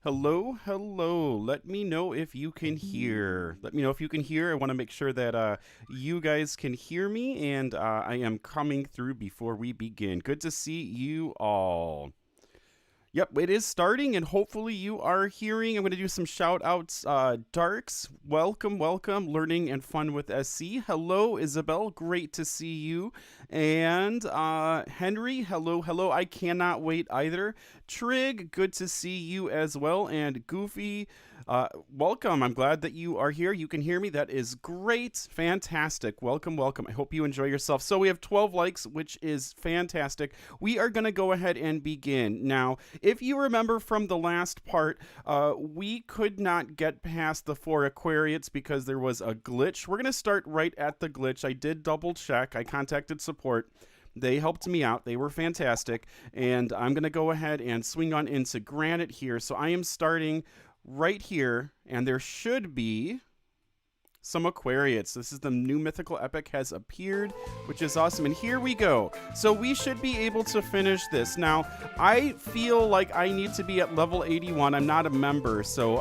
Hello, hello. Let me know if you can hear. Let me know if you can hear. I want to make sure that you guys can hear me, and I am coming through before we begin. Good to see you all. Yep, it is starting, and hopefully you are hearing. I'm going to do some shout outs. Darks, welcome, welcome. Learning and fun with SC. Hello, Isabel. Great to see you. And Henry, hello, hello. I cannot wait either. Trig, good to see you as well. And Goofy, welcome. I'm glad that you are here. You can hear me. That is great. Fantastic. Welcome, welcome. I hope you enjoy yourself. So we have 12 likes, which is fantastic. We are going to go ahead and begin. Now, if you remember from the last part, we could not get past the 4 Aquariates because there was a glitch. We're going to start right at the glitch. I did double check. I contacted support. They helped me out. They were fantastic. And I'm going to go ahead and swing on into Granite here. So I am starting right here, and there should be some Aquariates. This is the new mythical epic has appeared, which is awesome. And here we go. So we should be able to finish this. Now, I feel like I need to be at level 81. I'm not a member, so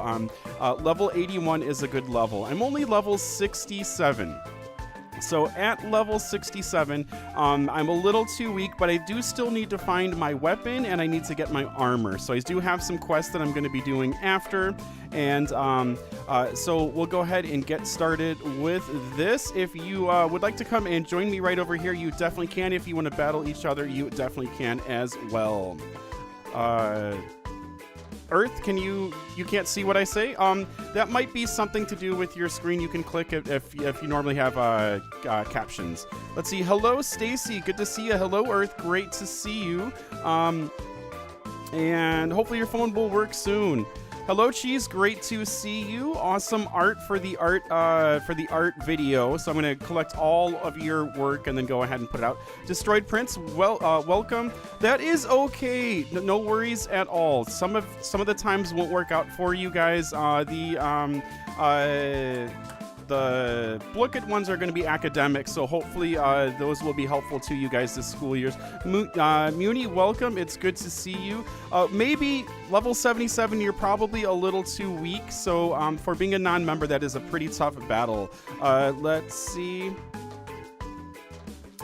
level 81 is a good level. I'm only level 67. So at level 67, I'm a little too weak, but I do still need to find my weapon, and I need to get my armor. So I do have some quests that I'm going to be doing after, and so we'll go ahead and get started with this. If you would like to come and join me right over here, you definitely can. If you want to battle each other, you definitely can as well. Earth, you can't see what I say? That might be something to do with your screen. You can click it if you normally have captions. Let's see. Hello, Stacy. Good to see you. Hello, Earth. Great to see you. And hopefully your phone will work soon. Hello, Cheese. Great to see you. Awesome art for the art video. So I'm going to collect all of your work and then go ahead and put it out. Destroyed Prince. Welcome. That is okay. No worries at all. Some of the times won't work out for you guys. The Blookit ones are going to be academic, so hopefully those will be helpful to you guys this school year. Muni, welcome. It's good to see you. Maybe level 77, you're probably a little too weak, so for being a non-member, that is a pretty tough battle. Let's see.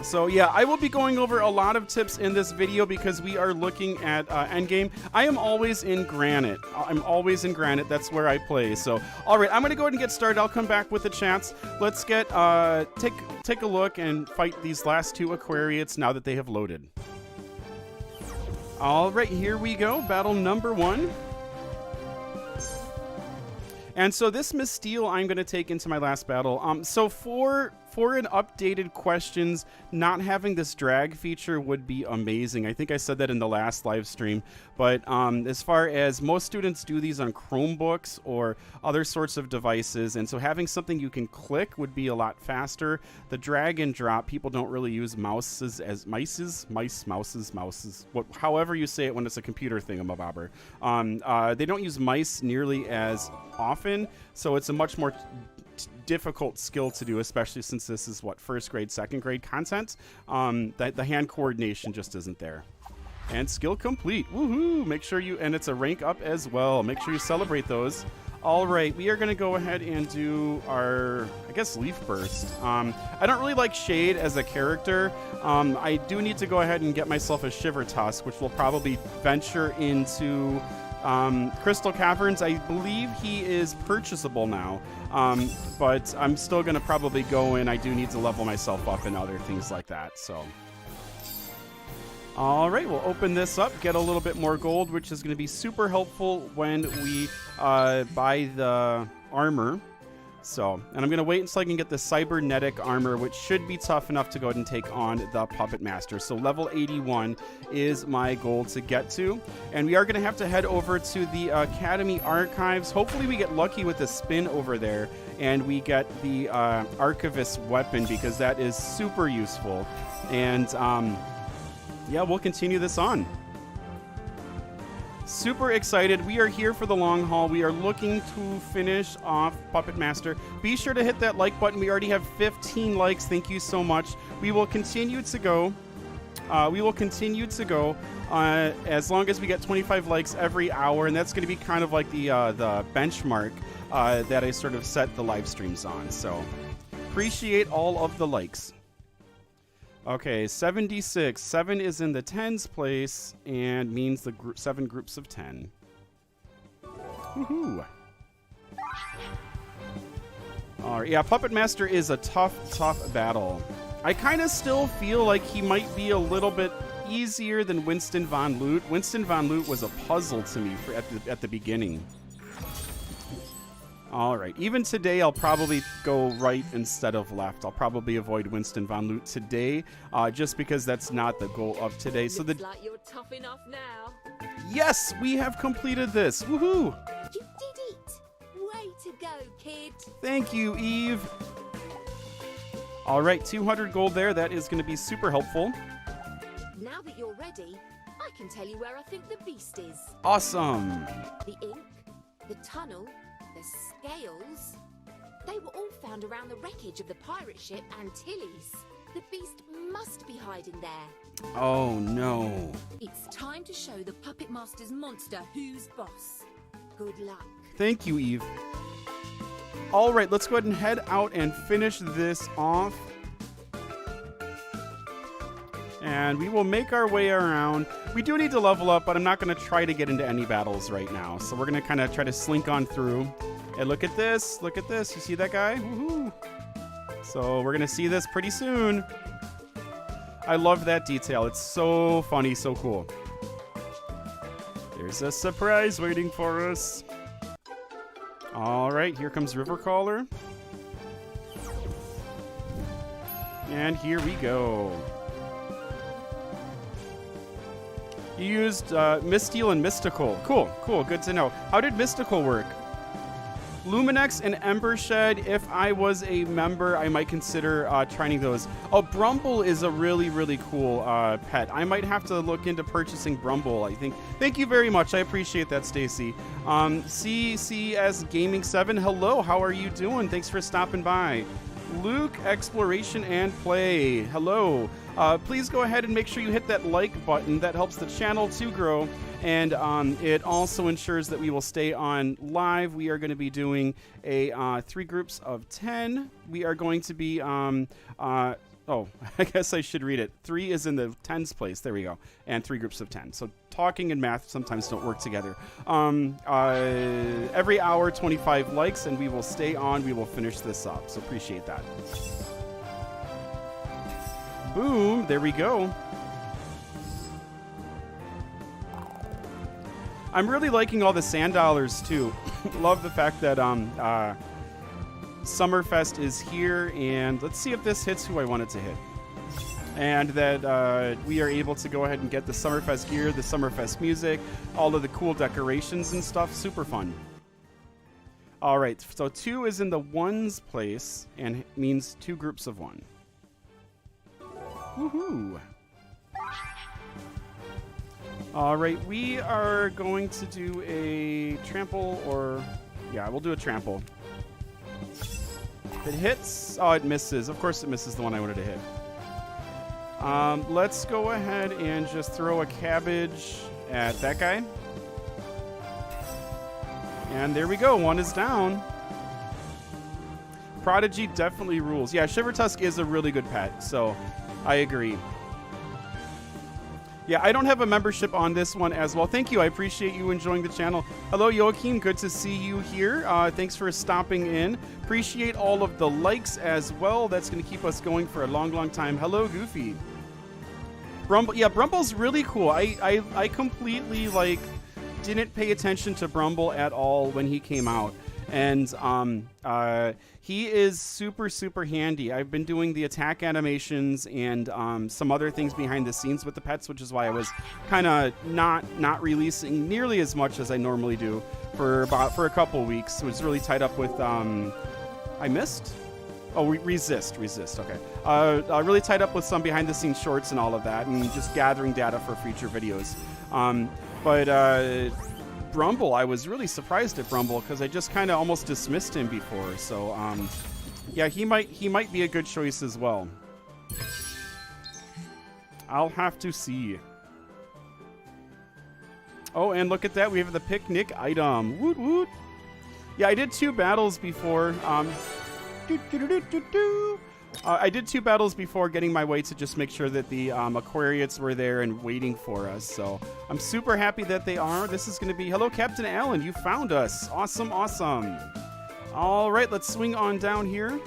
So yeah, I will be going over a lot of tips in this video because we are looking at endgame. I am always in Granite. That's where I play. So, all right, I'm going to go ahead and get started. I'll come back with the chats. Let's get take a look and fight these last 2 Aquariates now that they have loaded. All right, here we go. Battle number 1. And so this Misteel I'm going to take into my last battle. So for an updated questions, not having this drag feature would be amazing. I think I said that in the last live stream. But as far as most students do these on Chromebooks or other sorts of devices, and so having something you can click would be a lot faster. The drag and drop, people don't really use mouses as mouses, however you say it when it's a computer thingamabobber. They don't use mice nearly as often, so it's a much more difficult skill to do, especially since this is first grade, second grade content. The hand coordination just isn't there. And skill complete. Woohoo! Make sure and it's a rank up as well. Make sure you celebrate those. All right, we are going to go ahead and do our, I guess, Leaf Burst. I don't really like Shade as a character. I do need to go ahead and get myself a Shiver Tusk, which will probably venture into Crystal Caverns. I believe he is purchasable now, but I'm still going to probably go in. I do need to level myself up and other things like that, so. All right, we'll open this up, get a little bit more gold, which is going to be super helpful when we buy the armor. So, and I'm going to wait until I can get the cybernetic armor, which should be tough enough to go ahead and take on the Puppet Master. So level 81 is my goal to get to. And we are going to have to head over to the Academy Archives. Hopefully we get lucky with the spin over there and we get the Archivist weapon, because that is super useful. And yeah, we'll continue this on. Super excited. We are here for the long haul. We are looking to finish off Puppet Master. Be sure to hit that like button. We already have 15 likes. Thank you so much. We will continue to go We will continue to go as long as we get 25 likes every hour, and that's going to be kind of like the benchmark that I sort of set the live streams on. So appreciate all of the likes. Okay, 76. 7 is in the tens place and means the 7 groups of 10. Woohoo! All right, yeah, Puppet Master is a tough battle. I kind of still feel like he might be a little bit easier than Winston Von Loot. Winston Von Loot was a puzzle to me at the beginning. All right, even today I'll probably go right instead of left. I'll probably avoid Winston Von Loot today, just because that's not the goal of today. So Looks like you're tough enough now. Yes, we have completed this. Woohoo! You did it! Way to go, kid. Thank you, Eve. All right, 200 gold there. That is going to be super helpful. Now that you're ready, I can tell you where I think the beast is. Awesome. The ink, the tunnel, the scales. They were all found around the wreckage of the pirate ship Antilles. The beast must be hiding there. Oh, no. It's time to show the Puppet Master's monster who's boss. Good luck. Thank you, Eve. All right, let's go ahead and head out and finish this off. And we will make our way around. We do need to level up, but I'm not going to try to get into any battles right now. So we're going to kind of try to slink on through. And look at this. Look at this. You see that guy? Woohoo. So we're going to see this pretty soon. I love that detail. It's so funny, so cool. There's a surprise waiting for us. All right, here comes Rivercaller. And here we go. You used Misteel and Mystical. Cool, cool, good to know. How did Mystical work? Luminex and Embershed, if I was a member, I might consider trying those. Oh, Brumble is a really, really cool pet. I might have to look into purchasing Brumble, I think. Thank you very much. I appreciate that, Stacy. CCS Gaming 7, hello. How are you doing? Thanks for stopping by. Luke, Exploration and Play, hello. Please go ahead and make sure you hit that like button. That helps the channel to grow. And it also ensures that we will stay on live. We are going to be doing a 3 groups of 10. We are going to be, oh, I guess I should read it. 3 is in the tens place. There we go. And 3 groups of 10. So talking and math sometimes don't work together. Every hour, 25 likes, and we will stay on. We will finish this up. So appreciate that. Boom. There we go. I'm really liking all the sand dollars too. Love the fact that Summerfest is here, and let's see if this hits who I want it to hit. And that we are able to go ahead and get the Summerfest gear, the Summerfest music, all of the cool decorations and stuff. Super fun. All right, so 2 is in the ones place and means 2 groups of 1. Woohoo! All right, we are going to do a trample, or yeah, we'll do a trample. If it hits, oh, it misses. Of course it misses the one I wanted to hit. Let's go ahead and just throw a cabbage at that guy. And there we go, 1 is down. Prodigy definitely rules. Yeah, Shivertusk is a really good pet, so I agree. Yeah, I don't have a membership on this one as well. Thank you. I appreciate you enjoying the channel. Hello, Joachim. Good to see you here. Thanks for stopping in. Appreciate all of the likes as well. That's going to keep us going for a long, long time. Hello, Goofy. Brumble. Yeah, Brumble's really cool. I completely, like, didn't pay attention to Brumble at all when he came out. And he is super, super handy. I've been doing the attack animations and some other things behind the scenes with the pets, which is why I was kind of not releasing nearly as much as I normally do for a couple weeks. It was really tied up with I missed. Oh, resist. Okay. Really tied up with some behind the scenes shorts and all of that, and just gathering data for future videos. But Brumble, I was really surprised at Brumble because I just kind of almost dismissed him before. So, yeah, he might be a good choice as well. I'll have to see. Oh, and look at that. We have the picnic item. Woot woot. Yeah, I did 2 battles before. I did 2 battles before getting my way to just make sure that the Aquariates were there and waiting for us. So I'm super happy that they are. This is going to be... Hello, Captain Allen. You found us. Awesome, awesome. All right, let's swing on down here.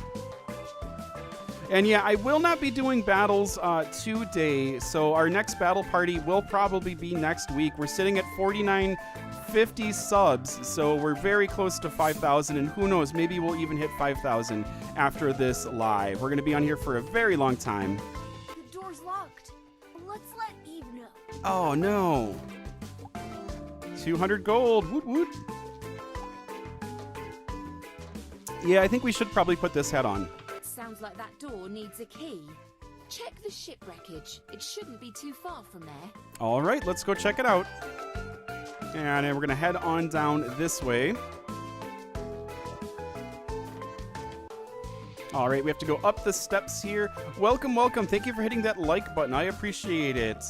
And yeah, I will not be doing battles today, so our next battle party will probably be next week. We're sitting at 4950 subs, so we're very close to 5,000, and who knows, maybe we'll even hit 5,000 after this live. We're going to be on here for a very long time. The door's locked. Let's let Eve know. Oh, no. 200 gold. Woot woot. Yeah, I think we should probably put this hat on. Sounds like that door needs a key. Check the ship wreckage. It shouldn't be too far from there. All right, let's go check it out. And then we're going to head on down this way. All right, we have to go up the steps here. Welcome, welcome. Thank you for hitting that like button. I appreciate it.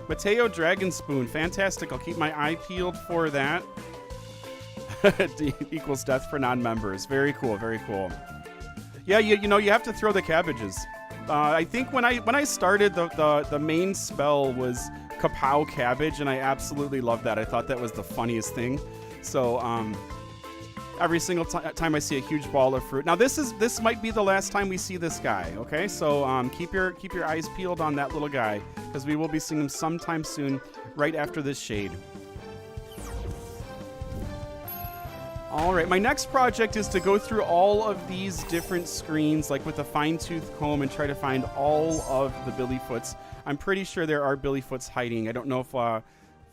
Mateo Dragonspoon. Fantastic. I'll keep my eye peeled for that. D equals death for non-members. Very cool, very cool. Yeah, you know, you have to throw the cabbages. I think when I started, the main spell was Kapow Cabbage, and I absolutely loved that. I thought that was the funniest thing. So every single time I see a huge ball of fruit. Now this might be the last time we see this guy. Okay, so keep your eyes peeled on that little guy, because we will be seeing him sometime soon, right after this shade. All right, my next project is to go through all of these different screens, like with a fine-tooth comb, and try to find all of the Billyfoots. I'm pretty sure there are Billyfoots hiding. I don't know if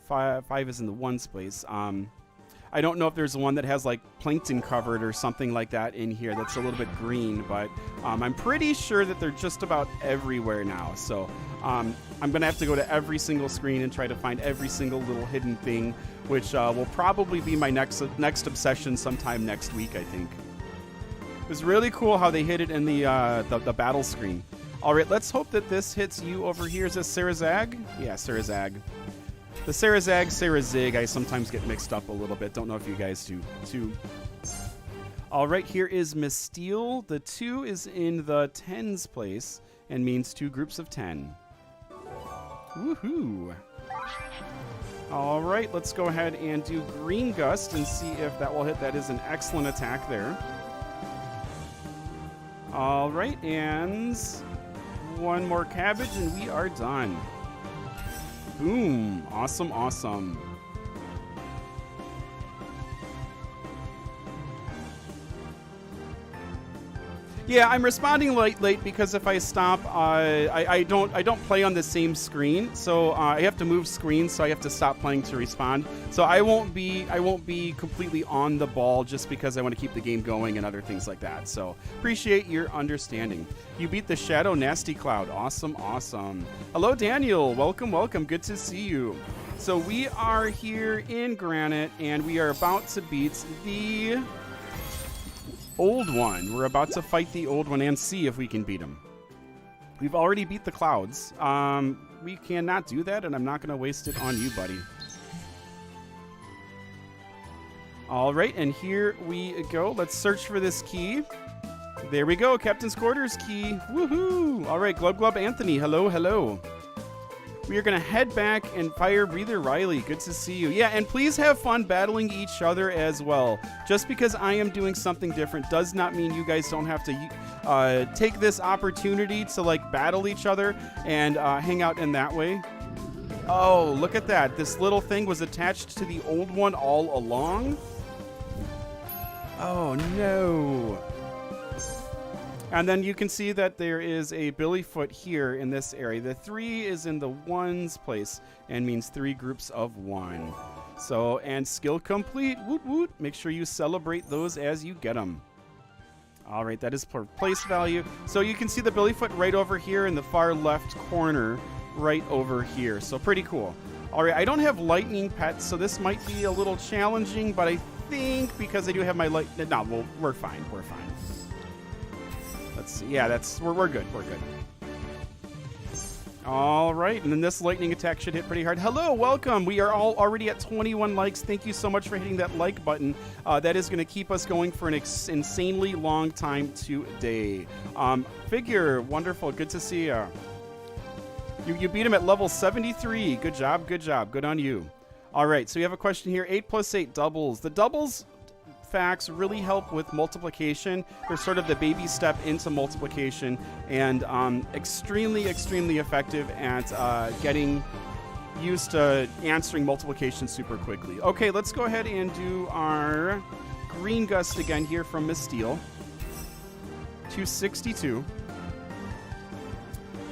five is in the ones place. I don't know if there's one that has like plankton covered or something like that in here that's a little bit green, but I'm pretty sure that they're just about everywhere now. So I'm going to have to go to every single screen and try to find every single little hidden thing, which will probably be my next obsession sometime next week, I think. It was really cool how they hid it in the battle screen. All right, let's hope that this hits you over here. Is this Sarazag? Yeah, Sarazag. The Sarazag, Sarazig, I sometimes get mixed up a little bit. Don't know if you guys do too. All right, here is Miss Steele. The 2 is in the tens place and means 2 groups of 10. Woohoo! All right, let's go ahead and do Green Gust and see if that will hit. That is an excellent attack there. All right, and one more cabbage and we are done. Boom. Awesome, awesome. Yeah, I'm responding late because if I stop, I don't play on the same screen, so I have to move screens, so I have to stop playing to respond. So I won't be completely on the ball just because I want to keep the game going and other things like that. So appreciate your understanding. You beat the Shadow Nasty Cloud. Awesome, awesome. Hello, Daniel. Welcome, welcome. Good to see you. So we are here in Granite, and we are about to beat the old one. We're about to fight the old one and see if we can beat him. We've already beat the clouds. We cannot do that, and I'm not going to waste it on you, buddy. All right, and here we go. Let's search for this key. There we go, Captain's Quarters key. Woohoo! All right, Glub Glub Anthony, hello, hello. We are going to head back and fire Breather Riley. Good to see you. Yeah, and please have fun battling each other as well. Just because I am doing something different does not mean you guys don't have to take this opportunity to like battle each other and hang out in that way. Oh, look at that. This little thing was attached to the old one all along. Oh, no. And then you can see that there is a Billyfoot here in this area. The 3 is in the ones place and means 3 groups of 1. So, and skill complete. Woot woot. Make sure you celebrate those as you get them. All right, that is for place value. So you can see the Billyfoot right over here in the far left corner, right over here. So pretty cool. All right, I don't have lightning pets, so this might be a little challenging, but I think because I do have my light, no, well, we're fine. We're fine. Let's see. Yeah, we're good. We're good. All right, and then this lightning attack should hit pretty hard. Hello, welcome. We are all already at 21 likes. Thank you so much for hitting that like button. That is going to keep us going for an insanely long time today. Figure, wonderful. Good to see ya. You beat him at level 73. Good job, good job. Good on you. All right, so we have a question here. 8 plus 8 doubles. The doubles facts really help with multiplication. They're sort of the baby step into multiplication, and extremely, extremely effective at getting used to answering multiplication super quickly. Okay, let's go ahead and do our green gust again here from Miss Steele. 262.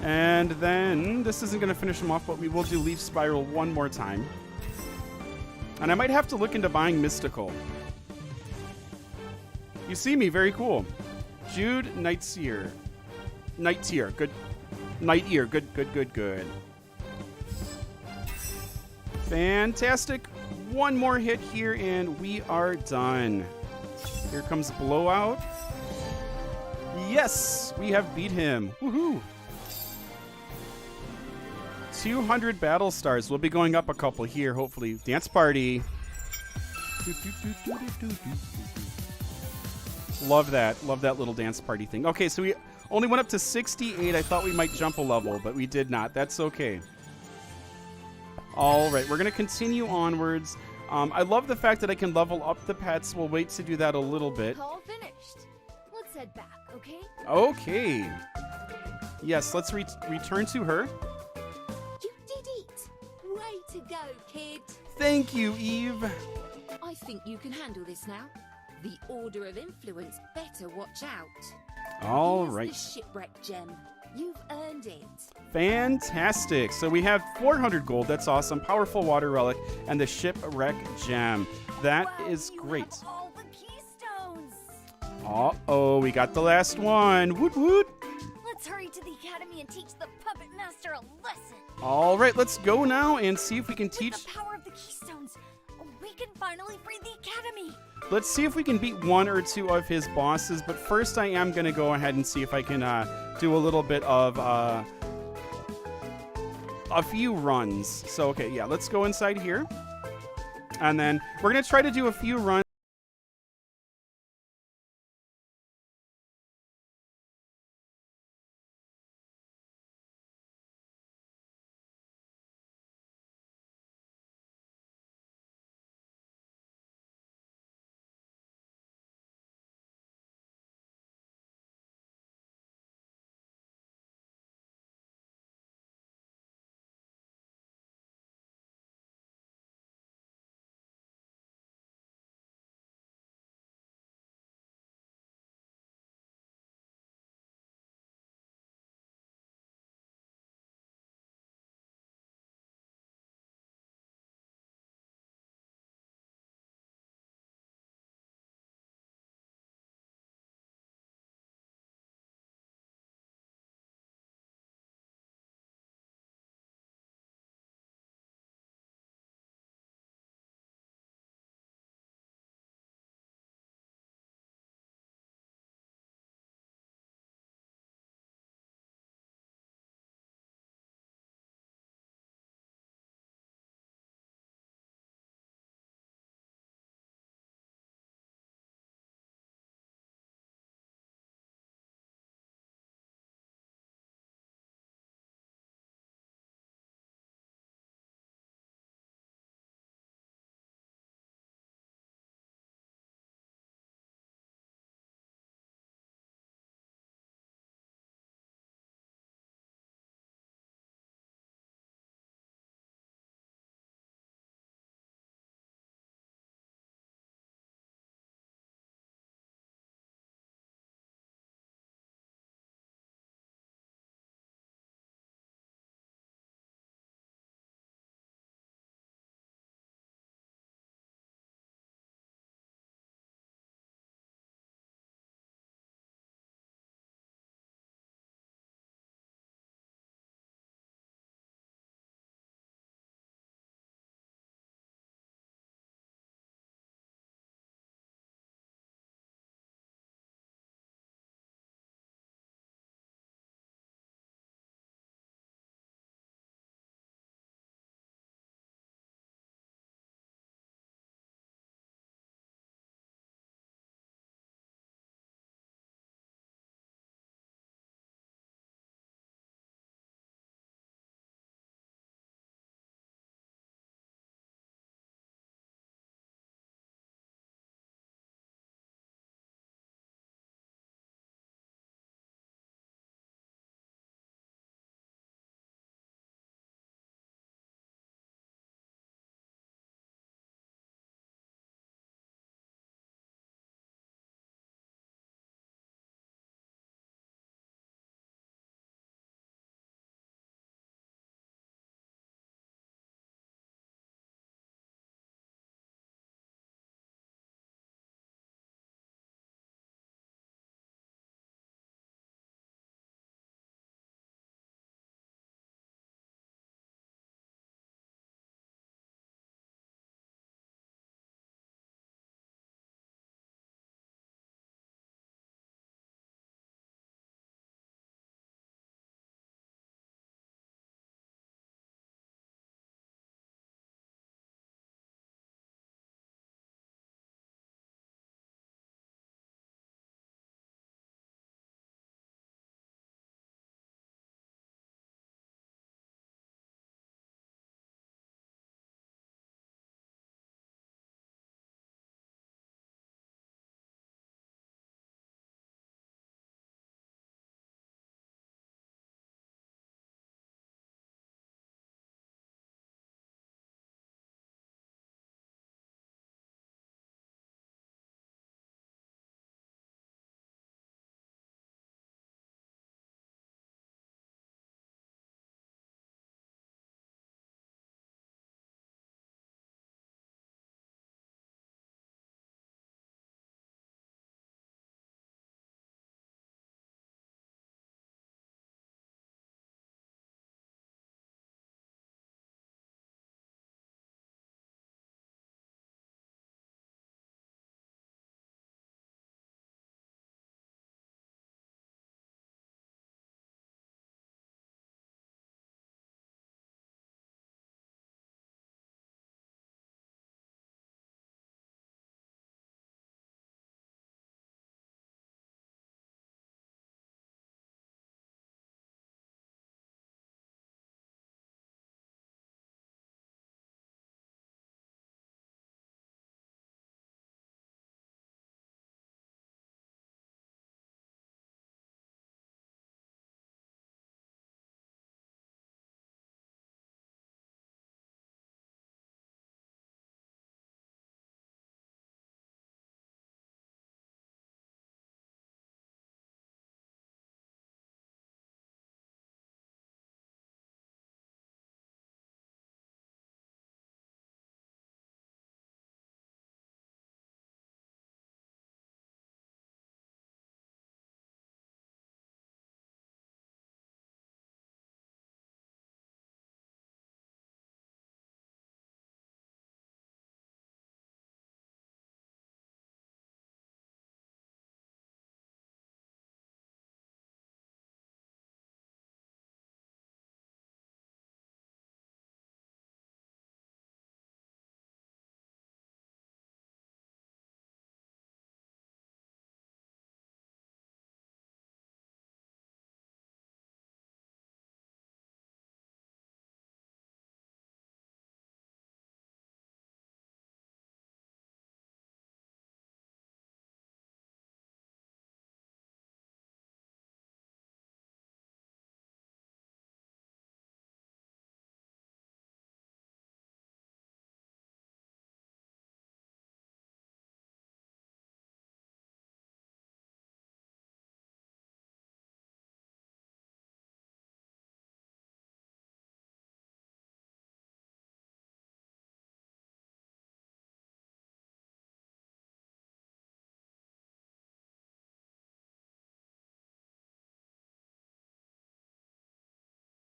And then this isn't going to finish him off, but we will do Leaf Spiral one more time. And I might have to look into buying Mystical. You see me, very cool. Jude Nightseer. Nightier, good. Night Ear, good. Fantastic. One more hit here, and we are done. Here comes Blowout. Yes, we have beat him. Woohoo! 200 battle stars. We'll be going up a couple here, hopefully. Dance party. Love that. Love that little dance party thing. Okay, so we only went up to 68. I thought we might jump a level, but we did not. That's okay. All right, we're going to continue onwards. I love the fact that I can level up the pets. We'll wait to do that a little bit. All finished. Let's head back, okay? Okay. Yes, let's return to her. You did it! Way to go, kid! Thank you, Eve. I think you can handle this now. The Order of Influence better watch out. All Here's right. the shipwreck gem. You've earned it. Fantastic. So we have 400 gold. That's awesome. Powerful water relic and the shipwreck gem. That is great. Have all the keystones. Uh-oh, we got the last one. Woot woot. Let's hurry to the academy and teach the puppet master a lesson. All right, let's go now and see if we can teach. With the power of the keystones, we can finally free the academy. Let's see if we can beat one or two of his bosses. But first, I am going to go ahead and see if I can do a little bit of a few runs. So, okay, yeah, let's go inside here. And then we're going to try to do a few runs.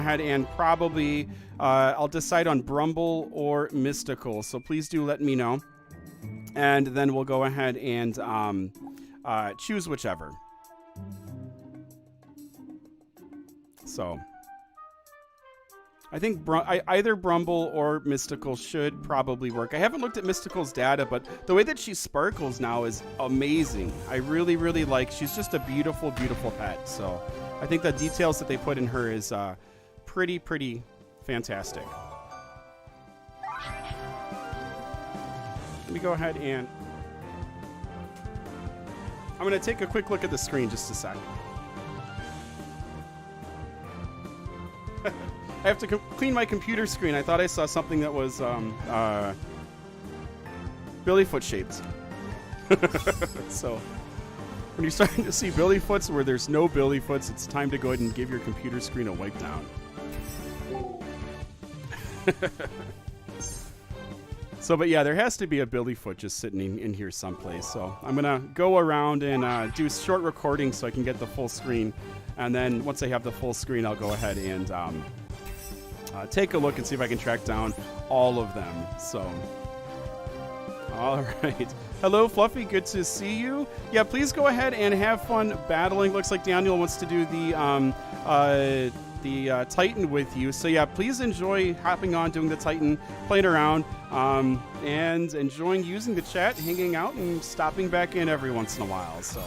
ahead and probably I'll decide on Brumble or Mystical. So please do let me know. And then we'll go ahead and choose whichever. So I think either Brumble or Mystical should probably work. I haven't looked at Mystical's data, but the way that she sparkles now is amazing. I really, really like. She's just a beautiful, beautiful pet. So I think the details that they put in her is pretty fantastic. Let me go ahead and I'm going to take a quick look at the screen just a sec. I have to clean my computer screen. I thought I saw something that was Billyfoot shaped. So when you're starting to see Billyfoots where there's no Billyfoots, it's time to go ahead and give your computer screen a wipe down. So, but yeah, there has to be a Billyfoot just sitting in here someplace. So I'm going to go around and do short recordings so I can get the full screen. And then once I have the full screen, I'll go ahead and take a look and see if I can track down all of them. So, all right. Hello, Fluffy. Good to see you. Yeah, please go ahead and have fun battling. Looks like Daniel wants to do the Titan with you. So yeah, please enjoy hopping on, doing the Titan, playing around, and enjoying using the chat, hanging out, and stopping back in every once in a while. So,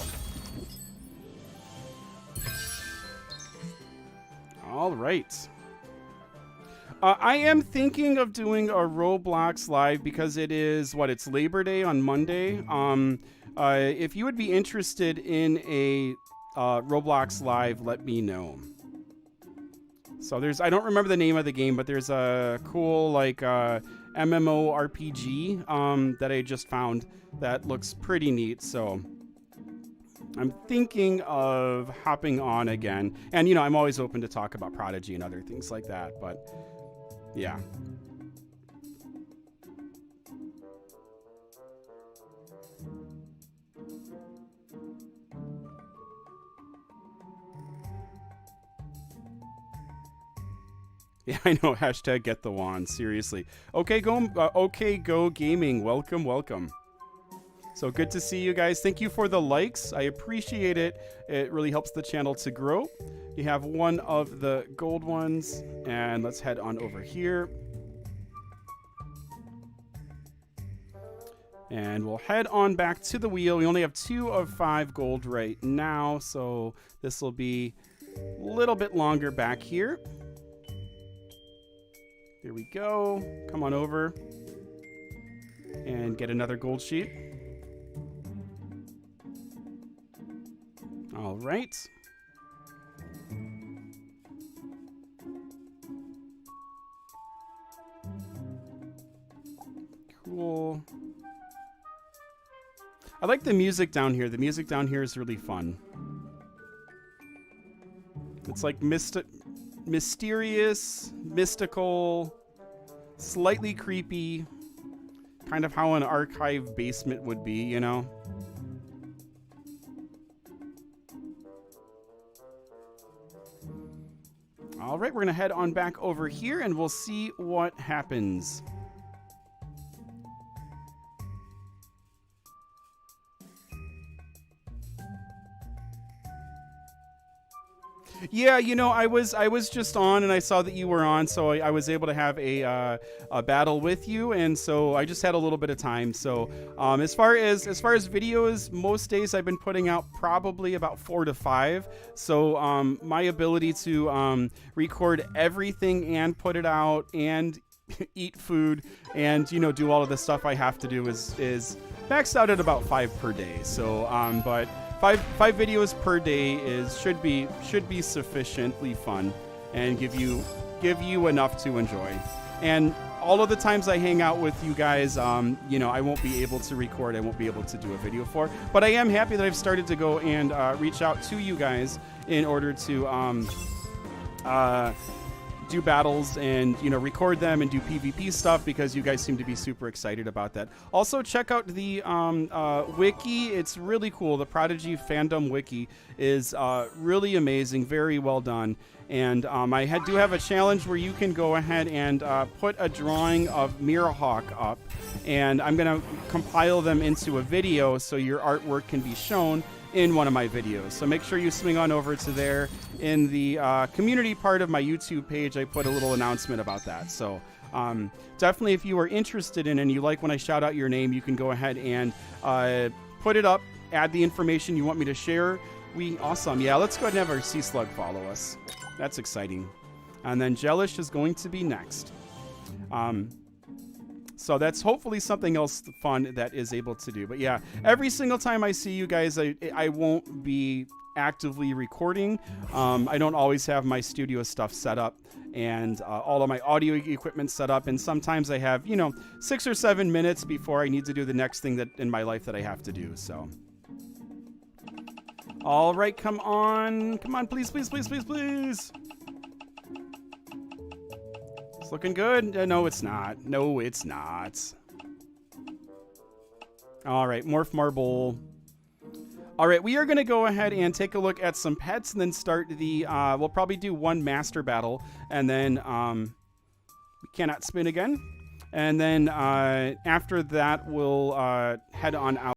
all right. I am thinking of doing a Roblox live because it is it's Labor Day on Monday. If you would be interested in a Roblox live, let me know. So I don't remember the name of the game, but there's a cool MMORPG that I just found that looks pretty neat. So I'm thinking of hopping on again. And, I'm always open to talk about Prodigy and other things like that. But, yeah. Yeah, I know. Hashtag get the wand. Seriously. Okay, go gaming. Welcome. So good to see you guys. Thank you for the likes. I appreciate it. It really helps the channel to grow. You have one of the gold ones, and let's head on over here. And we'll head on back to the wheel. We only have 2 of 5 gold right now, so this will be a little bit longer back here. Here we go. Come on over and get another gold sheet. All right. Cool. I like the music down here. The music down here is really fun. It's like mysterious, mystical, slightly creepy, kind of how an archive basement would be, All right, we're going to head on back over here and we'll see what happens. Yeah, I was just on and I saw that you were on, so I was able to have a battle with you, and so I just had a little bit of time. So as far as videos, most days I've been putting out probably about 4 to 5. So my ability to record everything and put it out and eat food and do all of the stuff I have to do is maxed out at about 5 per day. So but Five videos per day should be sufficiently fun and give you enough to enjoy. And all of the times I hang out with you guys, I won't be able to record. I won't be able to do a video for. But I am happy that I've started to go and reach out to you guys in order to do battles and, you know, record them and do PvP stuff because you guys seem to be super excited about that. Also, check out the wiki. It's really cool. The Prodigy fandom wiki is really amazing, very well done. And I do have a challenge where you can go ahead and put a drawing of Mirahawk up, and I'm going to compile them into a video so your artwork can be shown in one of my videos. So make sure you swing on over to there. In the community part of my YouTube page, I put a little announcement about that. So definitely, if you are interested in and you like when I shout out your name, you can go ahead and put it up, add the information you want me to share. Awesome. Yeah, let's go ahead and have our Sea Slug follow us. That's exciting. And then Jellish is going to be next. So that's hopefully something else fun that is able to do. But yeah, every single time I see you guys, I won't be actively recording. I don't always have my studio stuff set up and all of my audio equipment set up. And sometimes I have, 6 or 7 minutes before I need to do the next thing that in my life that I have to do. So. All right, come on. Come on, please, please, please, please, please. It's looking good. No, it's not. No, it's not. All right, Morph Marble. All right, we are going to go ahead and take a look at some pets and then start the, we'll probably do one master battle. And then we cannot spin again. And then after that, we'll head on out.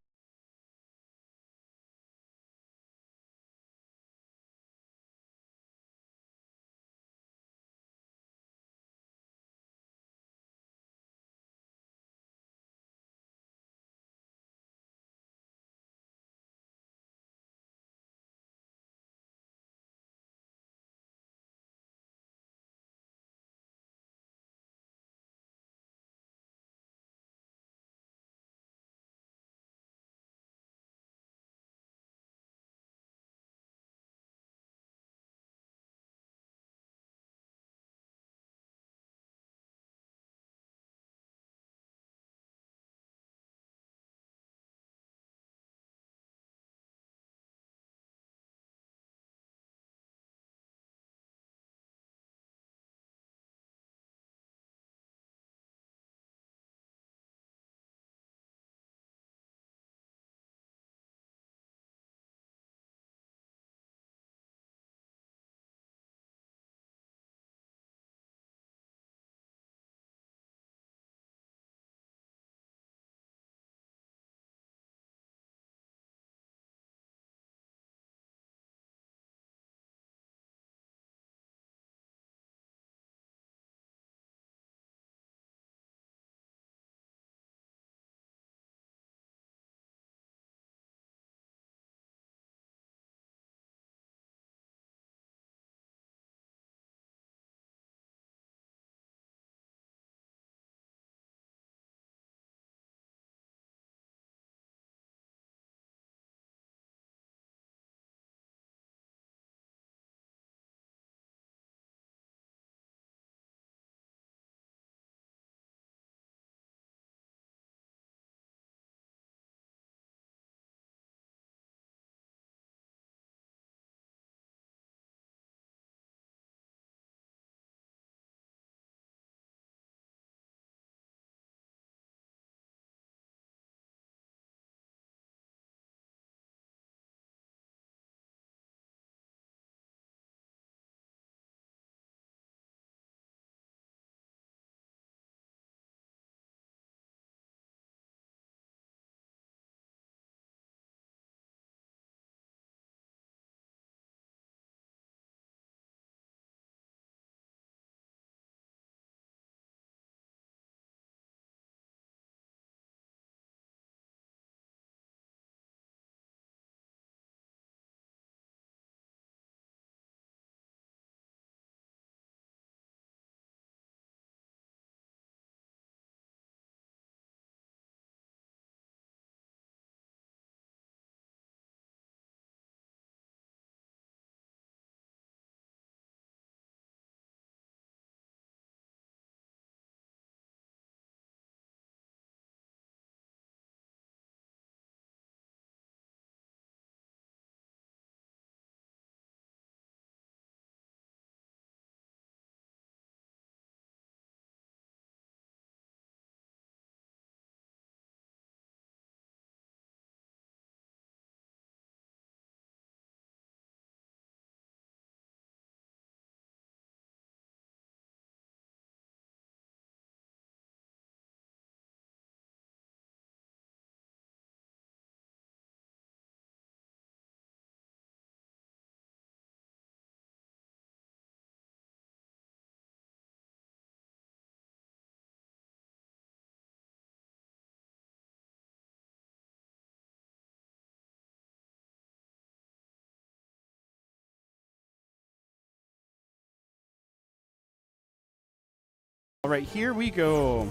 All right, here we go.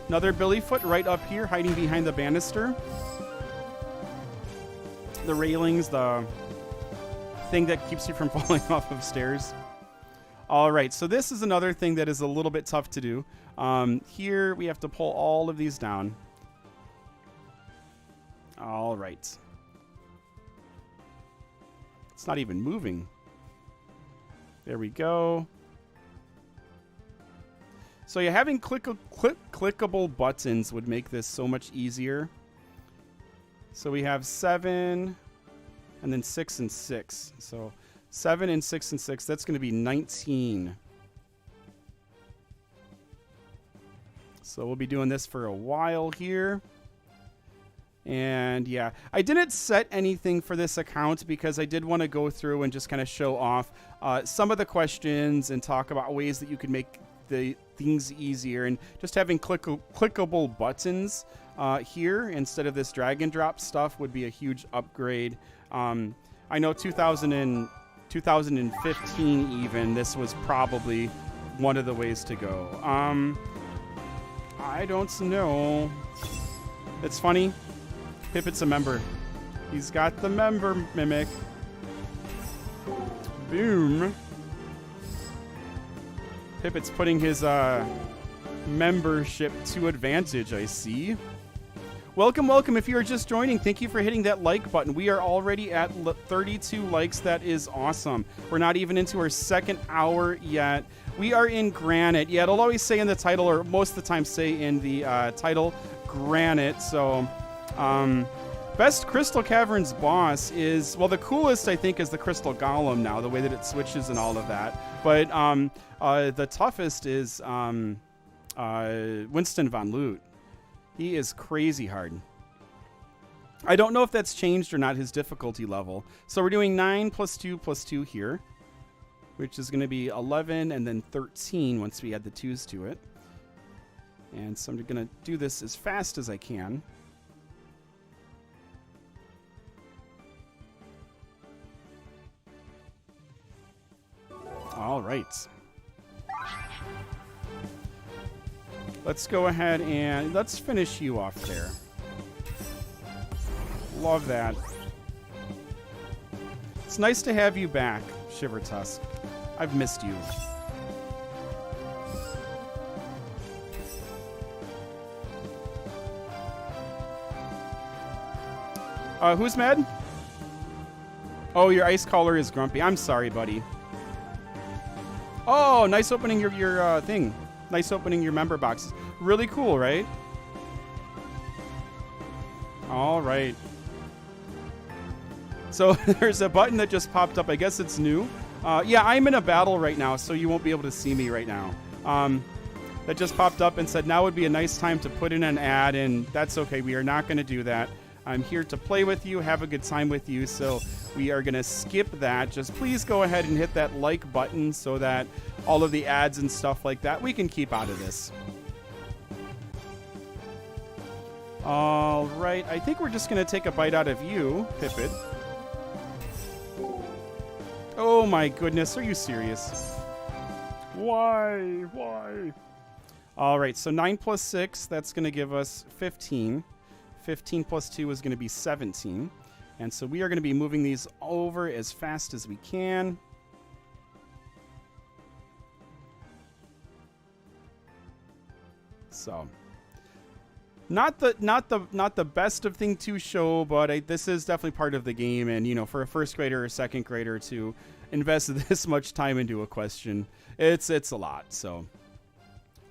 Another Billyfoot right up here, hiding behind the banister. The railings, the thing that keeps you from falling off of stairs. All right, so this is another thing that is a little bit tough to do. Here we have to pull all of these down. All right. It's not even moving. There we go. So yeah, having clickable buttons would make this so much easier. So we have 7 and then 6 and 6. So 7 and 6 and 6, that's going to be 19. So we'll be doing this for a while here. And yeah, I didn't set anything for this account because I did want to go through and just kind of show off some of the questions and talk about ways that you could make the things easier. And just having clickable buttons here instead of this drag and drop stuff would be a huge upgrade. I know 2015 even, this was probably one of the ways to go. I don't know. It's funny. Pipit's a member. He's got the member mimic. Boom. Pipit's putting his membership to advantage, I see. Welcome, welcome. If you are just joining, thank you for hitting that like button. We are already at 32 likes. That is awesome. We're not even into our second hour yet. We are in Granite. Yeah, it'll always say in the title, or most of the time say in the title, Granite. So, best Crystal Caverns boss is, well, the coolest, I think, is the Crystal Golem now, the way that it switches and all of that. But the toughest is Winston Von Loot. He is crazy hard. I don't know if that's changed or not, his difficulty level. So we're doing 9 plus 2 plus 2 here, which is going to be 11 and then 13 once we add the 2s to it. And so I'm going to do this as fast as I can. All right. Let's go ahead and let's finish you off there. Love that. It's nice to have you back, Shiver Tusk. I've missed you. Who's mad? Oh, your ice caller is grumpy. I'm sorry, buddy. Oh, nice opening your thing. Nice opening your member boxes. Really cool, right? All right. So there's a button that just popped up. I guess it's new. Yeah, I'm in a battle right now, so you won't be able to see me right now. That just popped up and said now would be a nice time to put in an ad, and that's okay. We are not going to do that. I'm here to play with you, have a good time with you, so we are going to skip that. Just please go ahead and hit that like button so that all of the ads and stuff like that we can keep out of this. All right, I think we're just going to take a bite out of you, Pipit. Oh my goodness, are you serious? Why? All right, so 9 plus 6, that's going to give us 15. 15 plus 2 is going to be 17. And so we are going to be moving these over as fast as we can. So, not the best of thing to show, but this is definitely part of the game. And you know, for a first grader or second grader to invest this much time into a question, it's a lot. So,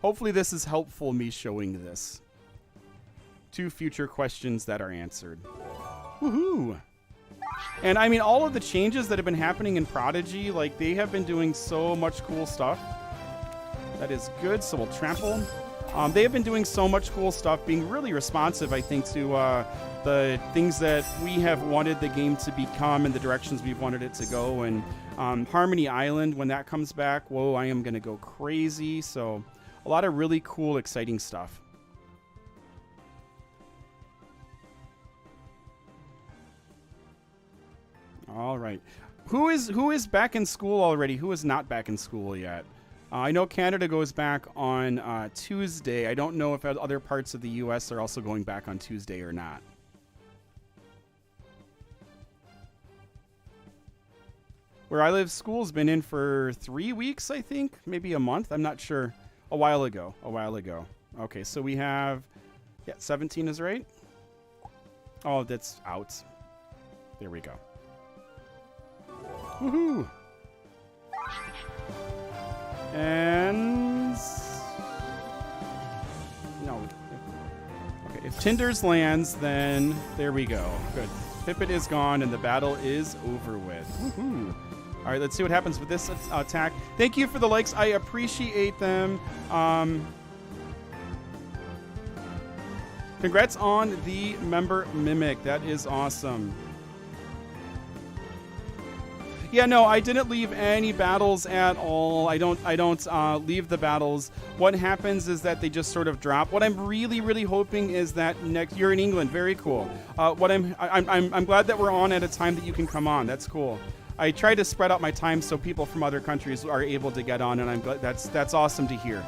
hopefully this is helpful, me showing this. 2 future questions that are answered. Woohoo! And I mean, all of the changes that have been happening in Prodigy, like they have been doing so much cool stuff. That is good. So we'll trample. They have been doing so much cool stuff, being really responsive, I think, to the things that we have wanted the game to become and the directions we've wanted it to go. And Harmony Island, when that comes back, whoa, I am going to go crazy. So a lot of really cool, exciting stuff. All right. Who is back in school already? Who is not back in school yet? I know Canada goes back on Tuesday. I don't know if other parts of the U.S. are also going back on Tuesday or not. Where I live, school's been in for 3 weeks, I think. Maybe a month. I'm not sure. A while ago. Okay, so we have... Yeah, 17 is right. Oh, that's out. There we go. Woohoo! And... No. Okay, if Tinders lands, then there we go. Good. Pippet is gone, and the battle is over with. Woohoo! All right, let's see what happens with this attack. Thank you for the likes. I appreciate them. Congrats on the member Mimic. That is awesome. Yeah, no, I didn't leave any battles at all. I don't leave the battles. What happens is that they just sort of drop. What I'm really hoping is that next... You're in England. Very cool. I'm glad that we're on at a time that you can come on. That's cool. I try to spread out my time so people from other countries are able to get on, and I'm glad that's awesome to hear.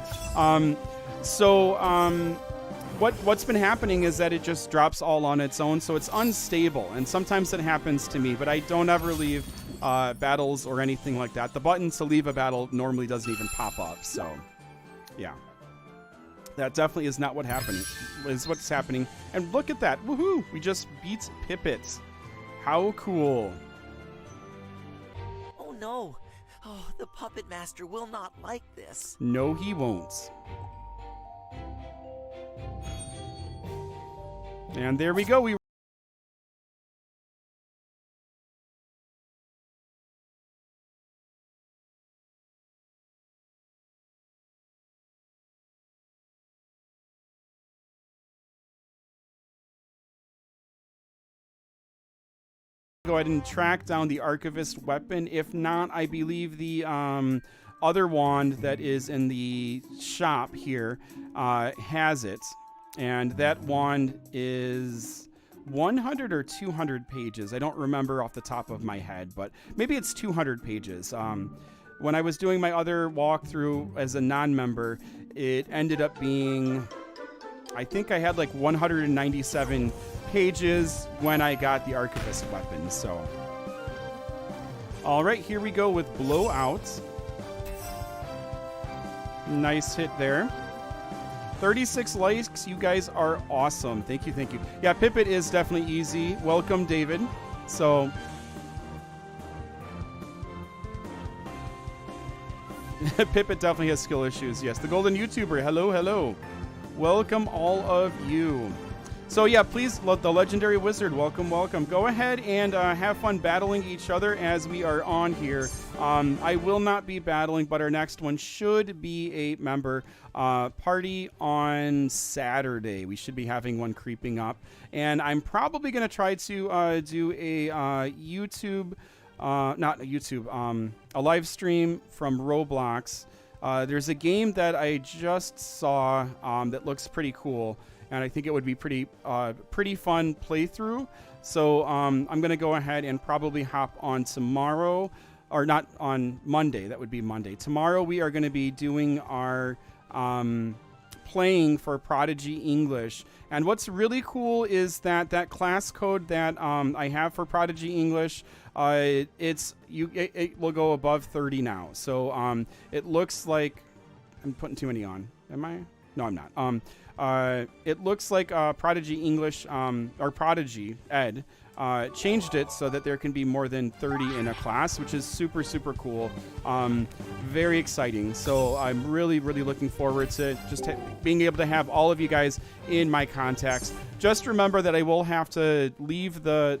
What's been happening is that it just drops all on its own, so it's unstable, and sometimes it happens to me, but I don't ever leave battles or anything like that. The button to leave a battle normally doesn't even pop up, so yeah. That definitely is not what's happening. And look at that. Woohoo! We just beat Pippet. How cool. Oh no. Oh, the Puppet Master will not like this. No, he won't. And there we go. We go ahead and track down the archivist weapon. If not, I believe the other wand that is in the shop here has it. And that wand is 100 or 200 pages. I don't remember off the top of my head, but maybe it's 200 pages. When I was doing my other walkthrough as a non-member, it ended up being, I think I had like 197 pages when I got the archivist weapon. So, all right, here we go with Blowout. Nice hit there. 36 likes. You guys are awesome. Thank you. Yeah, Pippet is definitely easy. Welcome, David. So, Pippet definitely has skill issues. Yes, the Golden YouTuber. Hello. Welcome, all of you. So yeah, please, the Legendary Wizard, welcome. Go ahead and have fun battling each other as we are on here. I will not be battling, but our next one should be a member party on Saturday. We should be having one creeping up. And I'm probably going to try to do a a live stream from Roblox. There's a game that I just saw that looks pretty cool. And I think it would be pretty fun playthrough. So I'm going to go ahead and probably hop on tomorrow, or not on Monday. That would be Monday. Tomorrow we are going to be doing our playing for Prodigy English. And what's really cool is that class code that I have for Prodigy English, it will go above 30 now. So it looks like I'm putting too many on. Am I? No, I'm not. It looks like Prodigy English, or Prodigy Ed, changed it so that there can be more than 30 in a class, which is super cool. Very exciting. So I'm really looking forward to just being able to have all of you guys in my contacts. Just remember that I will have to leave the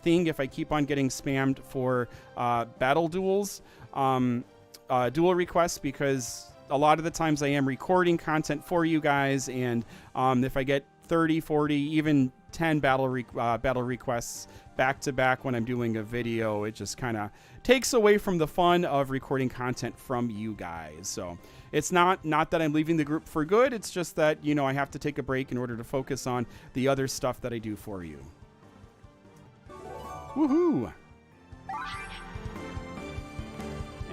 thing if I keep on getting spammed for battle duels, duel requests, because a lot of the times I am recording content for you guys, and if I get 30, 40, even 10 battle requests back to back when I'm doing a video, it just kind of takes away from the fun of recording content from you guys. So it's not that I'm leaving the group for good. It's just that, I have to take a break in order to focus on the other stuff that I do for you. Woohoo!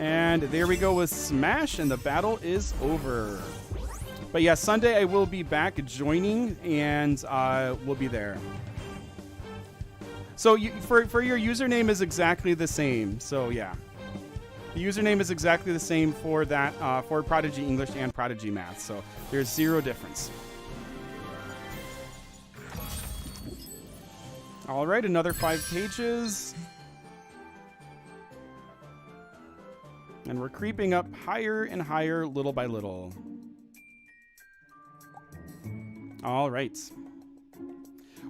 And there we go with Smash, and the battle is over. But yeah, Sunday I will be back joining, and we'll be there. So for your username is exactly the same. So yeah, the username is exactly the same for that for Prodigy English and Prodigy Math. So there's zero difference. All right, another 5 pages. And we're creeping up higher and higher, little by little. All right.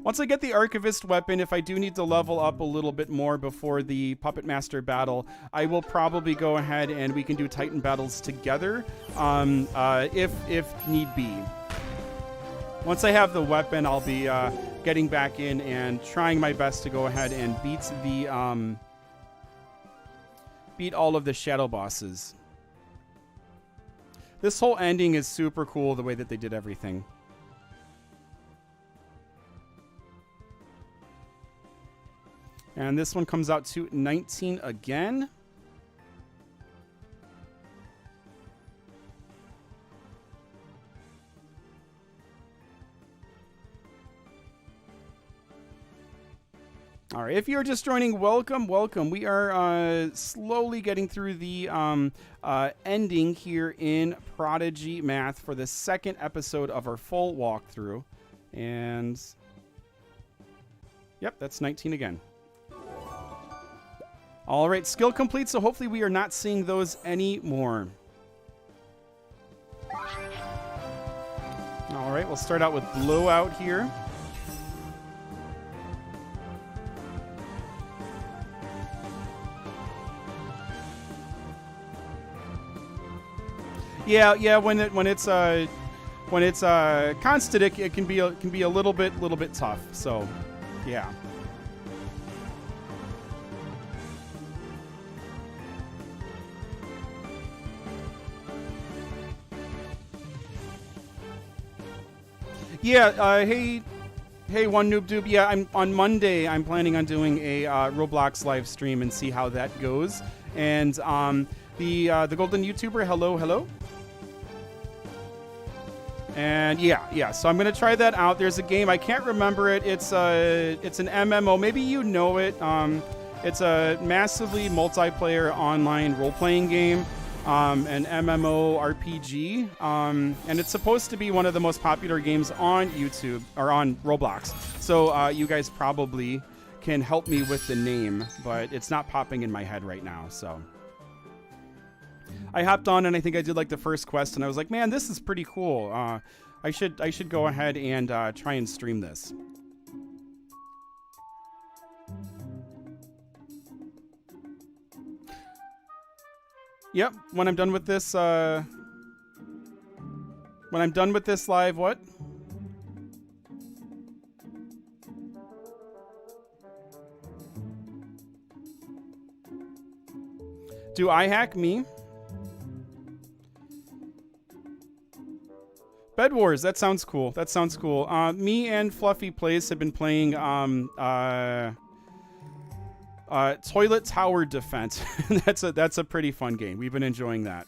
Once I get the Archivist weapon, if I do need to level up a little bit more before the Puppet Master battle, I will probably go ahead and we can do Titan battles together, if need be. Once I have the weapon, I'll be getting back in and trying my best to go ahead and beat all of the shadow bosses. This whole ending is super cool, the way that they did everything. And this one comes out to 19 again. All right, if you're just joining, welcome, welcome. We are slowly getting through the ending here in Prodigy Math for the second episode of our full walkthrough. And, yep, that's 19 again. All right, skill complete, so hopefully we are not seeing those anymore. All right, we'll start out with Blowout here. Yeah. When it's constant, it can be a little bit tough. So, yeah. Yeah. Hey, one noob doob. Yeah, on Monday. I'm planning on doing a Roblox live stream and see how that goes. And the golden YouTuber. Hello. And yeah, so I'm gonna try that out. There's a game, I can't remember it. It's an MMO. Maybe you know it. It's a massively multiplayer online role-playing game, an MMO RPG, and it's supposed to be one of the most popular games on YouTube or on Roblox. So you guys probably can help me with the name, but it's not popping in my head right now. So I hopped on and I think I did like the first quest and I was like, man, this is pretty cool. I should go ahead and try and stream this. Yep, when I'm done with this live, what? Do I hack me? Bed Wars, that sounds cool. Me and Fluffy Plays have been playing Toilet Tower Defense. that's a pretty fun game. We've been enjoying that.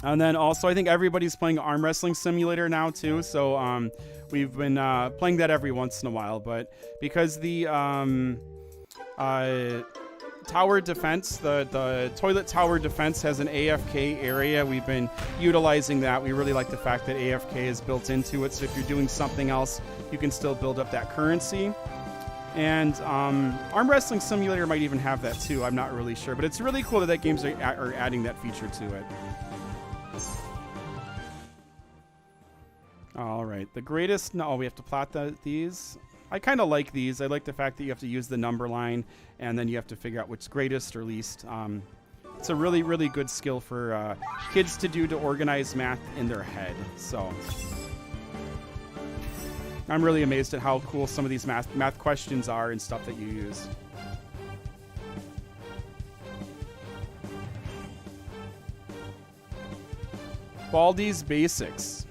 And then also, I think everybody's playing Arm Wrestling Simulator now too. So we've been playing that every once in a while. But because the tower defense, the toilet tower defense has an AFK area, we've been utilizing that. We really like the fact that AFK is built into it, so if you're doing something else, you can still build up that currency. And Arm Wrestling Simulator might even have that too. I'm not really sure, but it's really cool that games are adding that feature to it. All right, the greatest. No, we have to plot these. I kind of like these. I like the fact that you have to use the number line, and then you have to figure out what's greatest or least. It's a really, really good skill for kids to do to organize math in their head. So I'm really amazed at how cool some of these math questions are and stuff that you use. Baldi's Basics.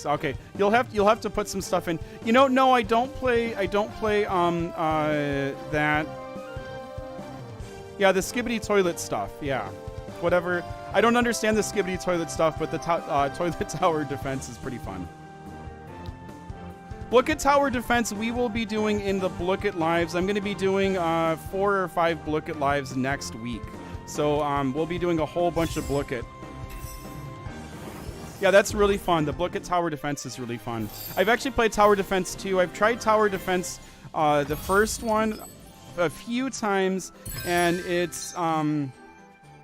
Okay, you'll have to put some stuff in. You know, no, I don't play that. Yeah, the skibbity toilet stuff. Yeah. Whatever. I don't understand the skibbity toilet stuff, but the toilet tower defense is pretty fun. Blooket Tower Defense we will be doing in the Blooket Lives. I'm going to be doing 4 or 5 Blooket Lives next week. So we'll be doing a whole bunch of Blooket. Yeah, that's really fun. The Blooket Tower Defense is really fun. I've actually played Tower Defense too. I've tried Tower Defense, the first one, a few times, and it's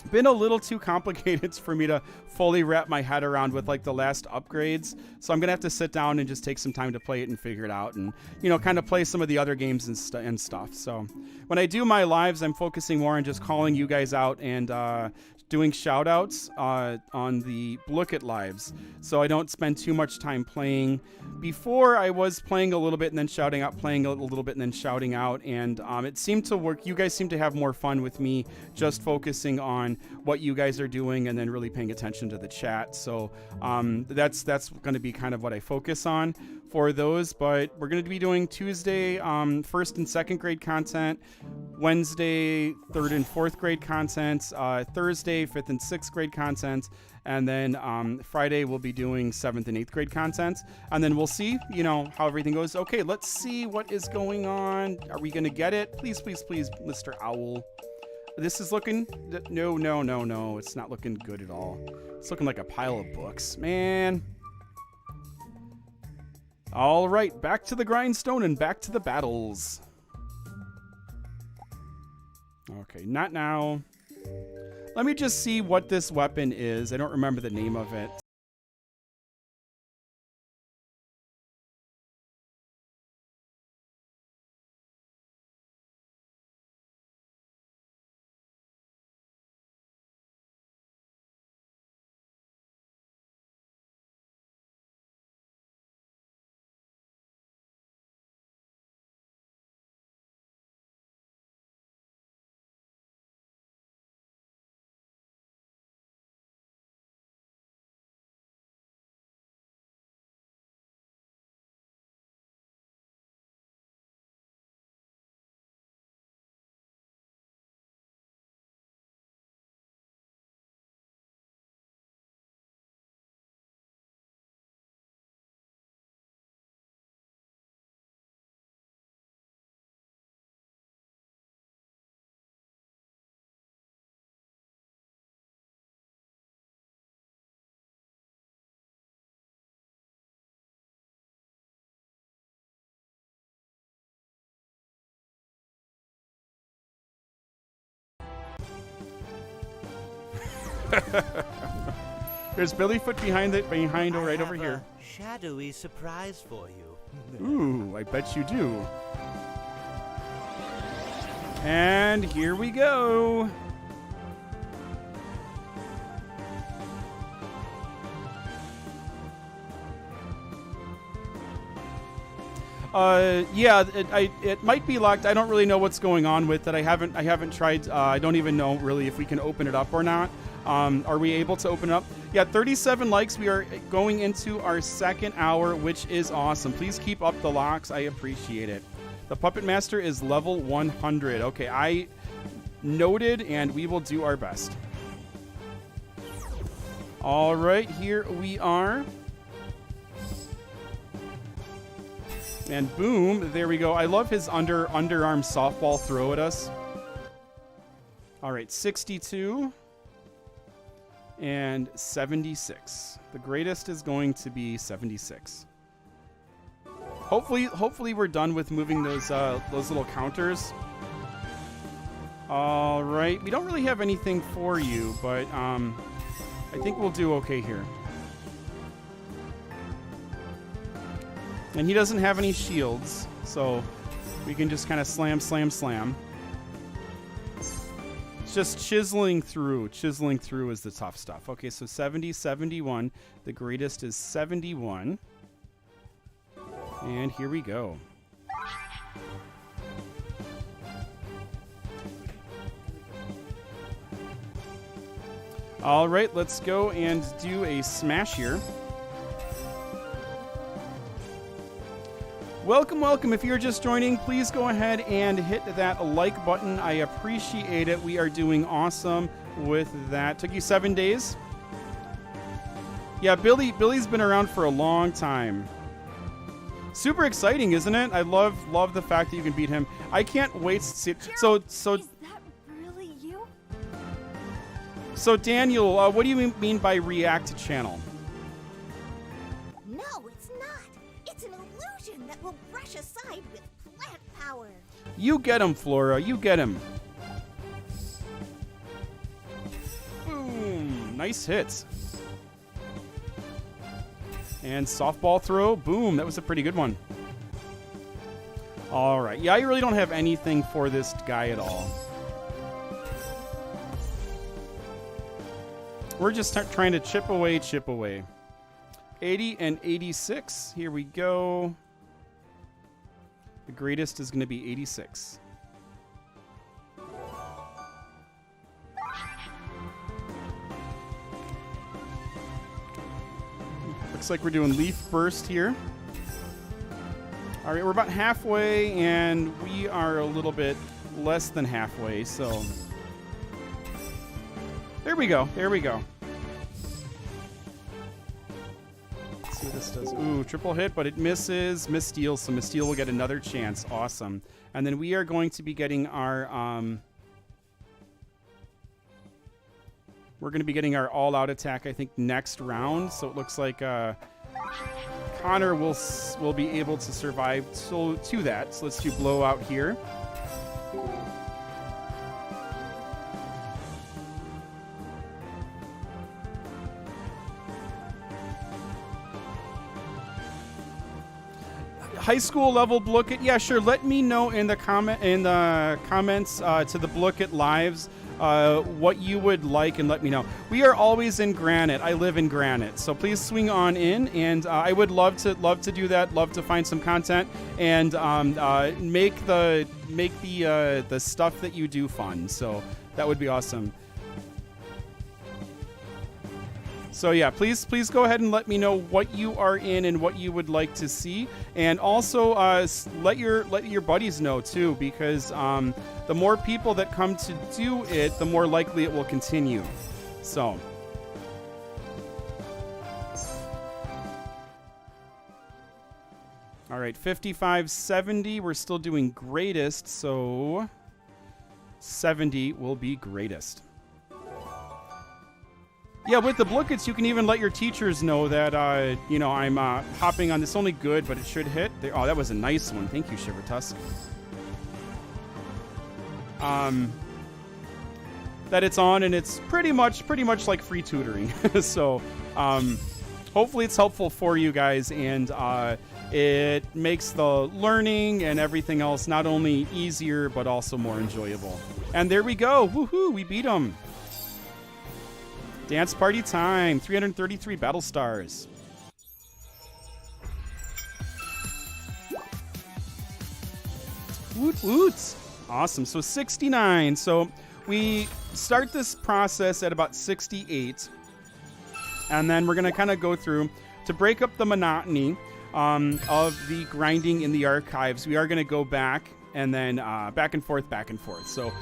been a little too complicated for me to fully wrap my head around with like the last upgrades. So I'm gonna have to sit down and just take some time to play it and figure it out, and kind of play some of the other games and stuff. So when I do my lives, I'm focusing more on just calling you guys out and doing shout outs on the Blooket Lives, so I don't spend too much time playing. Before, I was playing a little bit and then shouting out, playing a little bit and then shouting out, and it seemed to work. You guys seem to have more fun with me just focusing on what you guys are doing and then really paying attention to the chat. So that's going to be kind of what I focus on for those. But we're going to be doing Tuesday 1st and 2nd grade content, Wednesday 3rd and 4th grade content, Thursday 5th and 6th grade content, and then Friday we'll be doing 7th and 8th grade content, and then we'll see how everything goes. Okay, let's see what is going on. Are we gonna get it? Please, please, please, Mr. Owl. This is looking no, it's not looking good at all. It's looking like a pile of books, man. All right, back to the grindstone and back to the battles. Okay, not now. Let me just see what this weapon is. I don't remember the name of it. There's Billyfoot behind right over here. Shadowy surprise for you. Ooh, I bet you do. And here we go. Yeah, it might be locked. I don't really know what's going on with it. I haven't tried. I don't even know really if we can open it up or not. Are we able to open it up? Yeah, 37 likes. We are going into our 2nd hour, which is awesome. Please keep up the locks. I appreciate it. The Puppet Master is level 100. Okay, I noted, and we will do our best. All right, here we are. And boom, there we go. I love his underarm softball throw at us. All right, 62 and 76. The greatest is going to be 76. Hopefully we're done with moving those little counters. All right, we don't really have anything for you, but I think we'll do okay here. And he doesn't have any shields, so we can just kind of slam, slam, slam. It's just chiseling through. Chiseling through is the tough stuff. Okay, so 70, 71. The greatest is 71. And here we go. All right, let's go and do a smash here. Welcome, welcome. If you're just joining, please go ahead and hit that like button. I appreciate it. We are doing awesome with that. Took you 7 days? Yeah, Billy's been around for a long time. Super exciting, isn't it? I love the fact that you can beat him. I can't wait to see it. So Is that really you? So Daniel, what do you mean by react channel? No, it's not. It's an illusion that will brush aside with plant power. You get him, Flora. You get him. Boom. Nice hits. And softball throw. Boom. That was a pretty good one. All right. Yeah, I really don't have anything for this guy at all. We're just trying to chip away, chip away. 80 and 86. Here we go. The greatest is going to be 86. Looks like we're doing leaf burst here. All right, we're about halfway, and we are a little bit less than halfway, so there we go. There we go. Let's see what this does. Ooh, triple hit, but it misses. Missteal, so Missteal will get another chance. Awesome. And then we are going to be getting our we're going to be getting our all-out attack, I think, next round. So it looks like Connor will be able to survive to that. So let's do blowout here. High school level Blookit, yeah, sure. Let me know in the comments to the Blookit lives what you would like, and let me know. We are always in Granite. I live in Granite, so please swing on in, and I would love to do that. Love to find some content and make the stuff that you do fun. So that would be awesome. So yeah, please go ahead and let me know what you are in and what you would like to see, and also let your buddies know too, because the more people that come to do it, the more likely it will continue. So. All right, 55-70. We're still doing greatest, so 70 will be greatest. Yeah, with the Blookits, you can even let your teachers know that, I'm hopping on this. Only good, but it should hit. Oh, that was a nice one. Thank you, Shiver Tusk. That it's on, and it's pretty much like free tutoring. So, hopefully it's helpful for you guys, and it makes the learning and everything else not only easier, but also more enjoyable. And there we go. Woohoo, we beat them. Dance party time. 333 battle stars. Woot woot. Awesome. So 69. So we start this process at about 68. And then we're going to kind of go through to break up the monotony of the grinding in the archives. We are going to go back and then back and forth, back and forth. So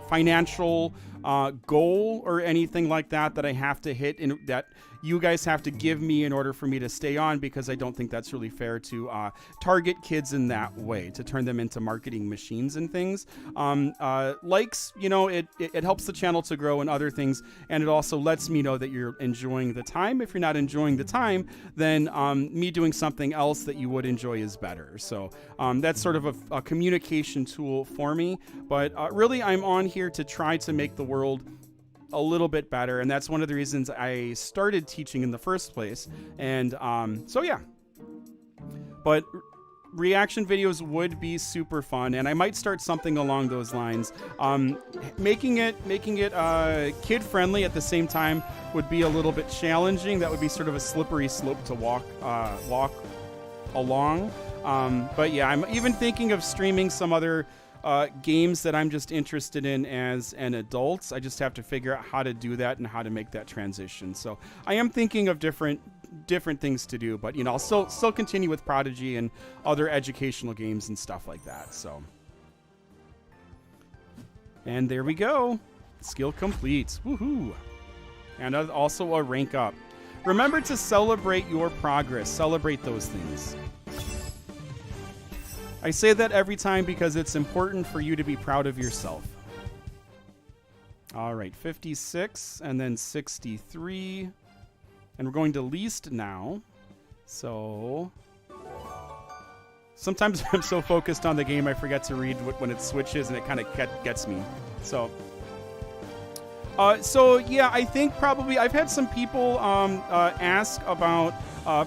financial goal or anything like that I have to hit, and that you guys have to give me in order for me to stay on, because I don't think that's really fair to target kids in that way, to turn them into marketing machines and things. Likes, it helps the channel to grow and other things, and it also lets me know that you're enjoying the time. If you're not enjoying the time, then me doing something else that you would enjoy is better. So that's sort of a communication tool for me, but really I'm on here to try to make the world a little bit better, and that's one of the reasons I started teaching in the first place. And so yeah, but reaction videos would be super fun, and I might start something along those lines. Making it kid friendly at the same time would be a little bit challenging. That would be sort of a slippery slope to walk along. But yeah, I'm even thinking of streaming some other games that I'm just interested in as an adult. I just have to figure out how to do that and how to make that transition. So I am thinking of different things to do, but I'll still continue with Prodigy and other educational games and stuff like that. So, and there we go, skill complete. Woohoo! And also a rank up. Remember to celebrate your progress. Celebrate those things. I say that every time because it's important for you to be proud of yourself. All right, 56 and then 63. And we're going to least now. So sometimes I'm so focused on the game I forget to read when it switches, and it kind of gets me. So yeah, I think probably I've had some people ask about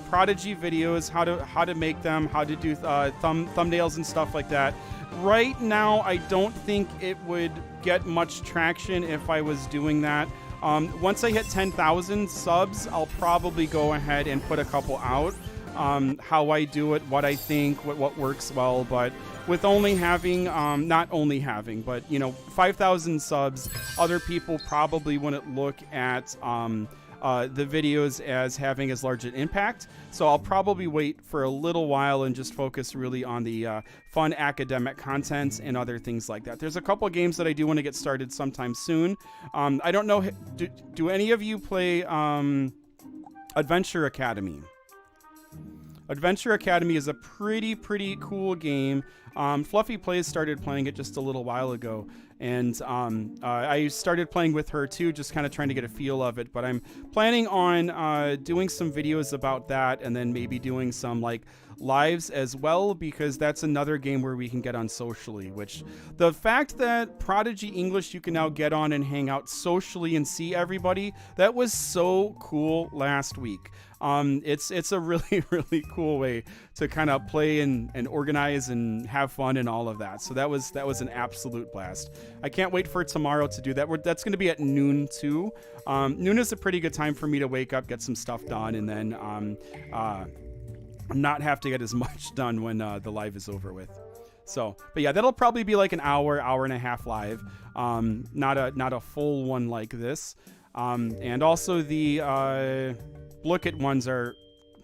Prodigy videos, how to make them, how to do thumbnails and stuff like that. Right now, I don't think it would get much traction if I was doing that. Once I hit 10,000 subs, I'll probably go ahead and put a couple out. How I do it, what I think, what works well. But with only having, not only having, but 5,000 subs, other people probably wouldn't look at the videos as having as large an impact. So I'll probably wait for a little while and just focus really on the fun academic content and other things like that. There's a couple games that I do want to get started sometime soon. I don't know, do any of you play Adventure Academy? Adventure Academy is a pretty cool game. Fluffy Plays started playing it just a little while ago, and I started playing with her too, just kind of trying to get a feel of it. But I'm planning on doing some videos about that, and then maybe doing some like lives as well, because that's another game where we can get on socially. Which the fact that Prodigy English you can now get on and hang out socially and see everybody, that was so cool last week. It's a really cool way to kind of play and organize and have fun and all of that. So that was an absolute blast. I can't wait for tomorrow to do that. That's going to be at noon too. Noon is a pretty good time for me to wake up, get some stuff done, and then not have to get as much done when the live is over with. So, but yeah, that'll probably be like an hour and a half live. Not a full one like this. And also the look at ones are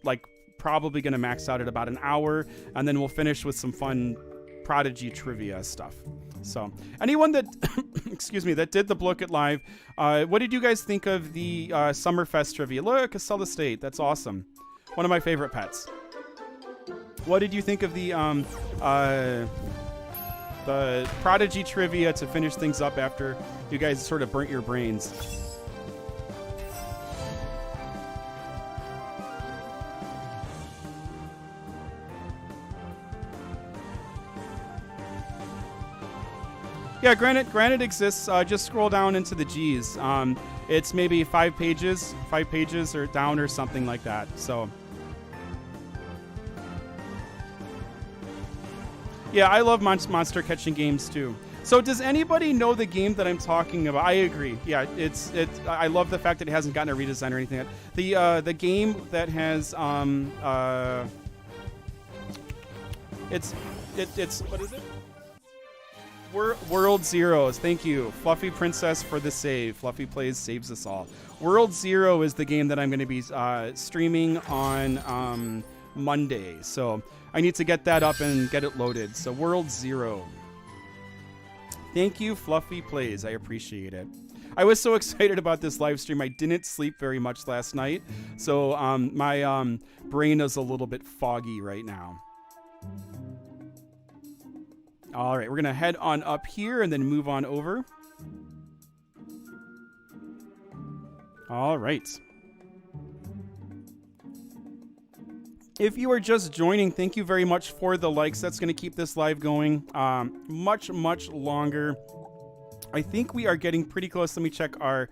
like probably going to max out at about an hour, and then we'll finish with some fun Prodigy trivia stuff. So anyone that excuse me, that did the Blook It Live, what did you guys think of the Summerfest trivia? Look, Casella State, that's awesome. One of my favorite pets. What did you think of the Prodigy trivia to finish things up after you guys sort of burnt your brains? Yeah, Granite exists. Just scroll down into the G's. It's maybe 5 pages or down or something like that. So, yeah, I love monster catching games too. So, does anybody know the game that I'm talking about? I agree. Yeah, it's. I love the fact that it hasn't gotten a redesign or anything. The game that has it's what is it? World Zeroes. Thank you, Fluffy Princess, for the save. Fluffy Plays saves us all. World Zero is the game that I'm going to be streaming on Monday. So I need to get that up and get it loaded. So World Zero. Thank you, Fluffy Plays. I appreciate it. I was so excited about this live stream. I didn't sleep very much last night, so my brain is a little bit foggy right now. All right, we're going to head on up here and then move on over. All right. If you are just joining, thank you very much for the likes. That's going to keep this live going much longer. I think we are getting pretty close. Let me check our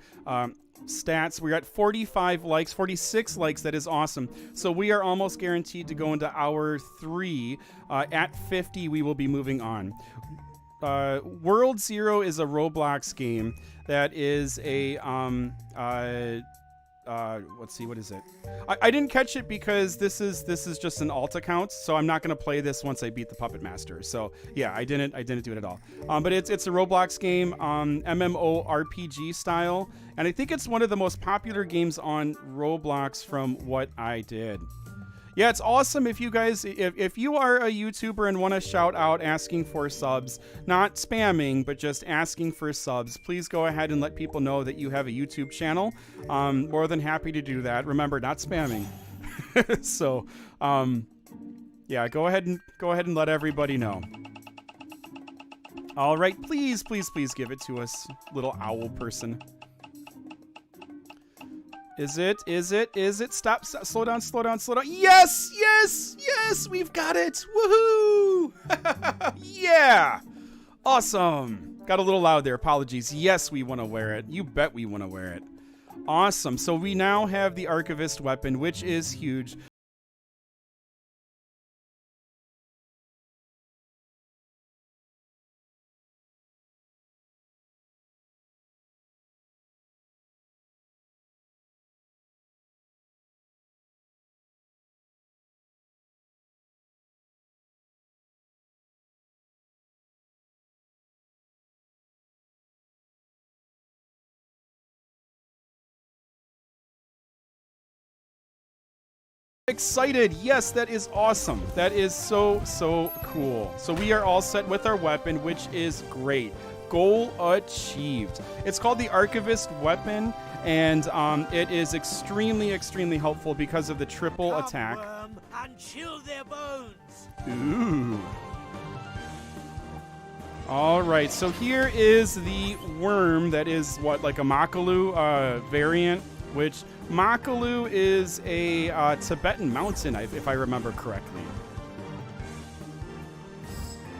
stats. We're at 45 likes, 46 likes. That is awesome. So we are almost guaranteed to go into hour 3. At 50, we will be moving on. World Zero is a Roblox game that is a let's see, what is it? I didn't catch it because this is just an alt account, so I'm not going to play this once I beat the Puppet Master. So yeah, I didn't do it at all. But it's a Roblox game, MMORPG style, and I think it's one of the most popular games on Roblox from what I did. Yeah, it's awesome if you guys, if you are a YouTuber and want to shout out asking for subs, not spamming, but just asking for subs, please go ahead and let people know that you have a YouTube channel. More than happy to do that. Remember, not spamming. So, yeah, go ahead and let everybody know. All right, please give it to us, little owl person. Is it? Stop, slow down. Yes, we've got it. Woohoo! Yeah, awesome. Got a little loud there, apologies. Yes, we want to wear it. You bet we want to wear it. Awesome, so we now have the Archivist weapon, which is huge. Excited. Yes, that is awesome. That is so cool. So we are all set with our weapon, which is great. Goal achieved. It's called the Archivist weapon, and it is extremely helpful because of the triple attack. And chill their bones. Ooh. All right, so here is the worm that is what, like a Makalu variant, which Makalu is a Tibetan mountain, if I remember correctly.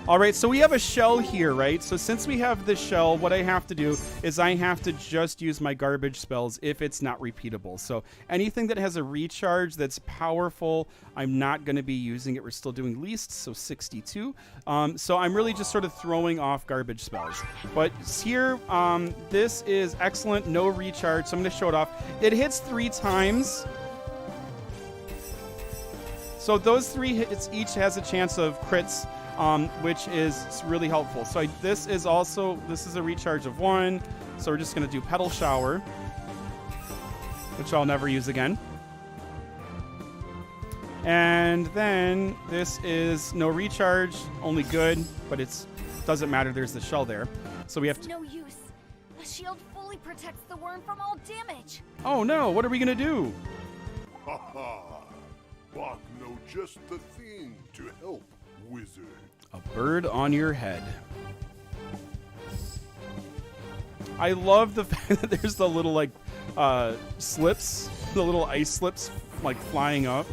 All right, so we have a shell here, right? So since we have the shell, what I have to do is I have to just use my garbage spells if it's not repeatable. So anything that has a recharge that's powerful, I'm not going to be using it. We're still doing least, so 62. So I'm really just sort of throwing off garbage spells. But here, this is excellent, no recharge, so I'm going to show it off. It hits 3 times. So those 3 hits each has a chance of crits. Which is really helpful. So this is a recharge of 1. So we're just going to do Petal Shower, which I'll never use again. And then this is no recharge, only good, but it doesn't matter. There's the shell there. So we have to... No use. The shield fully protects the worm from all damage. Oh no, what are we going to do? Ha ha! Bach know just the thing to help, wizard. A bird on your head. I love the fact that there's the little like slips, the little ice slips like flying up.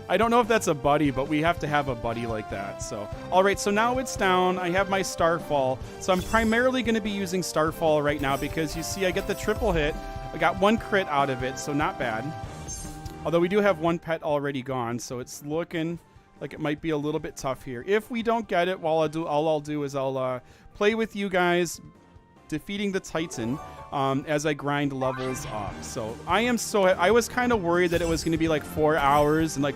I don't know if that's a buddy, but we have to have a buddy like that. So, all right, so now it's down. I have my Starfall. So I'm primarily going to be using Starfall right now because you see I get the triple hit. I got 1 crit out of it, so not bad. Although we do have 1 pet already gone, so it's looking like it might be a little bit tough here. If we don't get it, all I'll do is I'll play with you guys defeating the Titan as I grind levels up. So I was kind of worried that it was going to be like 4 hours and like,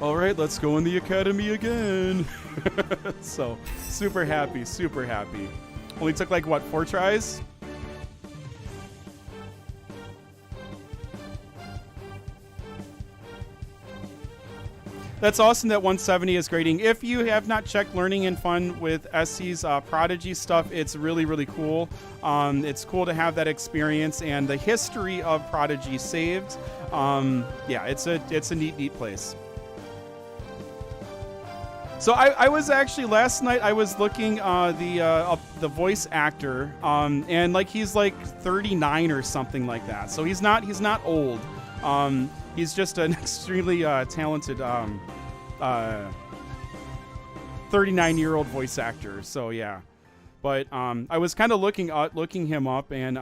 all right, let's go in the academy again. So super happy. Only took like what, 4 tries? That's awesome that 170 is grading. If you have not checked Learning and Fun with Essie's Prodigy stuff, it's really, really cool. It's cool to have that experience and the history of Prodigy saved. Yeah, it's a neat place. So I was actually last night I was looking the voice actor and like he's like 39 or something like that. So he's not old. He's just an extremely talented 39-year-old voice actor. So yeah, but I was kind of looking him up, and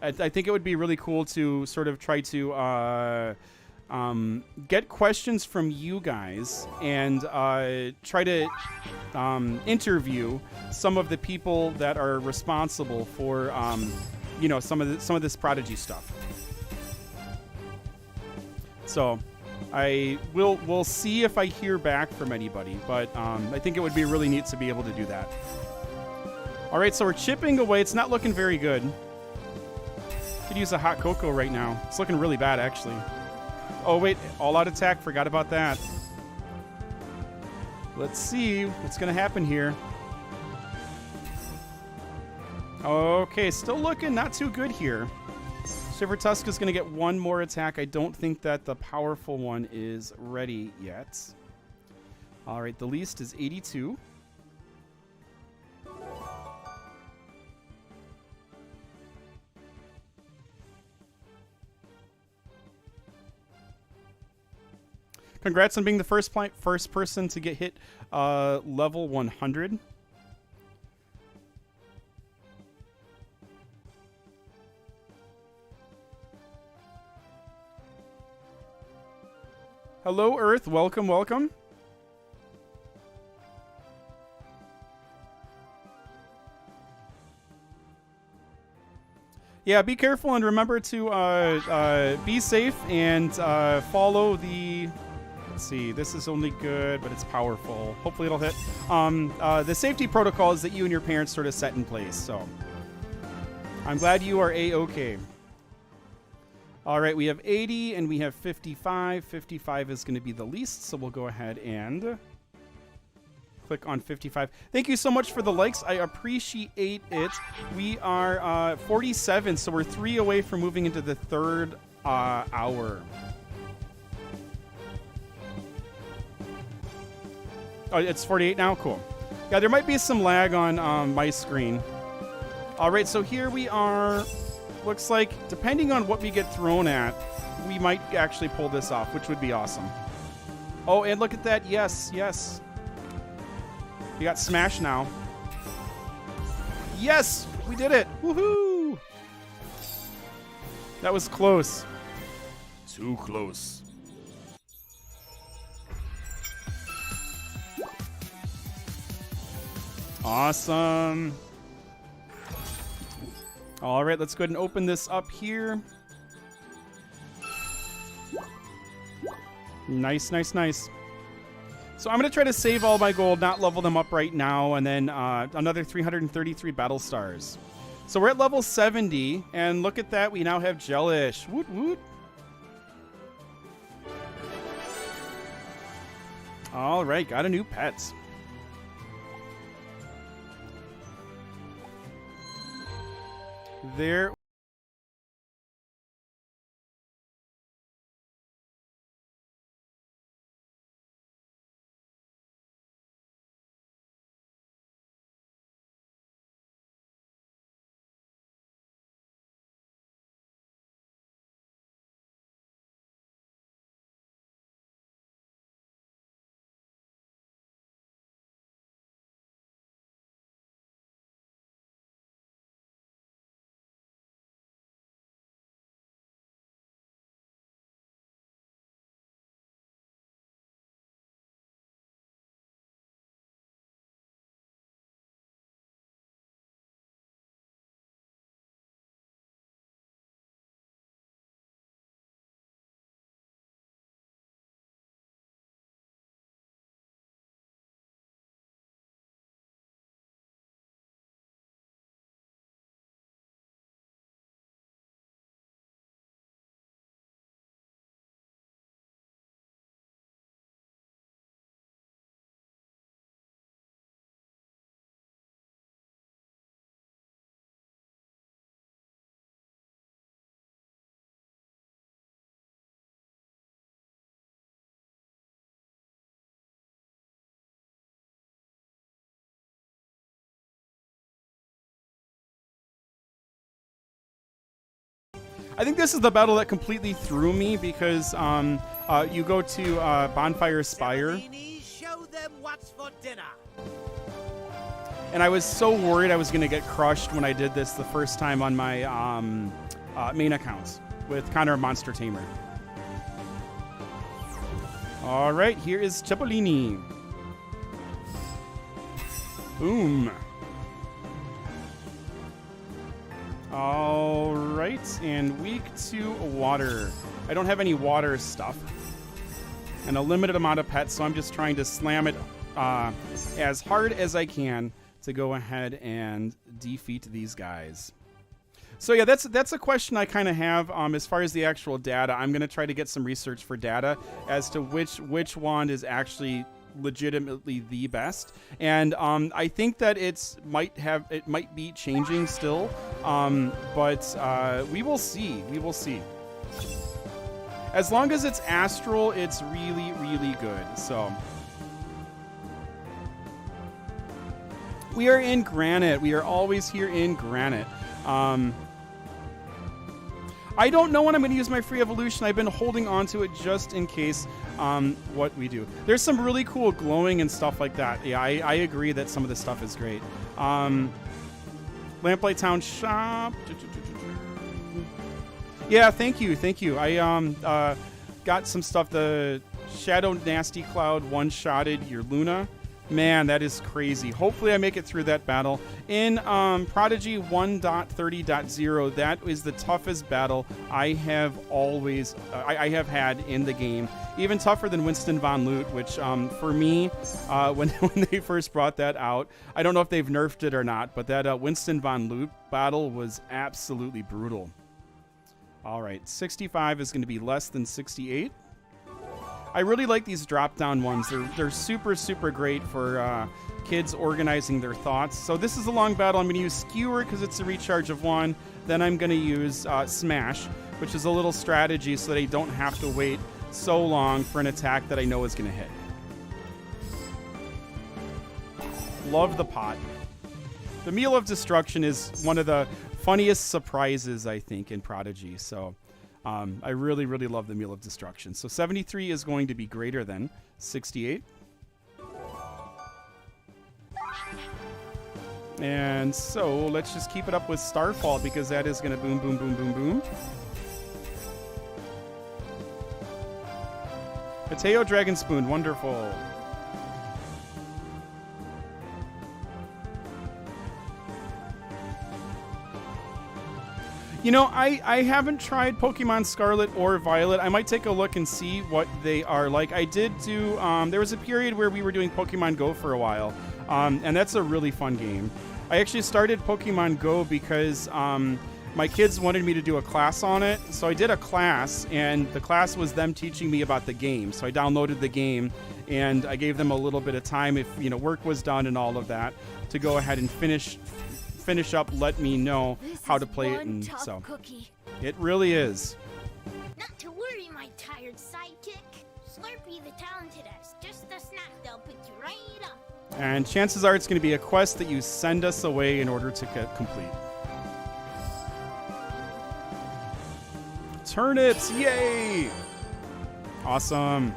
I think it would be really cool to sort of try to get questions from you guys and try to interview some of the people that are responsible for some of this Prodigy stuff. So we'll see if I hear back from anybody, but I think it would be really neat to be able to do that. All right, so we're chipping away. It's not looking very good. Could use a hot cocoa right now. It's looking really bad, actually. Oh, wait, all-out attack. Forgot about that. Let's see what's going to happen here. Okay, still looking not too good here. Shiver Tusk is going to get one more attack. I don't think that the powerful one is ready yet. All right, the least is 82. Congrats on being the first person to get hit level 100. Hello, Earth. Welcome, welcome. Yeah, be careful and remember to be safe and follow the... Let's see, this is only good, but it's powerful. Hopefully it'll hit. The safety protocols that you and your parents sort of set in place, so... I'm glad you are A-okay. All right, we have 80 and we have 55. 55 is going to be the least, so we'll go ahead and click on 55. Thank you so much for the likes. I appreciate it. We are 47, so we're 3 away from moving into the third hour. Oh, it's 48 now? Cool. Yeah, there might be some lag on my screen. All right, so here we are. Looks like, depending on what we get thrown at, we might actually pull this off, which would be awesome. Oh, and look at that. Yes, yes. We got smashed now. Yes, we did it. Woohoo! That was close. Too close. Awesome. All right, let's go ahead and open this up here. Nice, nice, nice. So I'm going to try to save all my gold, not level them up right now, and then another 333 battle stars. So we're at level 70, and look at that. We now have Jellish. Woot, woot. All right, got a new pet. There I think this is the battle that completely threw me because you go to Bonfire Spire. Show them what's for dinner. And I was so worried I was going to get crushed when I did this the first time on my main account with Connor Monster Tamer. All right, here is Cipollini. Boom. All right, and weak to water. I don't have any water stuff. And a limited amount of pets, so I'm just trying to slam it as hard as I can to go ahead and defeat these guys. So yeah, that's a question I kind of have as far as the actual data. I'm going to try to get some research for data as to which wand is actually legitimately the best, and I think that it might be changing still, but we will see. As long as it's astral, it's really, really good. So we are in Granite. We are always here in Granite. I don't know when I'm going to use my free evolution. I've been holding on to it just in case what we do. There's some really cool glowing and stuff like that. Yeah, I agree that some of this stuff is great. Lamplight Town Shop. Yeah, thank you. I got some stuff. The Shadow Nasty Cloud one-shotted your Luna. Man, that is crazy. Hopefully I make it through that battle. In Prodigy 1.30.0, that is the toughest battle I have I have had in the game. Even tougher than Winston Von Loot, which for me, when they first brought that out, I don't know if they've nerfed it or not, but that Winston Von Loot battle was absolutely brutal. All right, 65 is going to be less than 68. I really like these drop-down ones. They're super, super great for kids organizing their thoughts. So this is a long battle. I'm going to use Skewer because it's a recharge of 1. Then I'm going to use Smash, which is a little strategy so that I don't have to wait so long for an attack that I know is going to hit. Love the pot. The Meal of Destruction is one of the funniest surprises, I think, in Prodigy. So I really, really love the Meal of Destruction. So 73 is going to be greater than 68. And so let's just keep it up with Starfall because that is going to boom, boom, boom, boom, boom. Mateo Dragon Spoon, wonderful. You know, I haven't tried Pokemon Scarlet or Violet. I might take a look and see what they are like. I did do, there was a period where we were doing Pokemon Go for a while, and that's a really fun game. I actually started Pokemon Go because my kids wanted me to do a class on it. So I did a class, and the class was them teaching me about the game. So I downloaded the game, and I gave them a little bit of time if, you know, work was done and all of that to go ahead and finish up, let me know how to play it, and so cookie. it really is. Not to worry, my tired sidekick. Slurpee the Talented has just a snack that'll pick you right up. And chances are it's going to be a quest that you send us away in order to complete. Turnips, yay! Awesome.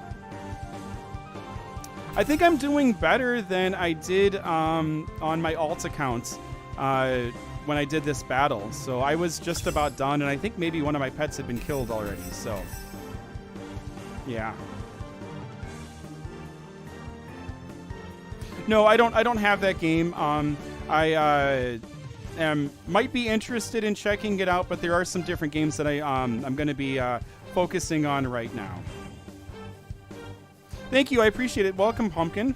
I think I'm doing better than I did on my alt account when I did this battle. So I was just about done, and I think maybe one of my pets had been killed already. So yeah. No, I don't have that game. I might be interested in checking it out, but there are some different games that I'm going to be focusing on right now. Thank you. I appreciate it. Welcome, Pumpkin.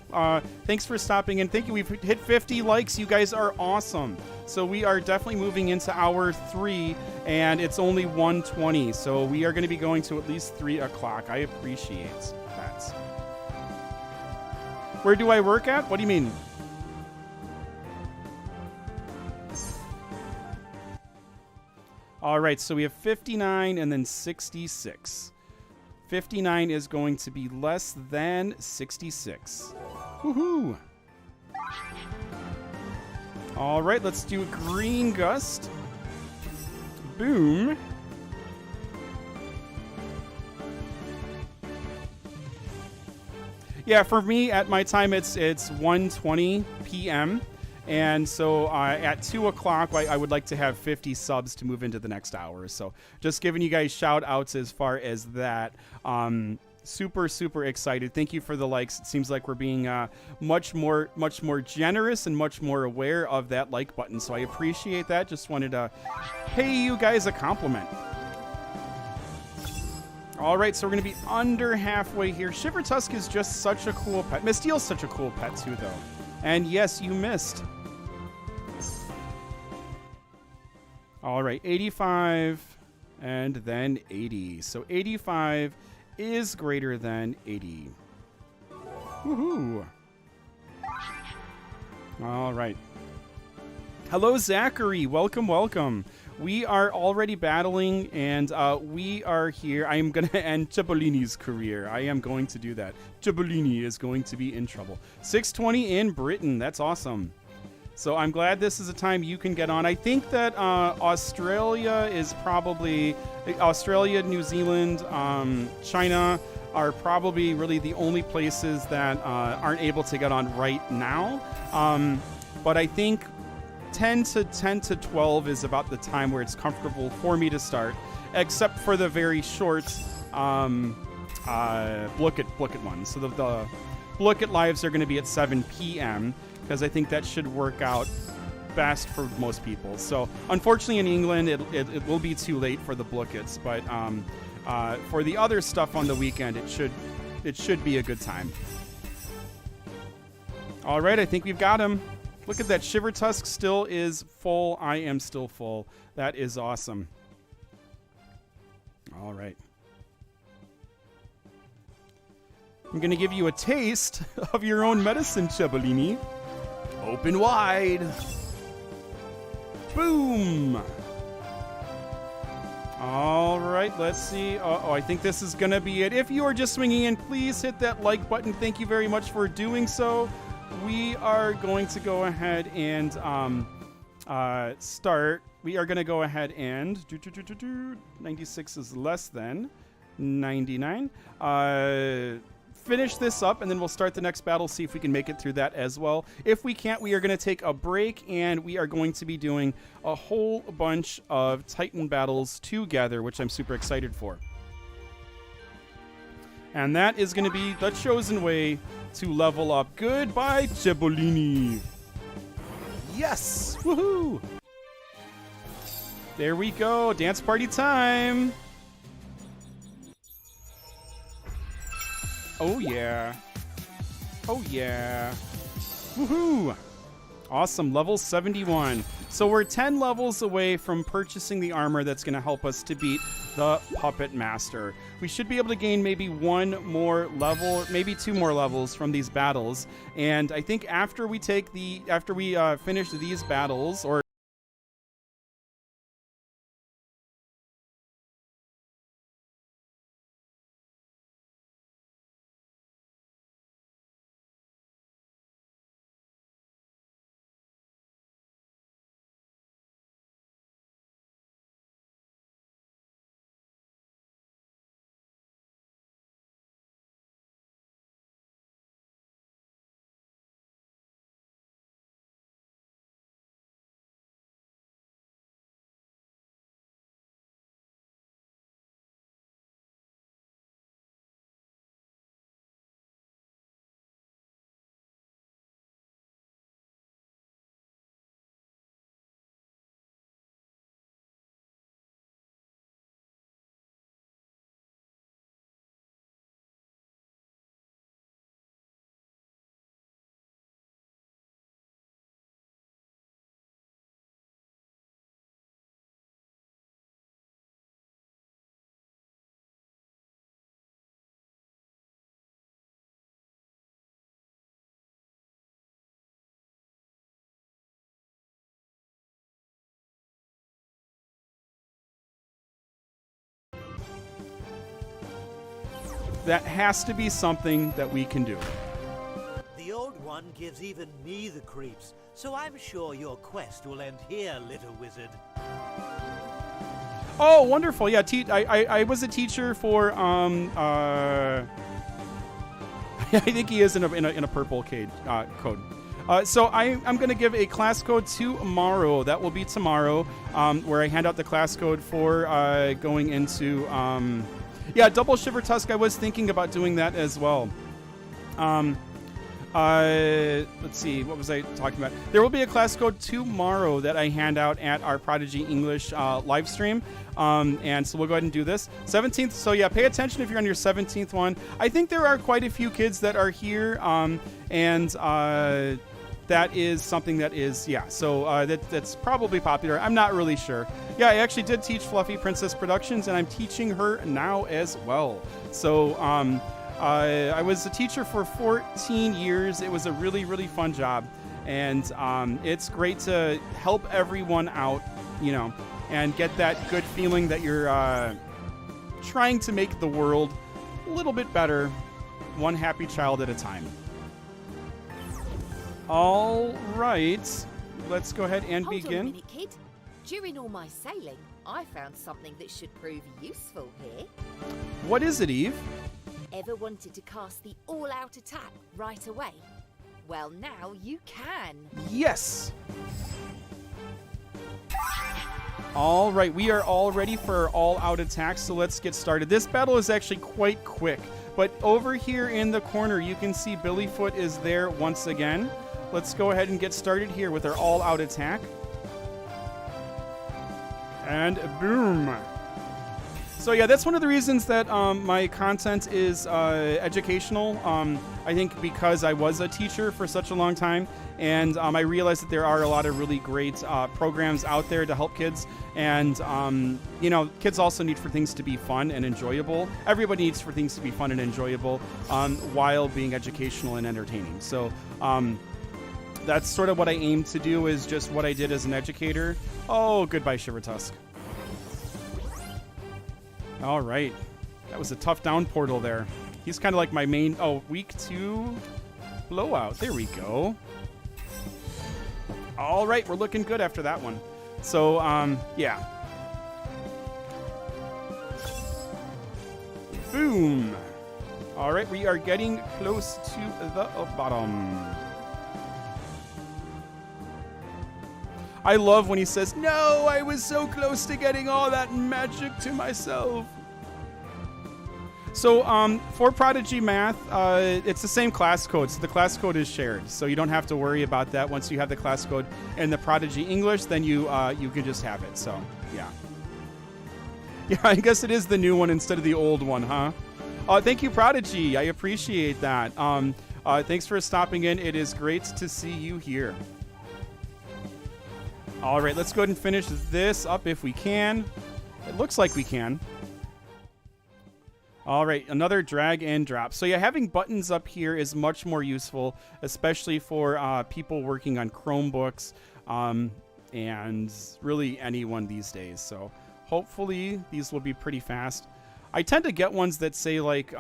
Thanks for stopping in. Thank you. We've hit 50 likes. You guys are awesome. So we are definitely moving into hour 3, and it's only 1:20. So we are going to be going to at least 3 o'clock. I appreciate that. Where do I work at? What do you mean? All right. So we have 59 and then 66. 59 is going to be less than 66. Woohoo! All right, let's do Green Gust. Boom. Yeah, for me, at my time, it's 1:20 p.m. And so at 2 o'clock, I would like to have 50 subs to move into the next hour. So just giving you guys shout outs as far as that. Super, super excited. Thank you for the likes. It seems like we're being much more generous and much more aware of that like button. So I appreciate that. Just wanted to pay you guys a compliment. All right, so we're going to be under halfway here. Shivertusk is just such a cool pet. Misteel's such a cool pet too, though. And yes, you missed. All right, 85 and then 80. So 85 is greater than 80. Woohoo. All right. Hello, Zachary. Welcome, welcome. We are already battling, and we are here. I am going to end Cipollini's career. I am going to do that. Cipollini is going to be in trouble. 620 in Britain. That's awesome. So I'm glad this is a time you can get on. I think that Australia is probably... Australia, New Zealand, China are probably really the only places that aren't able to get on right now. But I think 10 to 12 is about the time where it's comfortable for me to start, except for the very short Blookit ones. So the Blookit lives are going to be at 7 p.m. because I think that should work out best for most people. So unfortunately in England it will be too late for the Blookits, but for the other stuff on the weekend it should be a good time. All right, I think we've got him. Look at that. Shivertusk still is full. I am still full. That is awesome. All right. I'm going to give you a taste of your own medicine, Cipollini. Open wide. Boom. All right, let's see. I think this is going to be it. If you are just swinging in, please hit that like button. Thank you very much for doing so. We are going to go ahead and start. We are going to go ahead and 96 is less than 99. Finish this up, and then we'll start the next battle, see if we can make it through that as well. If we can't, we are going to take a break, and we are going to be doing a whole bunch of Titan battles together, which I'm super excited for. And that is going to be the chosen way to level up. Goodbye, Cipollini. Yes! Woohoo! There we go. Dance party time. Oh, yeah. Oh, yeah. Woohoo! Awesome. Level 71. So we're 10 levels away from purchasing the armor that's going to help us to beat the Puppet Master. We should be able to gain maybe one more level, maybe two more levels from these battles. And I think after we finish these battles, or that has to be something that we can do. The old one gives even me the creeps, so I'm sure your quest will end here, little wizard. Oh, wonderful. Yeah, I was a teacher for I think he is in a purple code. So I'm going to give a class code tomorrow. That will be tomorrow, where I hand out the class code for going into double shiver tusk. I was thinking about doing that as well. Let's see, what was I talking about? There will be a class code tomorrow that I hand out at our Prodigy English live stream. And so we'll go ahead and do this. 17th, so yeah, pay attention if you're on your 17th one. I think there are quite a few kids that are here, that is something that is, that's probably popular. I'm not really sure. Yeah, I actually did teach Fluffy Princess Productions, and I'm teaching her now as well. So, I was a teacher for 14 years. It was a really, really fun job. And it's great to help everyone out, and get that good feeling that you're trying to make the world a little bit better, one happy child at a time. All right, let's go ahead and begin. Hold on a minute, kid. During all my sailing, I found something that should prove useful here. What is it, Eve? Ever wanted to cast the all-out attack right away? Well, now you can. Yes. All right, we are all ready for all-out attack, so let's get started. This battle is actually quite quick, but over here in the corner, you can see Billyfoot is there once again. Let's go ahead and get started here with our all-out attack. And boom. So yeah, that's one of the reasons that my content is educational. I think because I was a teacher for such a long time, and I realized that there are a lot of really great programs out there to help kids. And, kids also need for things to be fun and enjoyable. Everybody needs for things to be fun and enjoyable while being educational and entertaining. So that's sort of what I aim to do, is just what I did as an educator. Oh, goodbye, Shivertusk. All right. That was a tough down portal there. He's kind of like my main... Oh, week 2 blowout. There we go. All right. We're looking good after that one. So, yeah. Boom. All right. We are getting close to the bottom. I love when he says, "No, I was so close to getting all that magic to myself." So for Prodigy Math, it's the same class code. So the class code is shared. So you don't have to worry about that. Once you have the class code in the Prodigy English, then you can just have it. So, yeah. Yeah, I guess it is the new one instead of the old one, huh? Thank you, Prodigy. I appreciate that. Thanks for stopping in. It is great to see you here. All right, let's go ahead and finish this up if we can. It looks like we can. All right, another drag and drop. So yeah, having buttons up here is much more useful, especially for people working on Chromebooks and really anyone these days. So hopefully these will be pretty fast. I tend to get ones that say like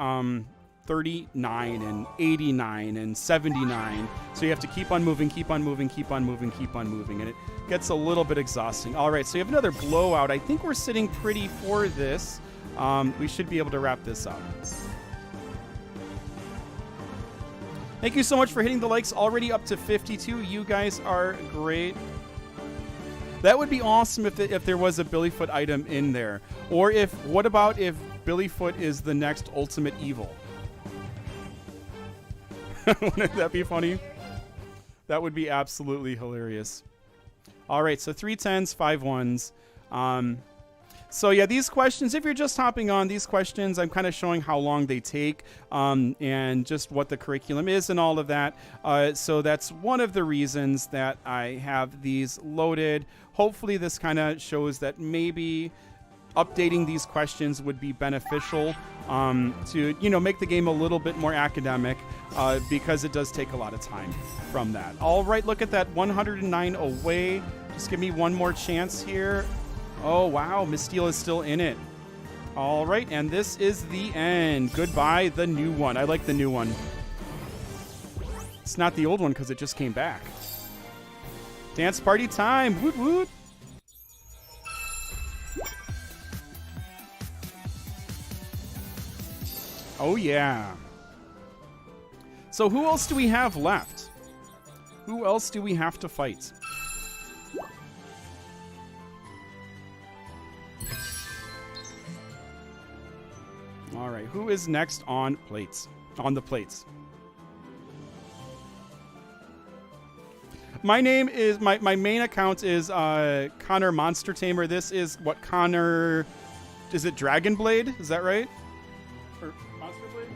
39 and 89 and 79. So you have to keep on moving, keep on moving, keep on moving, keep on moving. And it gets a little bit exhausting. All right, so you have another blowout. I think we're sitting pretty for this. We should be able to wrap this up. Thank you so much for hitting the likes, already up to 52. You guys are great. That would be awesome if there was a Billyfoot item in there. Or what about if Billyfoot is the next ultimate evil? Wouldn't that be funny? That would be absolutely hilarious. All right, so 3 10s, 5 1s. So yeah, these questions, if you're just hopping on, these questions, I'm kind of showing how long they take and just what the curriculum is and all of that. So that's one of the reasons that I have these loaded. Hopefully this kind of shows that maybe updating these questions would be beneficial to, make the game a little bit more academic because it does take a lot of time from that. All right, look at that, 109 away. Just give me one more chance here. Oh, wow, Miss Steele is still in it. All right, and this is the end. Goodbye, the new one. I like the new one. It's not the old one because it just came back. Dance party time. Woot woot. Oh, yeah. So who else do we have left? Who else do we have to fight? All right, who is next on plates? On the plates. My name is my main account is Connor Monster Tamer. This is what Connor, is it Dragon Blade? Is that right? Or Monster Blade?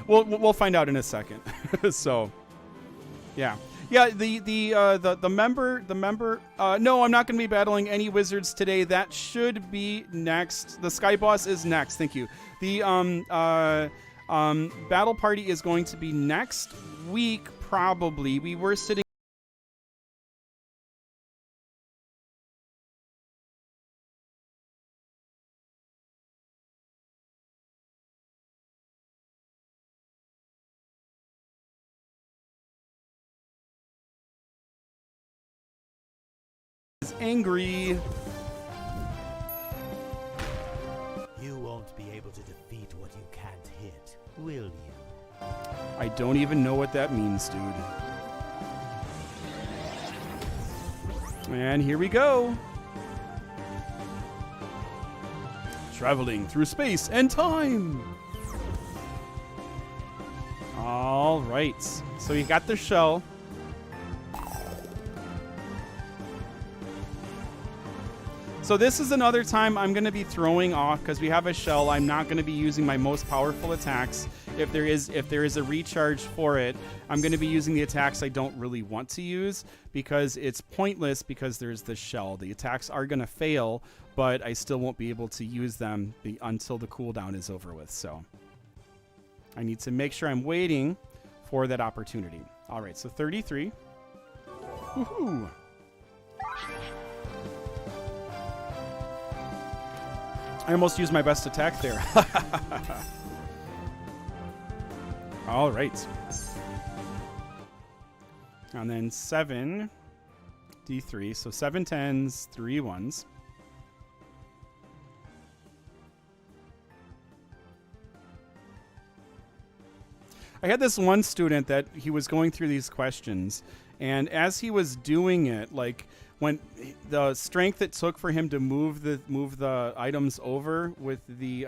We'll find out in a second. So, yeah. Yeah, the member no, I'm not going to be battling any wizards today. That should be next. The Sky Boss is next. Thank you. The battle party is going to be next week probably. We were sitting angry. You won't be able to defeat what you can't hit, will you? I don't even know what that means, dude. And here we go. Traveling through space and time. All right. So you got the shell. So this is another time I'm going to be throwing off because we have a shell. I'm not going to be using my most powerful attacks. If there is a recharge for it, I'm going to be using the attacks I don't really want to use because it's pointless because there's the shell. The attacks are going to fail, but I still won't be able to use them until the cooldown is over with. So I need to make sure I'm waiting for that opportunity. All right, so 33. Woohoo! I almost used my best attack there. All right. And then 7 D3. So 7 10s, 3 1s. I had this one student that he was going through these questions, and as he was doing it, like when the strength it took for him to move the items over with the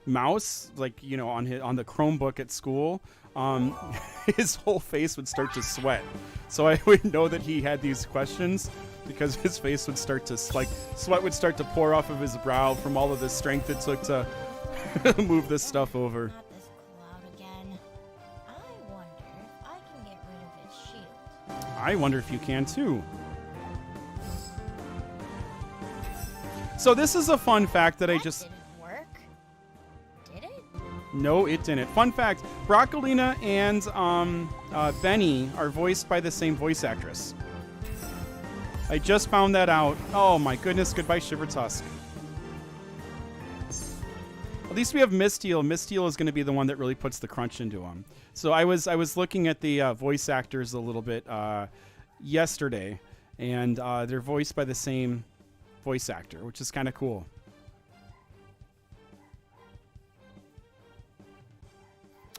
mouse, like, you know, on the Chromebook at school, his whole face would start to sweat. So I would know that he had these questions because his face would start to, like, sweat would start to pour off of his brow from all of the strength it took to move this stuff over. Not this cloud again. I wonder if I can get rid of its shield. I wonder if you can too. So this is a fun fact that I just... Didn't work. Did it? No, it didn't. Fun fact, Broccolina and Benny are voiced by the same voice actress. I just found that out. Oh my goodness, goodbye Shivertusk. At least we have Misteal. Misteal is going to be the one that really puts the crunch into him. So I was looking at the voice actors a little bit yesterday, and they're voiced by the same voice actor, which is kind of cool.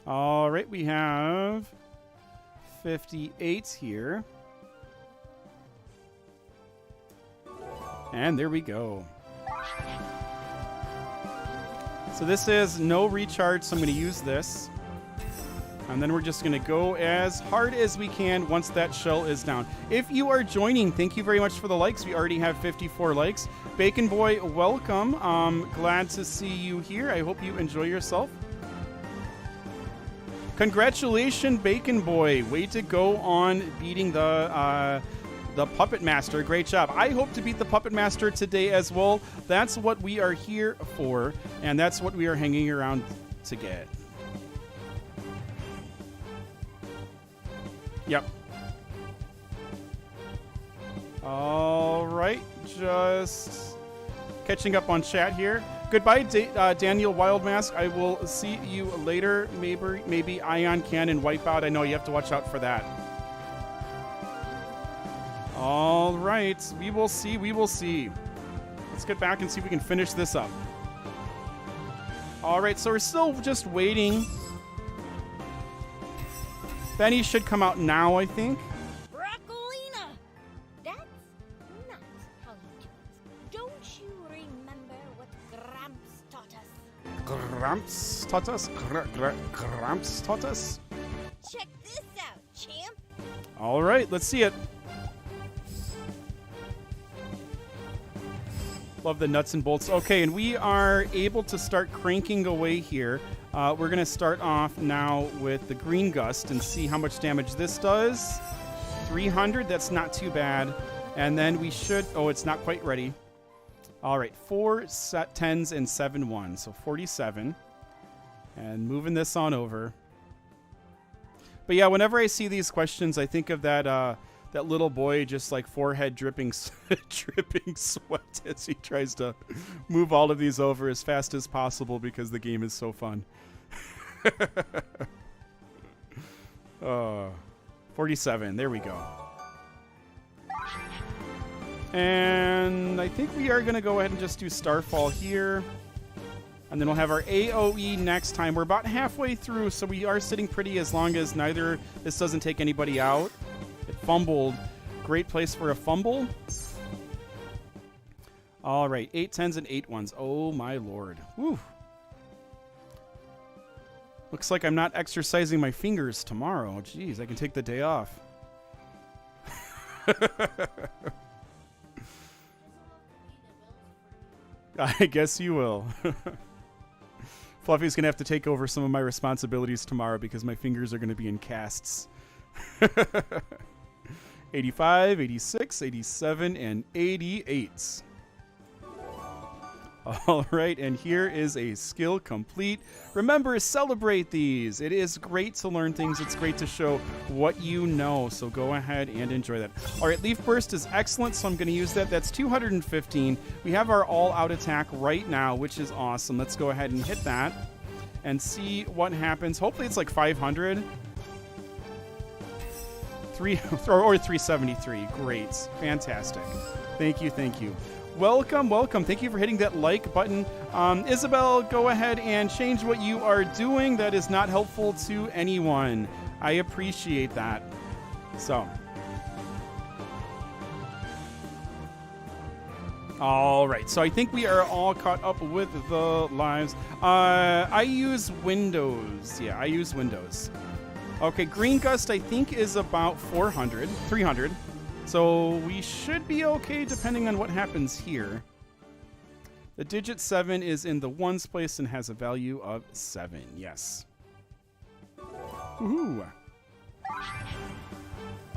All right, we have 58 here. And there we go. So this is no recharge, so I'm going to use this. And then we're just going to go as hard as we can once that shell is down. If you are joining, thank you very much for the likes. We already have 54 likes. Bacon Boy, welcome. Glad to see you here. I hope you enjoy yourself. Congratulations, Bacon Boy. Way to go on beating the Puppet Master. Great job. I hope to beat the Puppet Master today as well. That's what we are here for, and that's what we are hanging around to get. Yep. All right. Just catching up on chat here. Goodbye, Daniel Wildmask. I will see you later. Maybe Ion Cannon Wipeout. I know you have to watch out for that. All right. We will see. We will see. Let's get back and see if we can finish this up. All right, so we're still just waiting. Benny should come out now, I think. Broccolina! That's not how you do it. Don't you remember what Gramps taught us? Gramps taught us? Gramps taught us? Check this out, champ. All right, let's see it. Love the nuts and bolts. Okay, and we are able to start cranking away here. We're going to start off now with the green gust and see how much damage this does. 300, that's not too bad. And then we should... Oh, it's not quite ready. All right, 4 10s and 7 1s, so 47. And moving this on over. But yeah, whenever I see these questions, I think of that little boy just like forehead dripping dripping sweat as he tries to move all of these over as fast as possible because the game is so fun. 47, there we go. And I think we are going to go ahead and just do Starfall here. And then we'll have our AoE next time. We're about halfway through, so we are sitting pretty as long as this doesn't take anybody out. It fumbled. Great place for a fumble. All right, 8 10s and 8 1s. Oh, my Lord. Whew. Looks like I'm not exercising my fingers tomorrow. Jeez, I can take the day off. I guess you will. Fluffy's going to have to take over some of my responsibilities tomorrow because my fingers are going to be in casts. 85, 86, 87, and 88. All right, and here is a skill complete. Remember, celebrate these. It is great to learn things. It's great to show what you know, so go ahead and enjoy that. All right, Leaf Burst is excellent, so I'm going to use that. That's 215. We have our all-out attack right now, which is awesome. Let's go ahead and hit that and see what happens. Hopefully it's like 500. Or 373. Great. Fantastic. Thank you, thank you. Welcome, welcome. Thank you for hitting that like button. Isabel, go ahead and change what you are doing. That is not helpful to anyone. I appreciate that. So. All right. So I think we are all caught up with the lives. I use Windows. Yeah, I use Windows. Okay, Green Gust I think is about 300. So we should be okay depending on what happens here. The digit 7 is in the ones place and has a value of 7. Yes. Woohoo.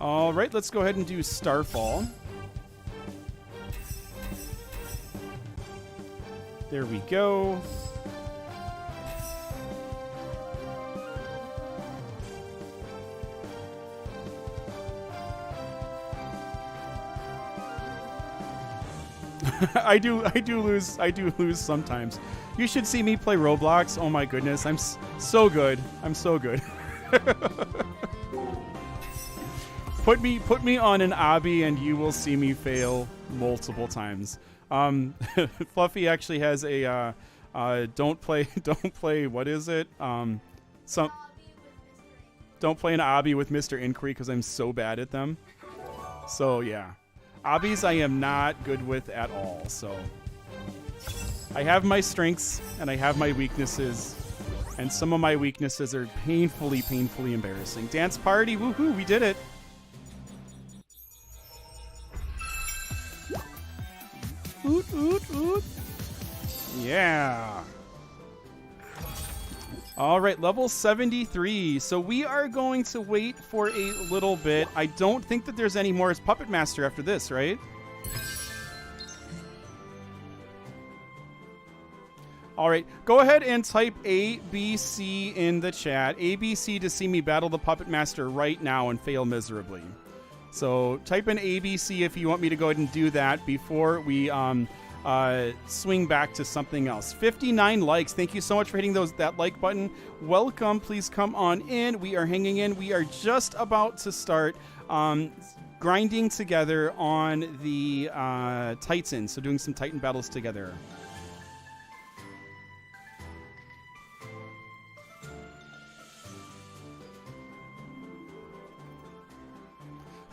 All right, let's go ahead and do Starfall. There we go. I do lose sometimes. You should see me play Roblox. Oh my goodness, I'm so good. I'm so good. Put me on an obby and you will see me fail multiple times. Fluffy actually has a don't play what is it? Don't play an obby with Mr. Inquiry because I'm so bad at them. So yeah. Obbies I am not good with at all, so I have my strengths and I have my weaknesses, and some of my weaknesses are painfully embarrassing. Dance party, woohoo, we did it. Oot, oot, oot. Yeah. All right, level 73. So we are going to wait for a little bit. I don't think that there's any more as Puppet Master after this, right? All right, go ahead and type ABC in the chat. ABC to see me battle the Puppet Master right now and fail miserably. So type in ABC if you want me to go ahead and do that before we swing back to something else. 59 likes. Thank you so much for hitting that like button. Welcome. Please come on in. We are hanging in. We are just about to start grinding together on the Titan. So doing some Titan battles together.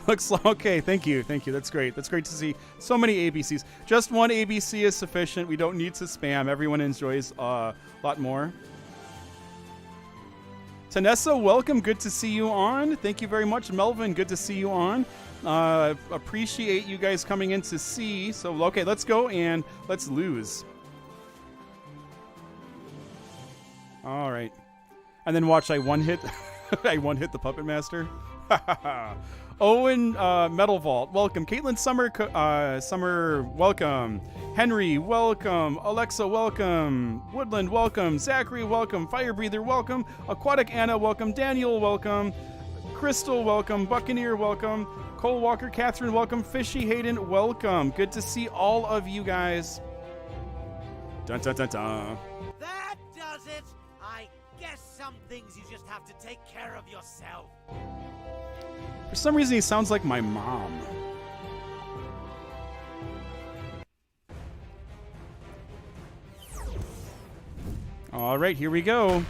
Looks like, okay, thank you. That's great. That's great to see so many ABCs. Just one ABC is sufficient. We don't need to spam. Everyone enjoys a lot more. Tanessa, welcome. Good to see you on. Thank you very much. Melvin, good to see you on. Appreciate you guys coming in to see. So, okay, let's go and let's lose. All right. And then watch, I one-hit I one-hit the Puppet Master. Owen Metal Vault, welcome. Caitlin Summer, welcome. Henry, welcome. Alexa, welcome. Woodland, welcome. Zachary, welcome. Fire Breather, welcome. Aquatic Anna, welcome. Daniel, welcome. Crystal, welcome. Buccaneer, welcome. Cole Walker, Catherine, welcome. Fishy Hayden, welcome. Good to see all of you guys. Dun dun dun dun. That does it! I guess some things you just have to take care of yourself. For some reason, he sounds like my mom. All right, here we go.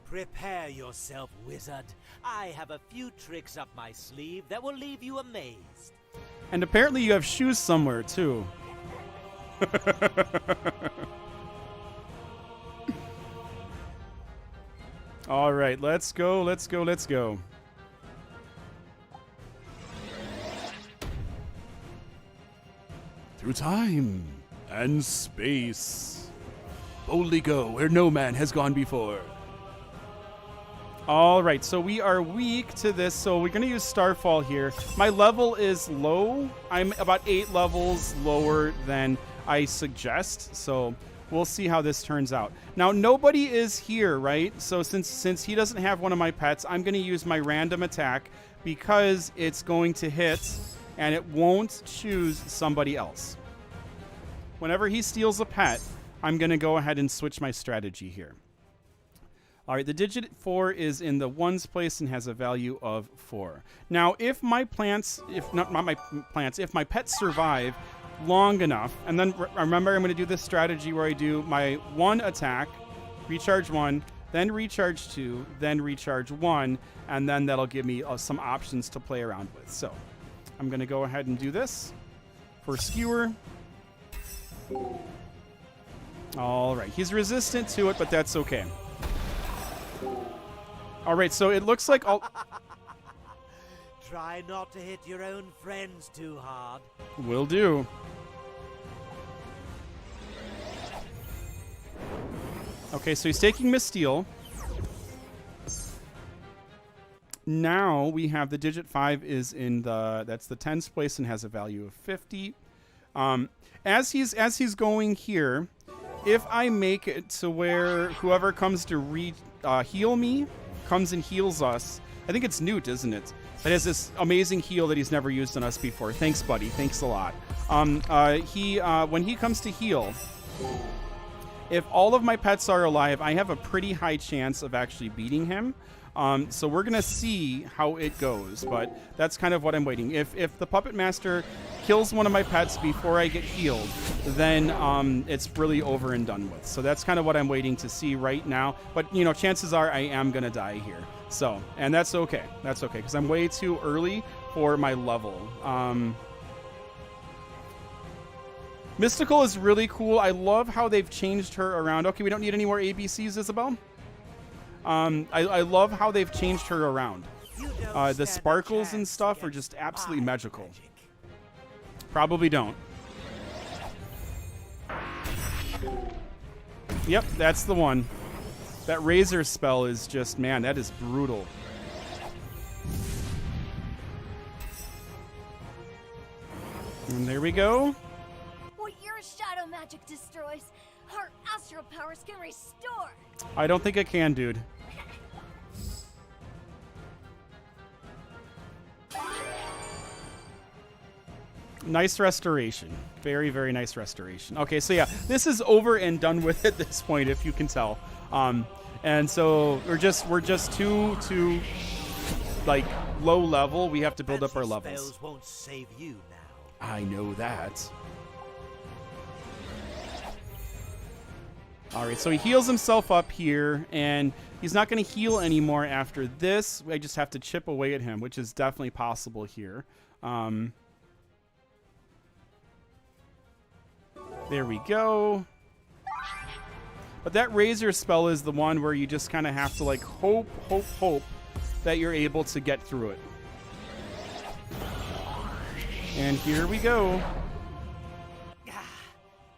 Prepare yourself, wizard. I have a few tricks up my sleeve that will leave you amazed. And apparently you have shoes somewhere, too. All right, let's go, let's go, let's go. Through time and space, boldly go where no man has gone before. All right, so we are weak to this, so we're going to use Starfall here. My level is low. I'm about 8 levels lower than I suggest, so we'll see how this turns out. Now, nobody is here, right? So since he doesn't have one of my pets, I'm going to use my random attack because it's going to hit and it won't choose somebody else. Whenever he steals a pet, I'm going to go ahead and switch my strategy here. All right, the digit 4 is in the ones place and has a value of 4. Now, if my plants, if my pets survive long enough, and then remember I'm going to do this strategy where I do my 1 attack, recharge 1, then recharge 2, then recharge 1, and then that'll give me some options to play around with. So I'm going to go ahead and do this for Skewer. All right, he's resistant to it, but that's okay. All right, so it looks like I'll... Try not to hit your own friends too hard. Will do. Okay, so he's taking Missteal. Now we have the digit 5 is in the... That's the tens place and has a value of 50. As he's going here, if I make it to where whoever comes to heal me comes and heals us, I think it's Newt, isn't it? That has this amazing heal that he's never used on us before. Thanks, buddy. Thanks a lot. When he comes to heal, if all of my pets are alive, I have a pretty high chance of actually beating him. So we're going to see how it goes, but that's kind of what I'm waiting. If the Puppet Master kills one of my pets before I get healed, then it's really over and done with. So that's kind of what I'm waiting to see right now. But, you know, chances are I am going to die here. So, and that's okay. That's okay, because I'm way too early for my level. Mystical is really cool. I love how they've changed her around. Okay, we don't need any more ABCs, Isabel. I love how they've changed her around. The sparkles and stuff are just absolutely magical. Probably don't. Yep, that's the one. That razor spell is just, man, that is brutal. And there we go. What your shadow magic destroys, our astral powers can restore. I don't think I can, dude. Nice restoration. Very, very nice restoration. Okay, so yeah, this is over and done with at this point, if you can tell. And so we're just too like low level. We have to build up our levels. Spells won't save you now. I know that. All right, so he heals himself up here, and he's not going to heal anymore after this. I just have to chip away at him, which is definitely possible here. There we go. But that razor spell is the one where you just kind of have to like hope that you're able to get through it. And here we go.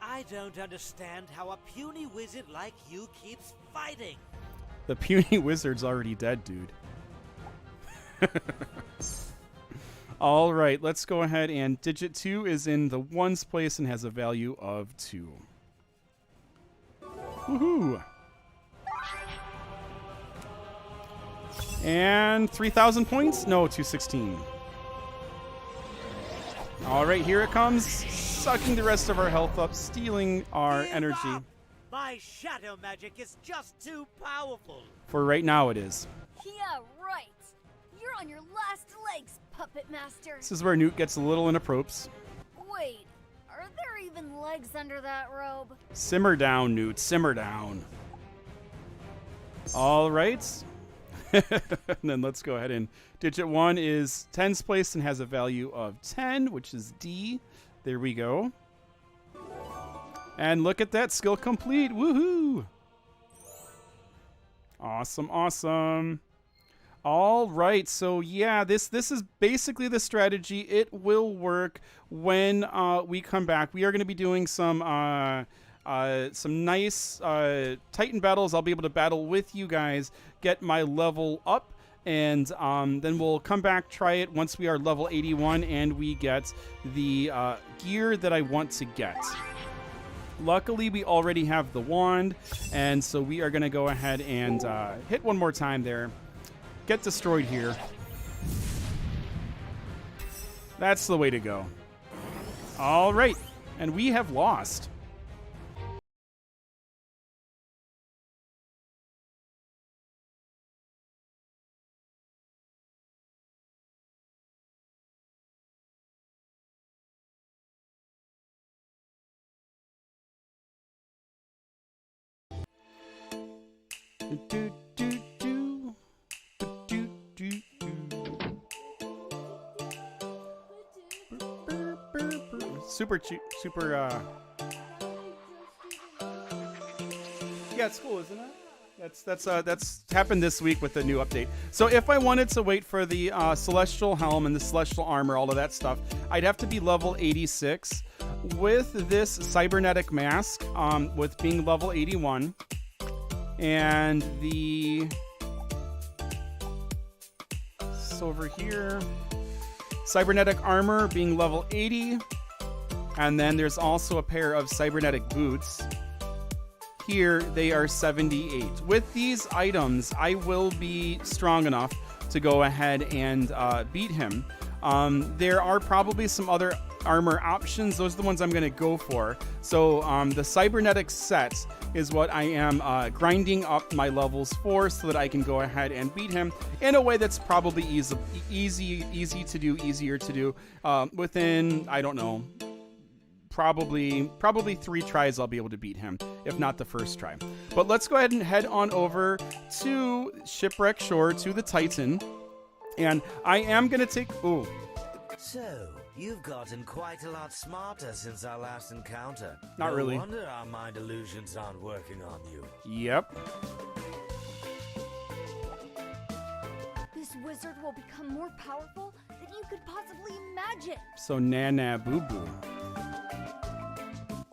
I don't understand how a puny wizard like you keeps fighting. The puny wizard's already dead, dude. All right, let's go ahead and digit 2 is in the ones place and has a value of 2. Woohoo! And 3,000 points? No, 216. All right, here it comes. Sucking the rest of our health up, stealing our Give energy. up! My shadow magic is just too powerful. For right now, it is. Yeah, right. You're on your last legs, Puppet Master. This is where Newt gets a little inappropriate. Wait, are there even legs under that robe? Simmer down, Newt. Simmer down. All right. And then let's go ahead and digit 1 is 10's place and has a value of 10, which is D. There we go. And look at that. Skill complete. Woohoo! Awesome, awesome. All right. So, yeah, this is basically the strategy. It will work when we come back. We are going to be doing some nice Titan battles. I'll be able to battle with you guys, get my level up, and then we'll come back, try it once we are level 81 and we get the gear that I want to get. Luckily, we already have the wand, and so we are going to go ahead and hit one more time there. Get destroyed here. That's the way to go. All right, and we have lost. Super, yeah, it's cool, isn't it? That's happened this week with the new update. So if I wanted to wait for the celestial helm and the celestial armor, all of that stuff, I'd have to be level 86. With this cybernetic mask, with being level 81, and the over here, cybernetic armor being level 80. And then there's also a pair of cybernetic boots. Here, they are 78. With these items, I will be strong enough to go ahead and beat him. There are probably some other armor options. Those are the ones I'm going to go for. So the cybernetic set is what I am grinding up my levels for so that I can go ahead and beat him in a way that's probably easier to do within, I don't know, probably 3 tries I'll be able to beat him, if not the first try. But let's go ahead and head on over to Shipwreck Shore, to the Titan. And I am going to take... Ooh. So, you've gotten quite a lot smarter since our last encounter. Not really. No wonder our mind illusions aren't working on you. Yep. This wizard will become more powerful than you could possibly imagine. So, Nana Boo Boo.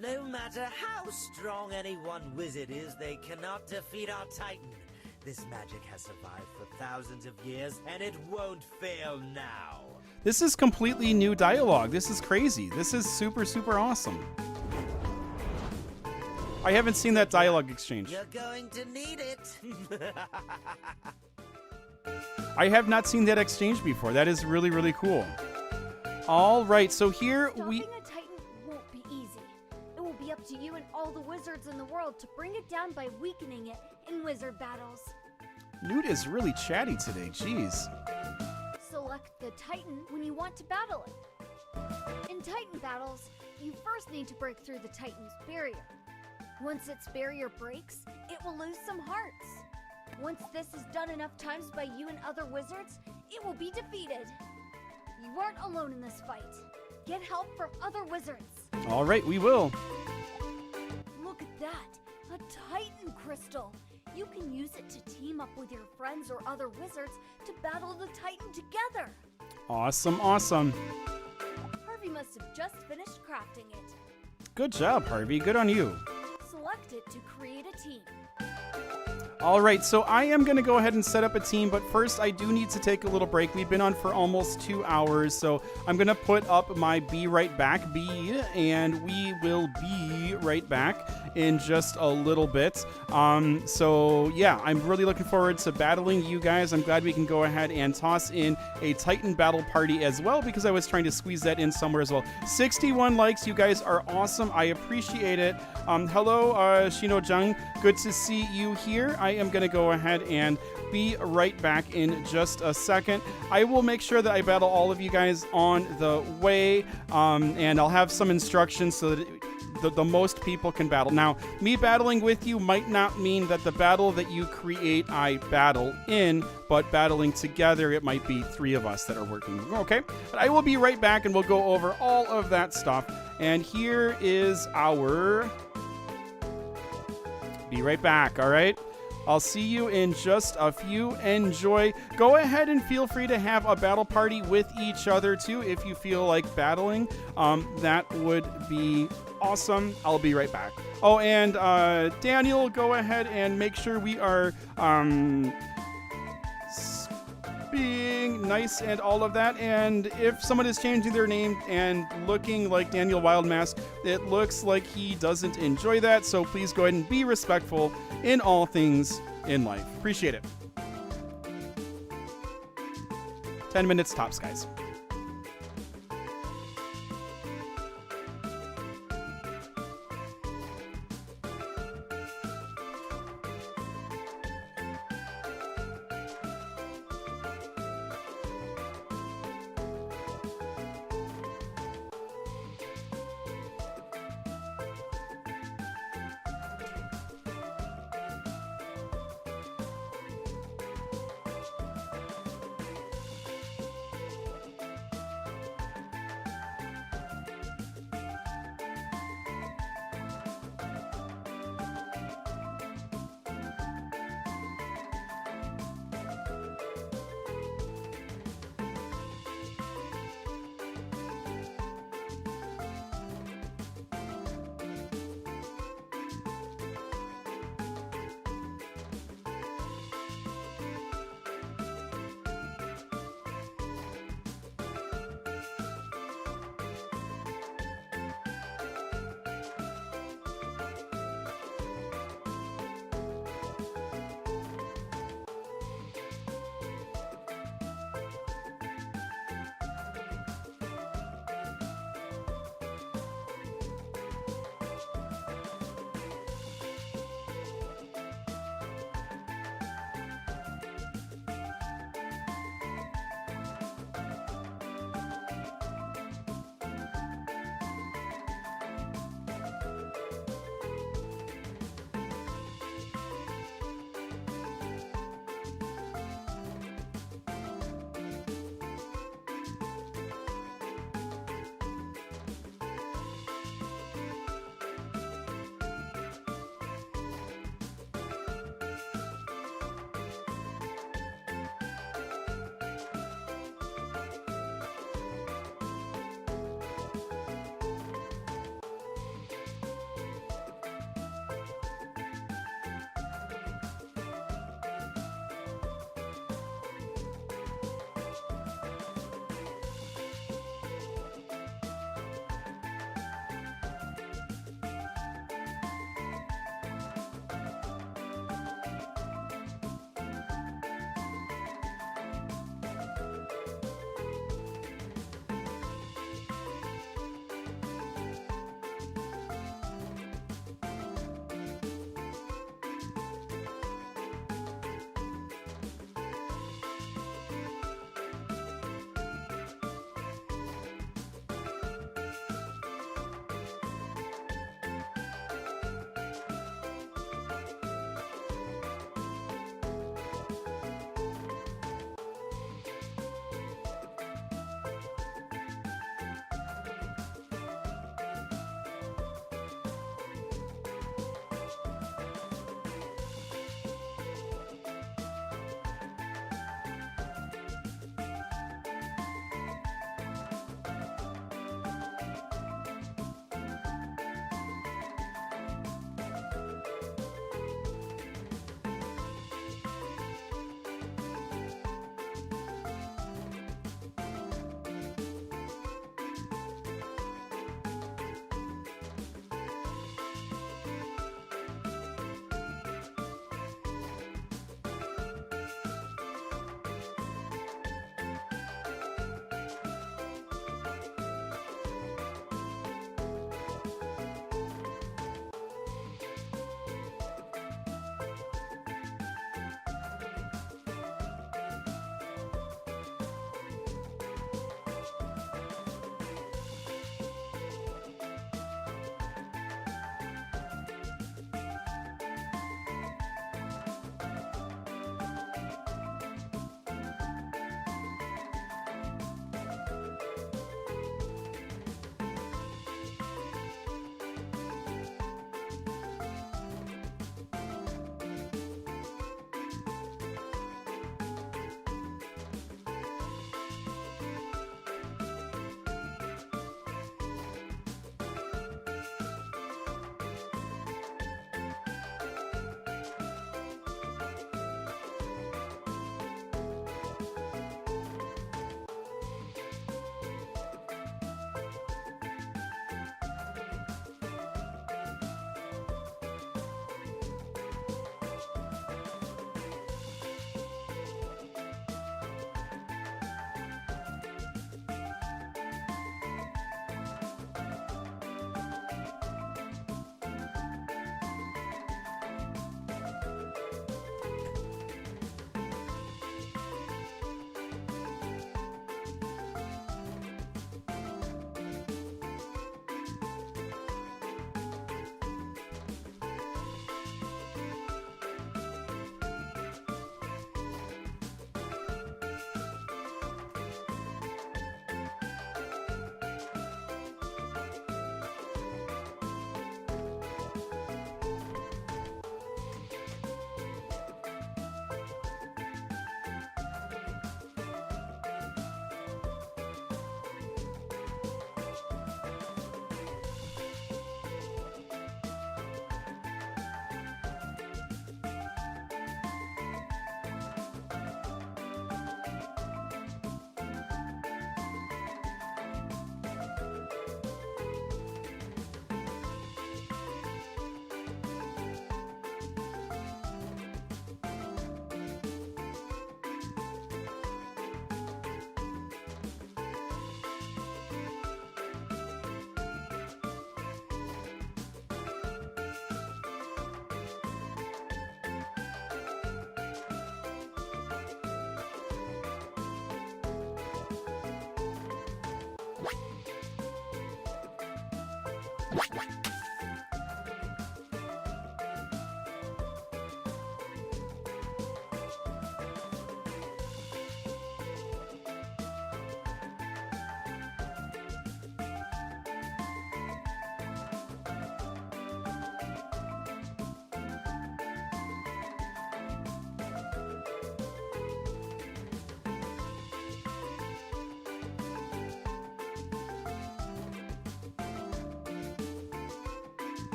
No matter how strong any one wizard is, they cannot defeat our Titan. This magic has survived for thousands of years, and it won't fail now. This is completely new dialogue. This is crazy. This is super, super awesome. I haven't seen that dialogue exchange. You're going to need it. I have not seen that exchange before. That is really, really cool. All right, so here Stopping a Titan won't be easy. It will be up to you and all the wizards in the world to bring it down by weakening it in wizard battles. Newt is really chatty today. Jeez. Select the Titan when you want to battle it. In Titan battles, you first need to break through the Titan's barrier. Once its barrier breaks, it will lose some hearts. Once this is done enough times by you and other wizards, it will be defeated. You aren't alone in this fight. Get help from other wizards. All right, we will. Look at that, a Titan crystal. You can use it to team up with your friends or other wizards to battle the Titan together. Awesome, awesome. Harvey must have just finished crafting it. Good job, Harvey. Good on you. Select it to create a team. All right, so I am going to go ahead and set up a team, but first I do need to take a little break. We've been on for almost 2 hours, so I'm going to put up my Be Right Back bead, and we will be right back in just a little bit. So yeah, I'm really looking forward to battling you guys. I'm glad we can go ahead and toss in a Titan battle party as well, because I was trying to squeeze that in somewhere as well. 61 likes, you guys are awesome. I appreciate it. Hello, Shino Jung. Good to see you here. I am going to go ahead and be right back in just a second. I will make sure that I battle all of you guys on the way, and I'll have some instructions so that the most people can battle. Now, me battling with you might not mean that the battle that you create I battle in, but battling together, it might be 3 of us that are working. Okay? But I will be right back, and we'll go over all of that stuff. And here is our... Be right back, all right? I'll see you in just a few. Enjoy. Go ahead and feel free to have a battle party with each other, too, if you feel like battling. That would be awesome. I'll be right back. Oh, and Daniel, go ahead and make sure we are being nice and all of that. And if someone is changing their name and looking like Daniel Wildmask, it looks like he doesn't enjoy that. So please go ahead and be respectful in all things in life. Appreciate it. 10 minutes tops, guys.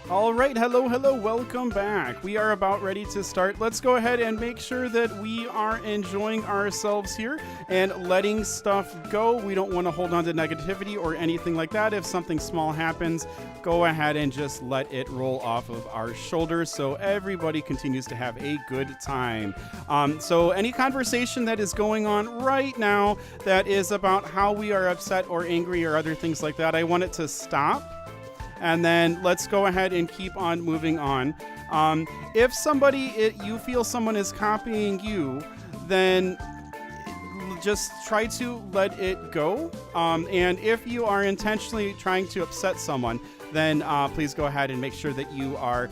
All right, hello, welcome back. We are about ready to start. Let's go ahead and make sure that we are enjoying ourselves here and letting stuff go. We don't want to hold on to negativity or anything like that. If something small happens, go ahead and just let it roll off of our shoulders so everybody continues to have a good time. So any conversation that is going on right now that is about how we are upset or angry or other things like that, I want it to stop. And then let's go ahead and keep on moving on. If you feel someone is copying you, then just try to let it go. And if you are intentionally trying to upset someone, then please go ahead and make sure that you are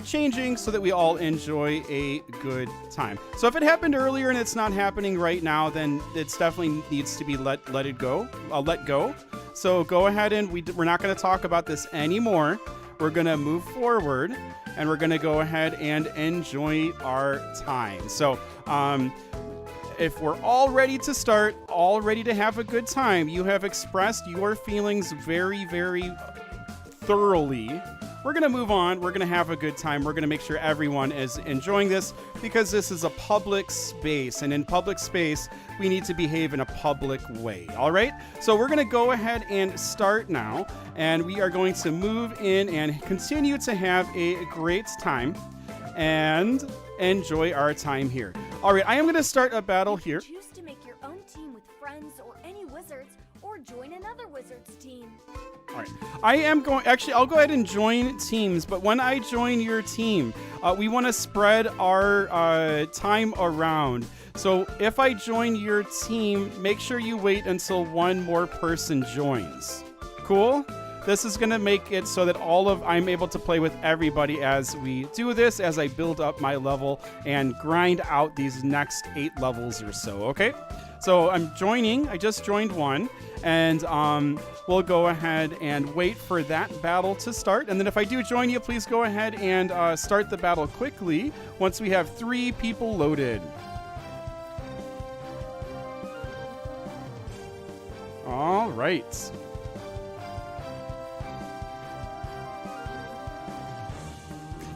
changing so that we all enjoy a good time. So if it happened earlier and it's not happening right now, then it's definitely needs to be let go. So go ahead and we're not going to talk about this anymore. We're going to move forward and we're going to go ahead and enjoy our time. So if we're all ready to start, all ready to have a good time, you have expressed your feelings very, very thoroughly. We're going to move on. We're going to have a good time. We're going to make sure everyone is enjoying this because this is a public space. And in public space, we need to behave in a public way. All right? So we're going to go ahead and start now. And we are going to move in and continue to have a great time and enjoy our time here. All right. I am going to start a battle here. Choose to make your own team with friends or any wizards, or join another wizard's team. All right. I'll go ahead and join teams, but when I join your team, we want to spread our time around. So if I join your team, make sure you wait until one more person joins. Cool? This is going to make it so that I'm able to play with everybody as we do this, as I build up my level and grind out these next 8 levels or so, okay? So I'm joining. I just joined one, and we'll go ahead and wait for that battle to start. And then if I do join you, please go ahead and start the battle quickly once we have 3 people loaded. All right.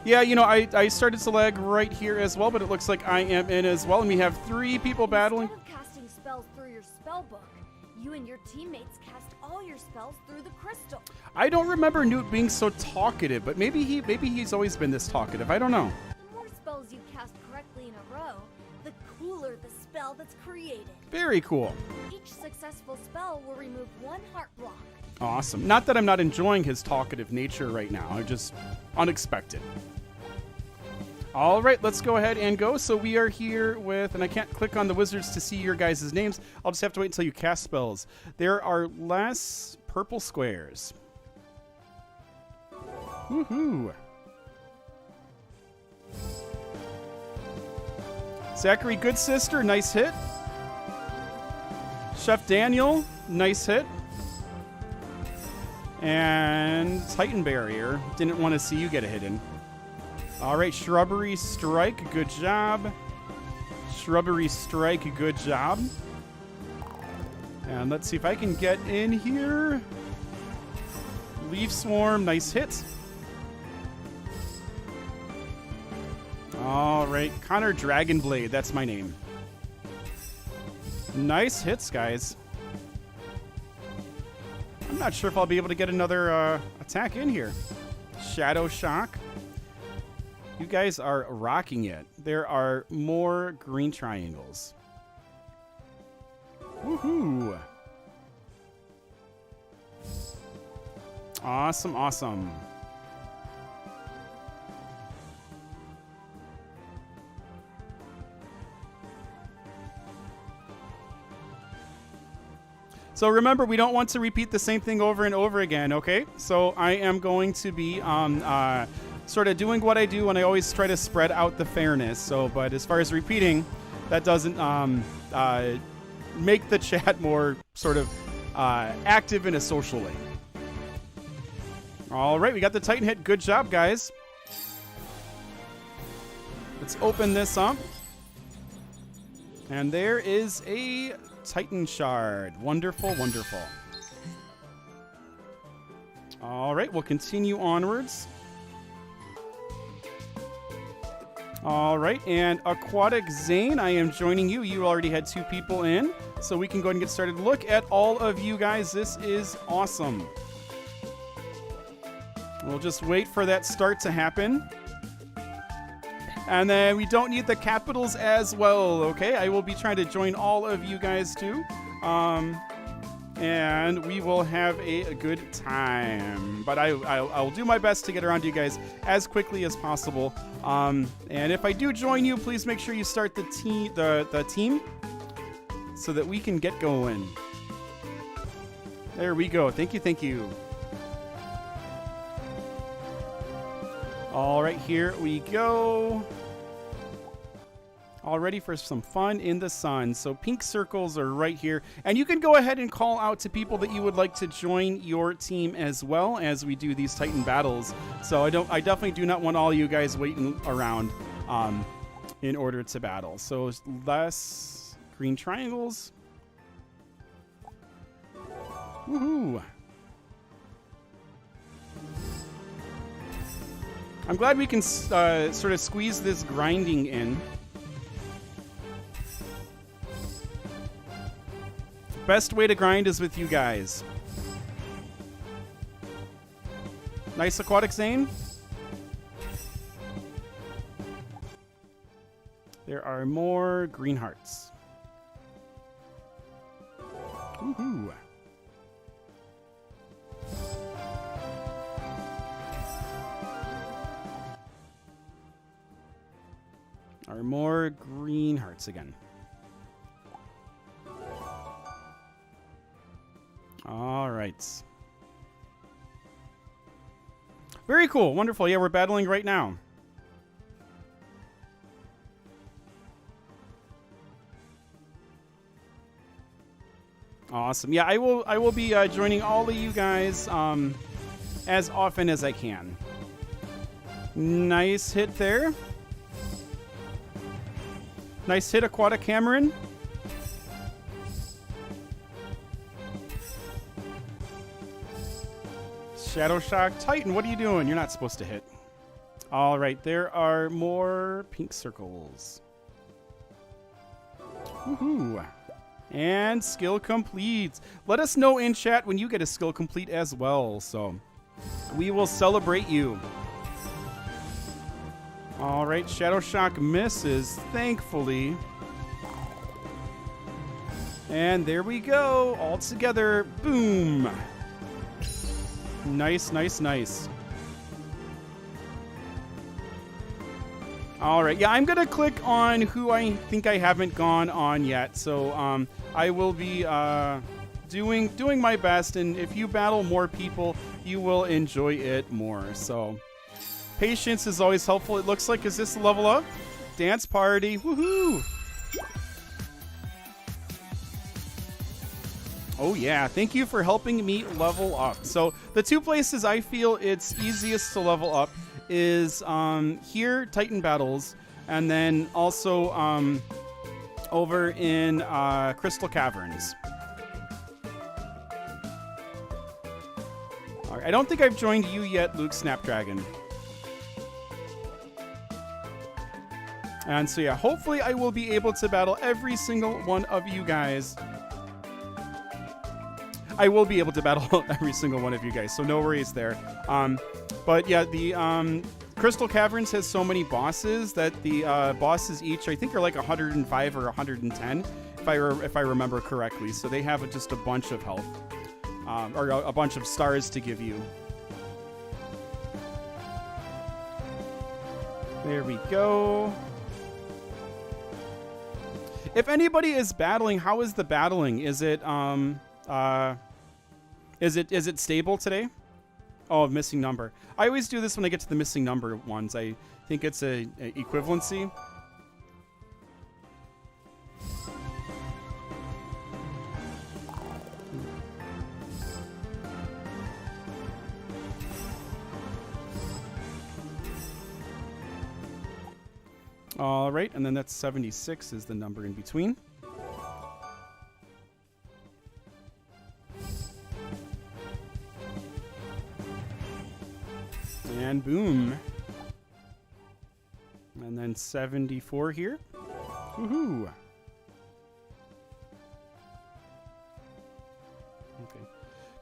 Yeah, I started to lag right here as well, but it looks like I am in as well, and we have 3 people battling. Instead of casting spells through your spell book, you and your teammates cast all your spells through the crystal. I don't remember Newt being so talkative, but maybe he's always been this talkative. I don't know. The more spells you cast correctly in a row, the cooler the spell that's created. Very cool. Each successful spell will remove 1 heart block. Awesome. Not that I'm not enjoying his talkative nature right now. I'm just unexpected. All right, let's go ahead and go. So we are here with, and I can't click on the wizards to see your guys' names. I'll just have to wait until you cast spells. There are less purple squares. Woohoo. Zachary Good Sister, nice hit. Chef Daniel, nice hit. And Titan Barrier, didn't want to see you get a hit in. All right, Shrubbery Strike, good job. Shrubbery Strike, good job. And let's see if I can get in here. Leaf Swarm, nice hit. All right, Connor Dragonblade, that's my name. Nice hits, guys. I'm not sure if I'll be able to get another attack in here. Shadow Shock. You guys are rocking it. There are more green triangles. Woohoo! Awesome, awesome. So remember, we don't want to repeat the same thing over and over again, okay? So I am going to be sort of doing what I do, and I always try to spread out the fairness. So, but as far as repeating, that doesn't make the chat more sort of active in a social way. All right, we got the Titan hit. Good job, guys. Let's open this up. And there is a Titan shard. Wonderful, wonderful. All right, we'll continue onwards. All right, and Aquatic Zane, I am joining you. You already had 2 people in, so we can go ahead and get started. Look at all of you guys. This is awesome. We'll just wait for that start to happen. And then we don't need the capitals as well, okay? I will be trying to join all of you guys too. And we will have a good time. But I'll do my best to get around to you guys as quickly as possible. And if I do join you, please make sure you start the team so that we can get going. There we go. Thank you, thank you. All right, here we go. All ready for some fun in the sun. So pink circles are right here. And you can go ahead and call out to people that you would like to join your team as well as we do these Titan battles. So I definitely do not want all you guys waiting around in order to battle. So less green triangles. Woohoo! I'm glad we can sort of squeeze this grinding in. Best way to grind is with you guys. Nice Aquatic Zane. There are more green hearts. Woohoo! Are more green hearts again. All right. Very cool. Wonderful. Yeah, we're battling right now. Awesome. Yeah, I will be joining all of you guys as often as I can. Nice hit there. Nice hit, Aquatic Cameron. Shadow Shock Titan, what are you doing? You're not supposed to hit. All right, there are more pink circles. Woohoo! And skill complete. Let us know in chat when you get a skill complete as well. So we will celebrate you. All right, Shadow Shock misses, thankfully. And there we go, all together. Boom. Nice, nice, nice. All right, yeah, I'm going to click on who I think I haven't gone on yet. So I will be doing my best, and if you battle more people, you will enjoy it more. So patience is always helpful. It looks like, is this a level up? Dance party, woohoo! Oh yeah, thank you for helping me level up. So the 2 places I feel it's easiest to level up is here, Titan Battles, and then also over in Crystal Caverns. All right, I don't think I've joined you yet, Luke Snapdragon. And so yeah, hopefully I will be able to battle every single one of you guys. I will be able to battle every single one of you guys, so no worries there. But yeah, the Crystal Caverns has so many bosses that the bosses each, I think, are like 105 or 110, if I remember correctly. So they have just a bunch of health, or a bunch of stars to give you. There we go. If anybody is battling, how is the battling? Is it Is it stable today? Oh, missing number. I always do this when I get to the missing number ones. I think it's a equivalency. All right, and then that's 76 is the number in between. And boom. And then 74 here. Woohoo. Okay.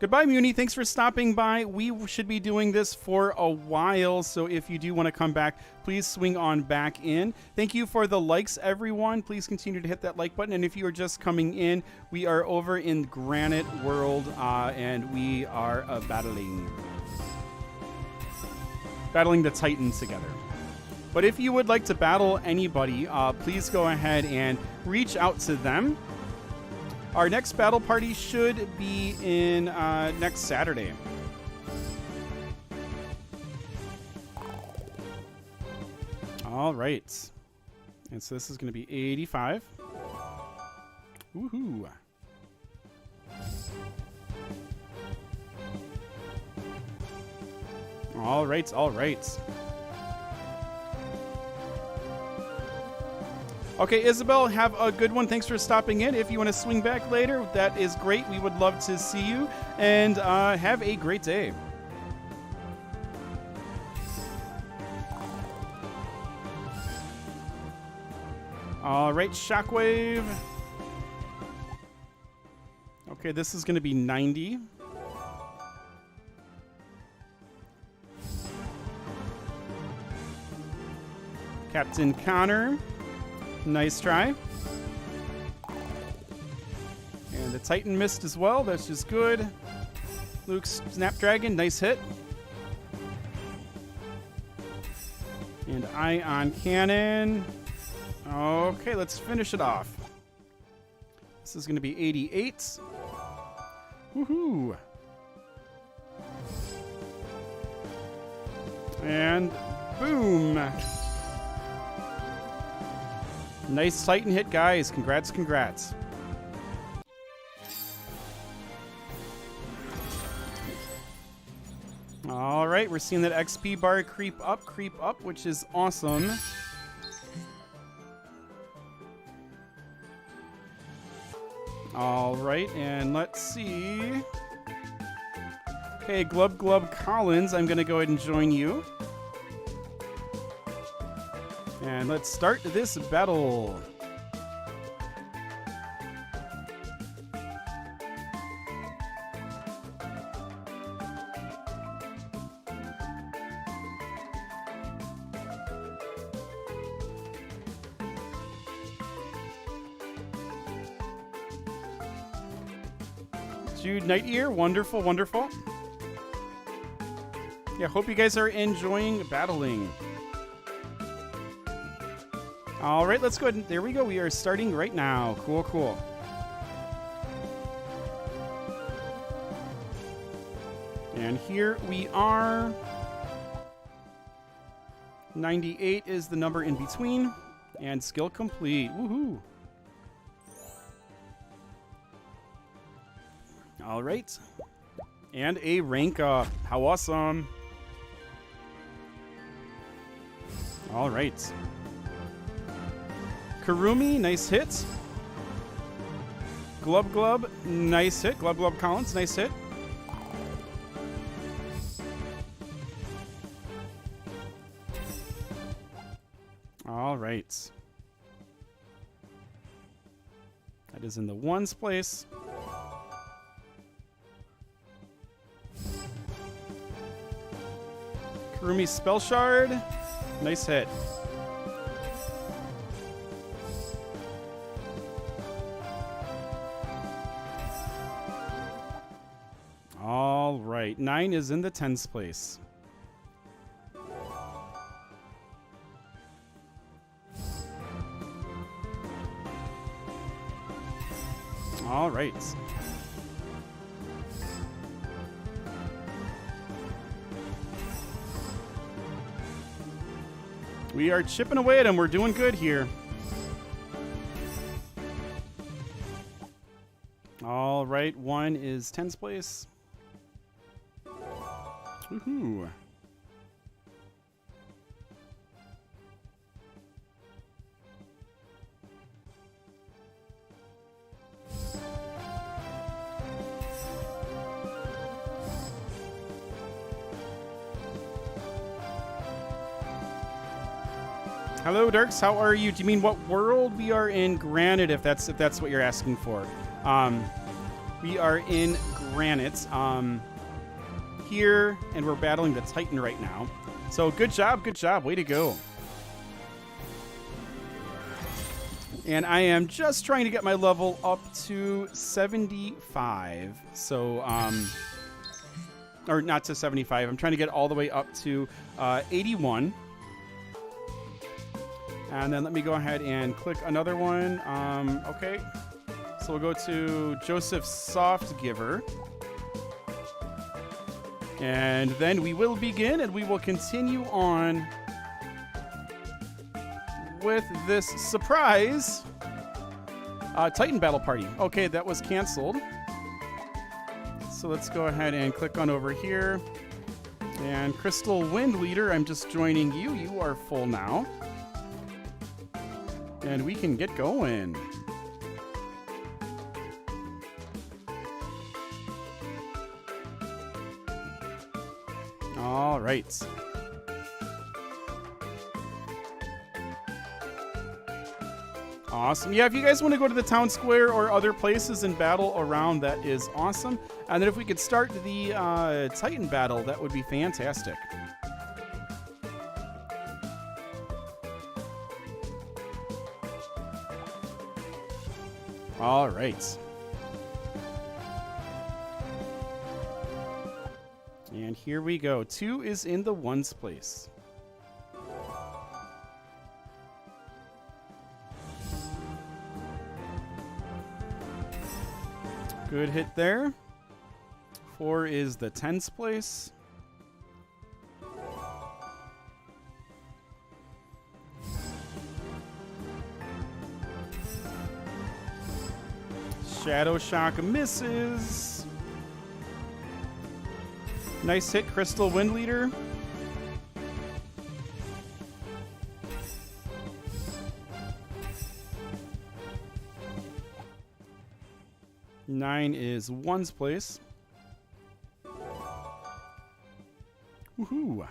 Goodbye, Muni. Thanks for stopping by. We should be doing this for a while, so if you do want to come back, please swing on back in. Thank you for the likes, everyone. Please continue to hit that like button. And if you are just coming in, we are over in Granite World, and we are battling the Titans together. But if you would like to battle anybody, please go ahead and reach out to them. Our next battle party should be in next Saturday. All right. And so this is going to be 85. Woohoo. All right, all right. Okay, Isabel, have a good one. Thanks for stopping in. If you want to swing back later, that is great. We would love to see you. And have a great day. All right, Shockwave. Okay, this is going to be 90. Captain Connor. Nice try. And the Titan missed as well. That's just good. Luke's Snapdragon. Nice hit. And Ion Cannon. Okay, let's finish it off. This is going to be 88. Woohoo. And boom. Nice Titan hit, guys. Congrats, congrats. All right, we're seeing that XP bar creep up, which is awesome. All right, and let's see. Okay, Glub Collins, I'm going to go ahead and join you. And let's start this battle. Jude Night Ear, wonderful, wonderful. Yeah, hope you guys are enjoying battling. All right, let's go ahead and there we go. We are starting right now. Cool, cool. And here we are. 98 is the number in between. And skill complete. Woohoo. All right. And a rank up. How awesome. All right. Karumi, nice hit. Glub, nice hit. Glub Collins, nice hit. All right. That is in the ones place. Karumi Spell Shard, nice hit. All right, 9 is in the tens place. All right. We are chipping away at him. We're doing good here. All right, 1 is 10's place. Woohoo. Hello, Dirks. How are you? Do you mean what world? We are in Granite, if that's what you're asking for. We are in Granite here, and we're battling the Titan right now. So good job, way to go. And I am just trying to get my level up to 75. So, or not to 75. I'm trying to get all the way up to 81. And then let me go ahead and click another one. Okay. So we'll go to Joseph Soft Giver. And then we will begin, and we will continue on with this surprise Titan Battle Party. Okay, that was canceled. So let's go ahead and click on over here. And Crystal Wind Leader, I'm just joining you. You are full now. And we can get going. All right. Awesome. Yeah, if you guys want to go to the town square or other places and battle around, that is awesome. And then if we could start the Titan battle, that would be fantastic. All right. And here we go. 2 is in the 1's place. Good hit there. 4 is the 10's place. Shadow Shock misses. Nice hit, Crystal Wind Leader. Nine is 1's place. Woohoo.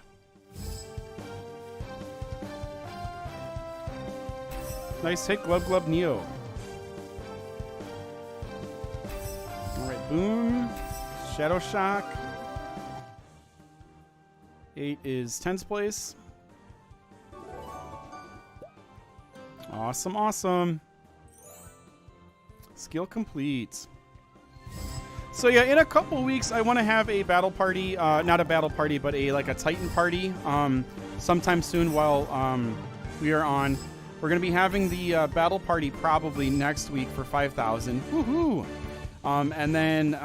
Nice hit, Glub Glub Neo. Alright, boom. Shadow Shock. 8 is 10's place. Awesome, awesome. Skill complete. So yeah, in a couple weeks, I want to have a battle party. Not a battle party, but a Titan party. Sometime soon while we are on. We're going to be having the battle party probably next week for 5,000. Woohoo! And then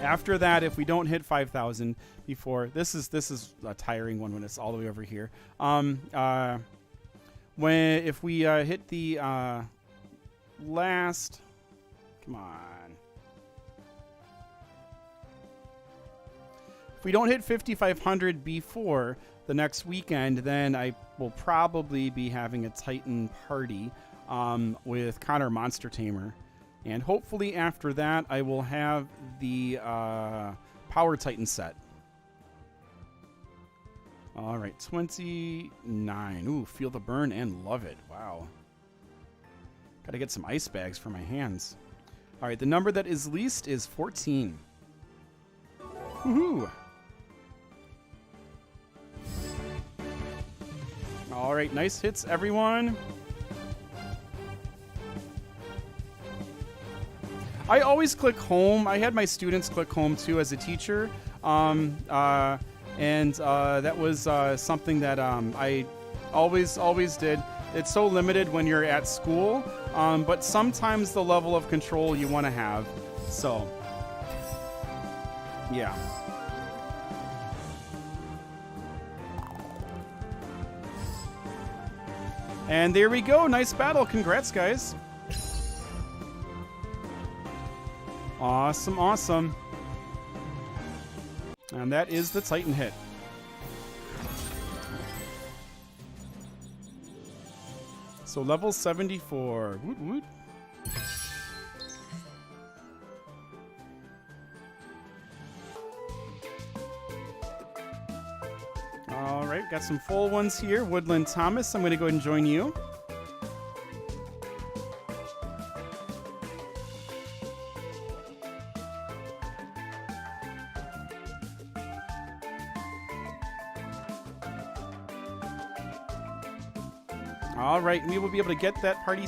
after that, if we don't hit 5,000 before, this is a tiring one when it's all the way over here. If we hit the last, come on. If we don't hit 5,500 before the next weekend, then I will probably be having a Titan party with Connor Monster Tamer. And hopefully after that, I will have the Power Titan set. All right, 29. Ooh, feel the burn and love it. Wow. Got to get some ice bags for my hands. All right, the number that is least is 14. Woohoo! All right, nice hits, everyone. I always click home. I had my students click home too as a teacher, and that was something that I always did. It's so limited when you're at school, but sometimes the level of control you want to have. So, yeah. And there we go. Nice battle. Congrats, guys. Awesome, awesome. And that is the Titan hit. So level 74. Woot woot. All right, got some full ones here. Woodland Thomas, I'm going to go ahead and join you. All right, we will be able to get that party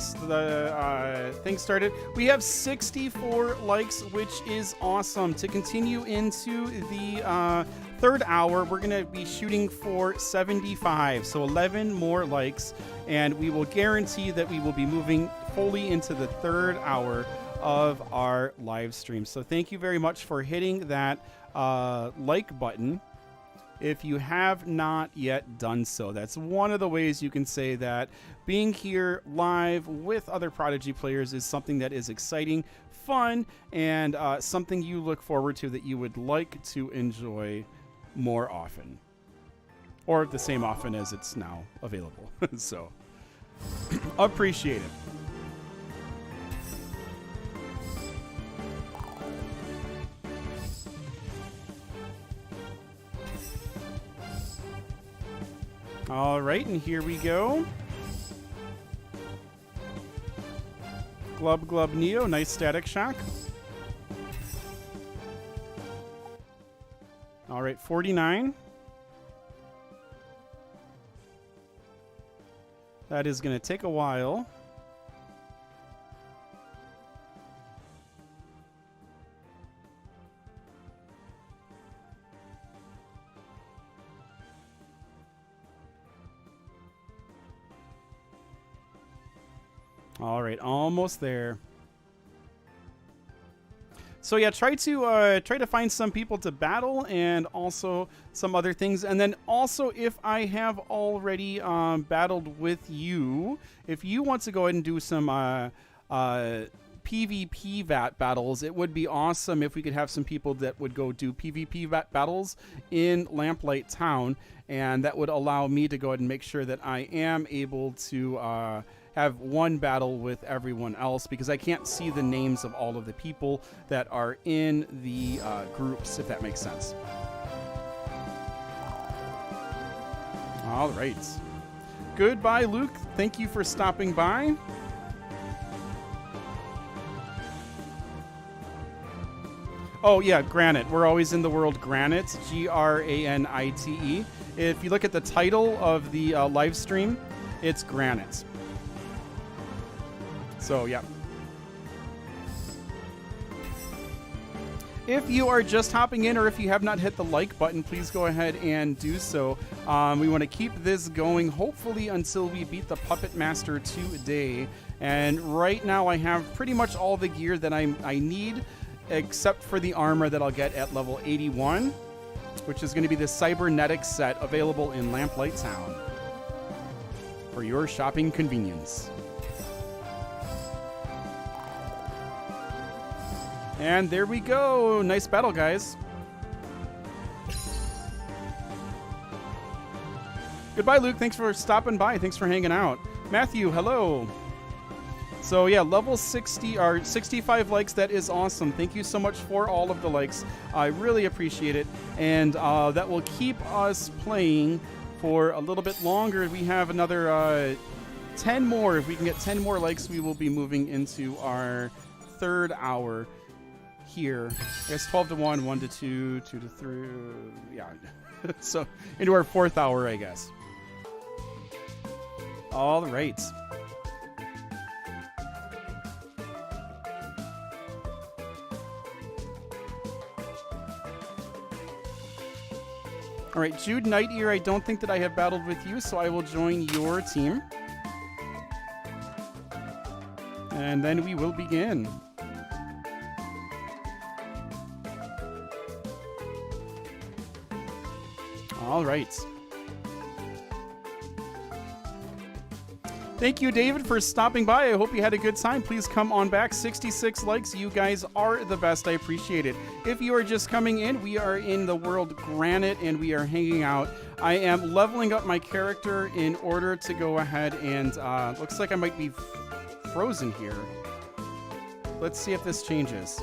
thing started. We have 64 likes, which is awesome. To continue into the third hour, we're going to be shooting for 75, so 11 more likes, and we will guarantee that we will be moving fully into the third hour of our live stream. So thank you very much for hitting that like button. If you have not yet done so, that's one of the ways you can say that being here live with other Prodigy players is something that is exciting, fun, and something you look forward to, that you would like to enjoy more often, or the same often as it's now available. So appreciate it. All right, and here we go. Glub Glub Neo, nice Static Shock. All right, 49. That is going to take a while. All right, almost there. So yeah, try to find some people to battle, and also some other things. And then also, if I have already battled with you, if you want to go ahead and do some PvP battles, it would be awesome if we could have some people that would go do PvP battles in Lamplight Town, and that would allow me to go ahead and make sure that I am able to have one battle with everyone else, because I can't see the names of all of the people that are in the groups, if that makes sense. All right. Goodbye, Luke. Thank you for stopping by. Oh, yeah, Granite. We're always in the world Granite, Granite. If you look at the title of the live stream, it's Granite. So, yeah. If you are just hopping in, or if you have not hit the like button, please go ahead and do so. We want to keep this going, hopefully, until we beat the Puppet Master today. And right now, I have pretty much all the gear that I need, except for the armor that I'll get at level 81, which is going to be the Cybernetic set available in Lamplight Town for your shopping convenience. And there we go. Nice battle, guys. Goodbye, Luke. Thanks for stopping by. Thanks for hanging out. Matthew, hello. So yeah, level 60 or 65 likes. That is awesome. Thank you so much for all of the likes. I really appreciate it. And that will keep us playing for a little bit longer. We have another 10 more. If we can get 10 more likes, we will be moving into our third hour here. I guess 12 to 1, 1 to 2, 2 to 3. Yeah. So into our fourth hour, I guess. All right. All right, Jude Night Ear, I don't think that I have battled with you, so I will join your team. And then we will begin. All right. Thank you, David, for stopping by. I hope you had a good time. Please come on back. 66 likes. You guys are the best. I appreciate it. If you are just coming in, we are in the world Granite, and we are hanging out. I am leveling up my character in order to go ahead and looks like I might be frozen here. Let's see if this changes.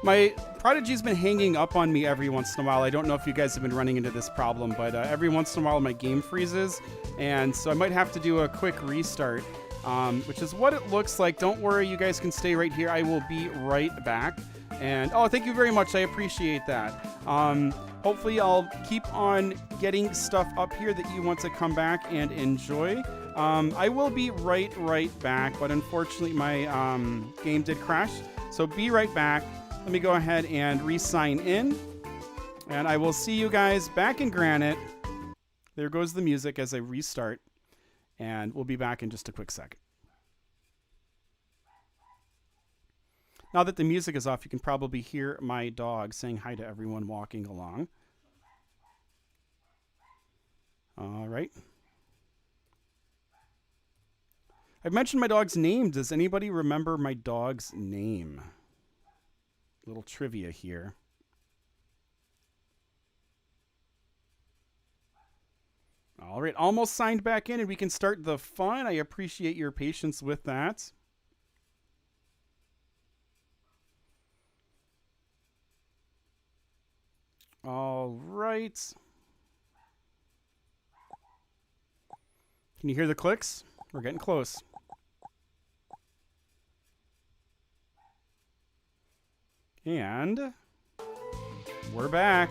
My Prodigy's been hanging up on me every once in a while. I don't know if you guys have been running into this problem, but every once in a while my game freezes, and so I might have to do a quick restart, which is what it looks like. Don't worry, you guys can stay right here. I will be right back. And oh, thank you very much. I appreciate that. Hopefully I'll keep on getting stuff up here that you want to come back and enjoy. I will be right back, but unfortunately my game did crash, so be right back. Let me go ahead and re-sign in, and I will see you guys back in Granite. There goes the music as I restart, and we'll be back in just a quick second. Now that the music is off, you can probably hear my dog saying hi to everyone walking along. All right. I've mentioned my dog's name. Does anybody remember my dog's name? Little trivia here. All right, almost signed back in, and we can start the fun. I appreciate your patience with that. All right. Can you hear the clicks? We're getting close. And we're back.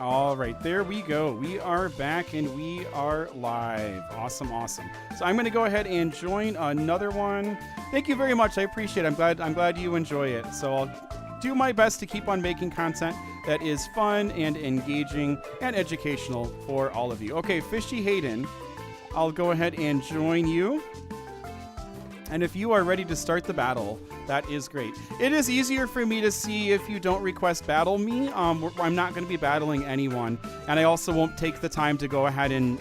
All right, there we go. We are back and we are live. Awesome, awesome. So I'm going to go ahead and join another one. Thank you very much. I appreciate it. I'm glad you enjoy it. So I'll do my best to keep on making content that is fun and engaging and educational for all of you. Okay, Fishy Hayden, I'll go ahead and join you. And if you are ready to start the battle, that is great. It is easier for me to see if you don't request battle me. I'm not going to be battling anyone. And I also won't take the time to go ahead and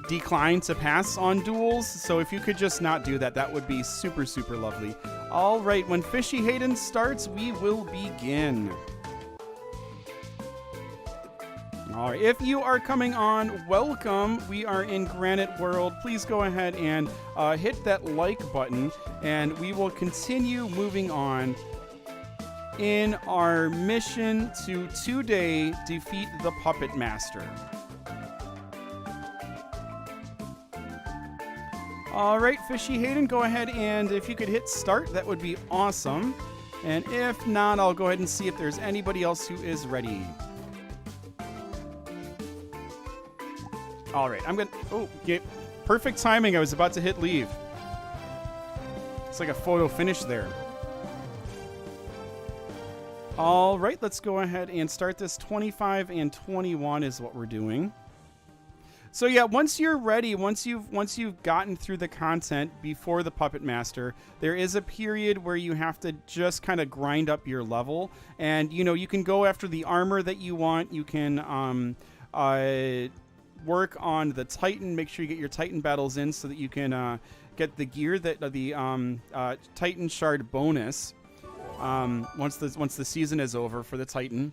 decline to pass on duels. So if you could just not do that, that would be super, super lovely. All right, when Fishy Hayden starts, we will begin. All right, if you are coming on, welcome. We are in Granite World. Please go ahead and hit that like button, and we will continue moving on in our mission to today defeat the Puppet Master. All right, Fishy Hayden, go ahead, and if you could hit start, that would be awesome. And if not, I'll go ahead and see if there's anybody else who is ready. All right, I'm gonna, oh, yeah, perfect timing. I was about to hit leave. It's like a photo finish there. All right, let's go ahead and start this. 25 and 21 is what we're doing. So yeah, once you're ready, once you've gotten through the content before the Puppet Master, there is a period where you have to just kind of grind up your level, and you know, you can go after the armor that you want. You can work on the Titan. Make sure you get your Titan battles in so that you can get the gear that the Titan shard bonus once the season is over for the Titan.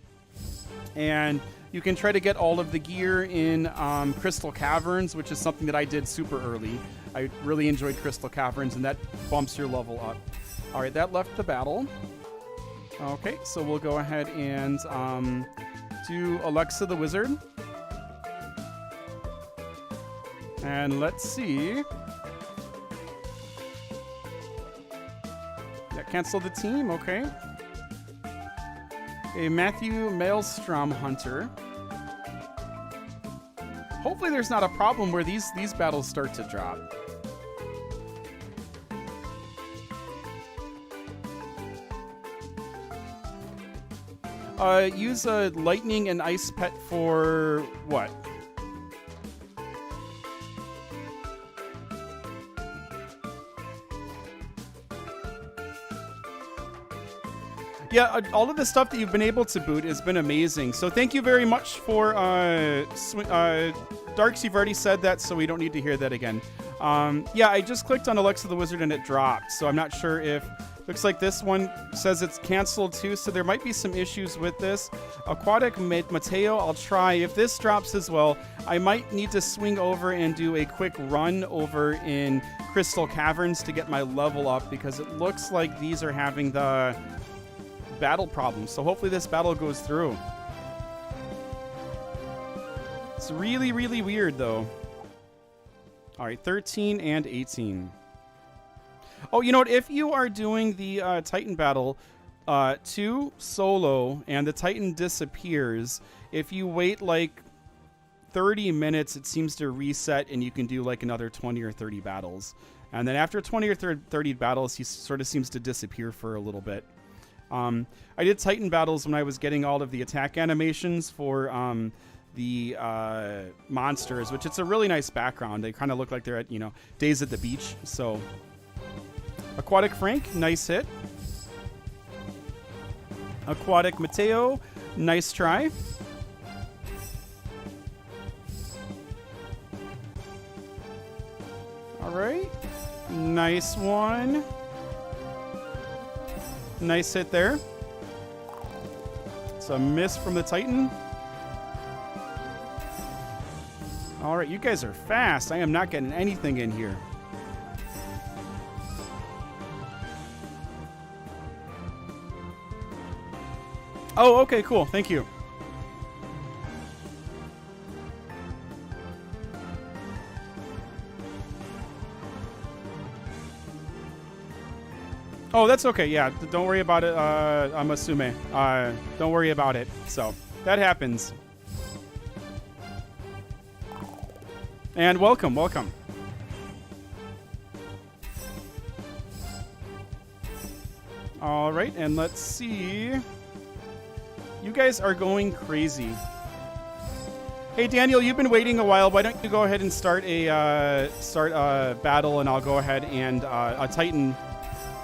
And you can try to get all of the gear in Crystal Caverns, which is something that I did super early. I really enjoyed Crystal Caverns, and that bumps your level up. All right, that left the battle. Okay, so we'll go ahead and do Alexa the Wizard. And let's see. Yeah, cancel the team, okay. A Matthew Maelstrom Hunter. Hopefully there's not a problem where these battles start to drop. Use a lightning and ice pet for what? Yeah, all of the stuff that you've been able to boot has been amazing. So thank you very much for Darks. You've already said that, so we don't need to hear that again. Yeah, I just clicked on Alexa the Wizard and it dropped. So I'm not sure if... Looks like this one says it's canceled too, so there might be some issues with this. Aquatic Mateo, I'll try. If this drops as well, I might need to swing over and do a quick run over in Crystal Caverns to get my level up, because it looks like these are having the battle problems. So hopefully this battle goes through. It's really, really weird though. All right, 13 and 18. Oh, you know what? If you are doing the Titan battle 2 solo and the Titan disappears, if you wait like 30 minutes, it seems to reset and you can do like another 20 or 30 battles. And then after 20 or 30 battles, he sort of seems to disappear for a little bit. I did Titan battles when I was getting all of the attack animations for the monsters, which it's a really nice background. They kind of look like they're at, you know, Days at the Beach. So... Aquatic Frank, nice hit. Aquatic Mateo, nice try. All right, nice one. Nice hit there. It's a miss from the Titan. All right, you guys are fast. I am not getting anything in here. Oh, okay, cool. Thank you. Oh, that's okay. Yeah, don't worry about it. I'm assuming. Don't worry about it. So, that happens. And welcome, welcome. All right, and let's see. You guys are going crazy. Hey Daniel, you've been waiting a while. Why don't you go ahead and start a battle, and I'll go ahead and a Titan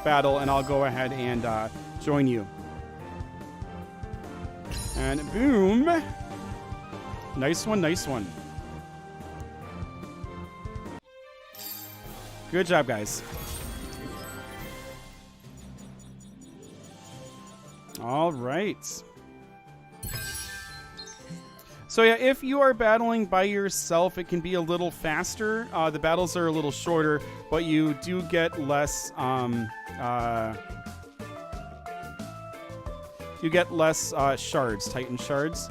battle, and I'll go ahead and join you. And boom! Nice one, nice one. Good job, guys. All right. So yeah, if you are battling by yourself, it can be a little faster. The battles are a little shorter, but you do get less. You get less shards, Titan shards.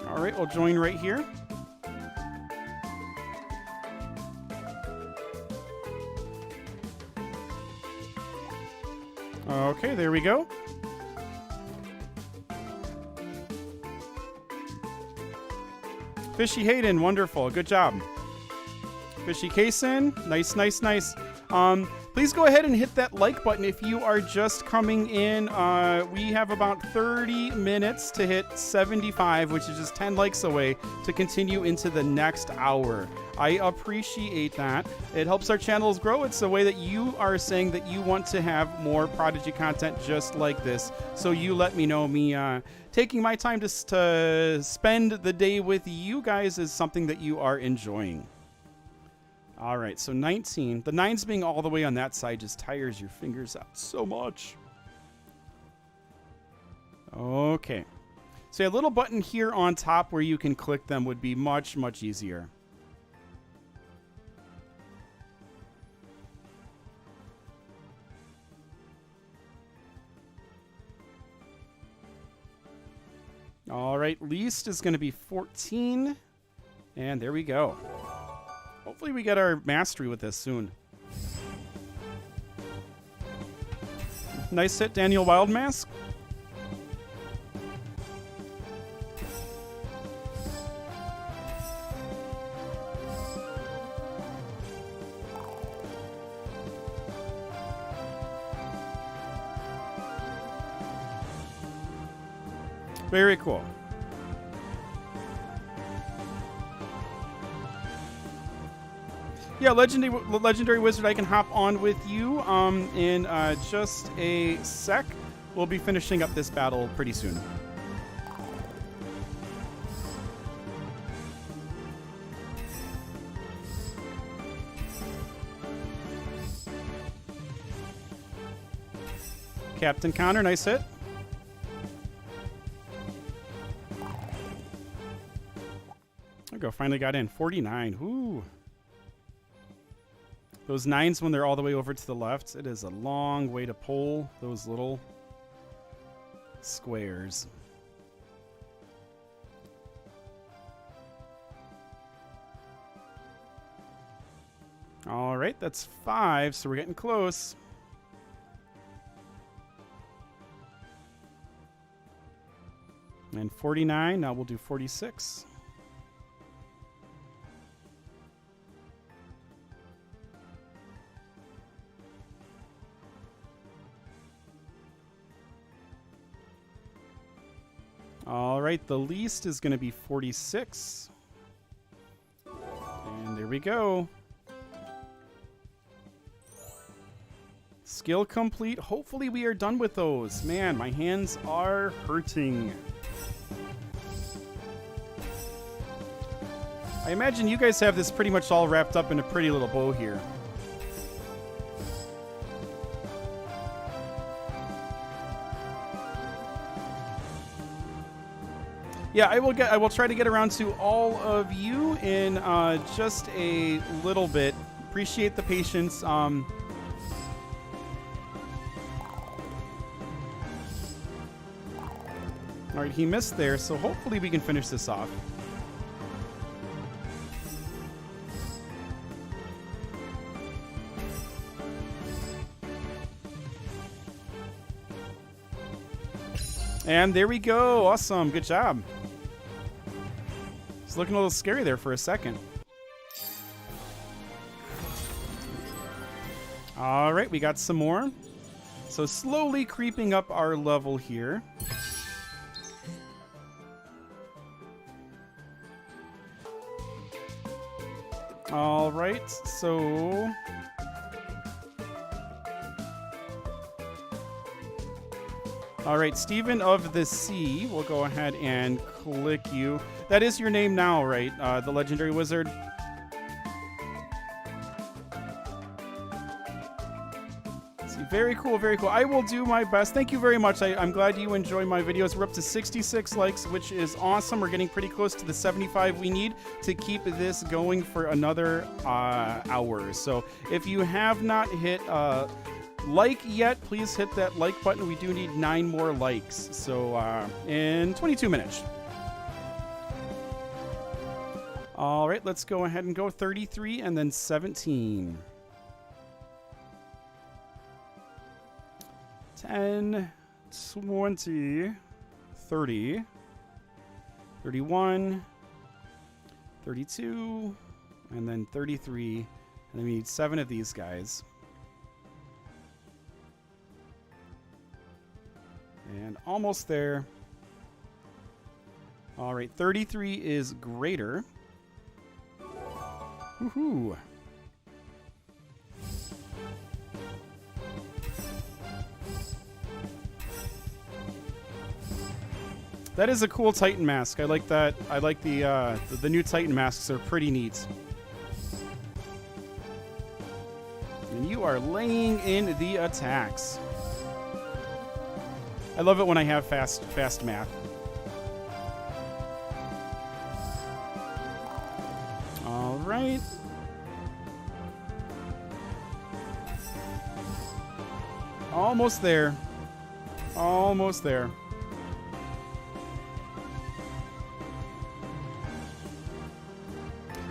All right, we'll join right here. Okay, there we go. Fishy Hayden, wonderful. Good job. Fishy Kaysen, nice, nice, nice. Please go ahead and hit that like button if you are just coming in. We have about 30 minutes to hit 75, which is just 10 likes away to continue into the next hour. I appreciate that. It helps our channels grow. It's a way that you are saying that you want to have more Prodigy content just like this. So you let me know. Me taking my time to spend the day with you guys is something that you are enjoying. All right, so 19. The 9s being all the way on that side just tires your fingers out so much. Okay. So a little button here on top where you can click them would be much, much easier. All right, least is going to be 14. And there we go. Hopefully we get our mastery with this soon. Nice hit, Daniel Wildmask. Very cool. Yeah, legendary wizard, I can hop on with you in just a sec. We'll be finishing up this battle pretty soon. Captain Connor, nice hit. There we go, finally got in. 49, whoo. Those 9s when they're all the way over to the left, it is a long way to pull those little squares. All right, that's 5, so we're getting close. And 49, now we'll do 46. All right, the least is going to be 46. And there we go. Skill complete. Hopefully we are done with those. Man, my hands are hurting. I imagine you guys have this pretty much all wrapped up in a pretty little bow here. Yeah, I will try to get around to all of you in just a little bit. Appreciate the patience. All right, he missed there, so hopefully we can finish this off. And there we go. Awesome. Good job. It's looking a little scary there for a second. All right, we got some more. So slowly creeping up our level here. All right, so... All right, Stephen of the Sea, we'll go ahead and click you. That is your name now, right? The Legendary Wizard. See, very cool, very cool. I will do my best. Thank you very much. I'm glad you enjoy my videos. We're up to 66 likes, which is awesome. We're getting pretty close to the 75 we need to keep this going for another hour. So if you have not hit... like yet, please hit that like button. We do need 9 more likes. So in 22 minutes. All right, let's go ahead and go 33 and then 17. 10, 20, 30, 31, 32, and then 33. And then we need 7 of these guys. And almost there. All right, 33 is greater. Woohoo! That is a cool Titan mask. I like that. I like the new Titan masks. Are pretty neat. And you are laying in the attacks. I love it when I have fast math. All right. Almost there. Almost there.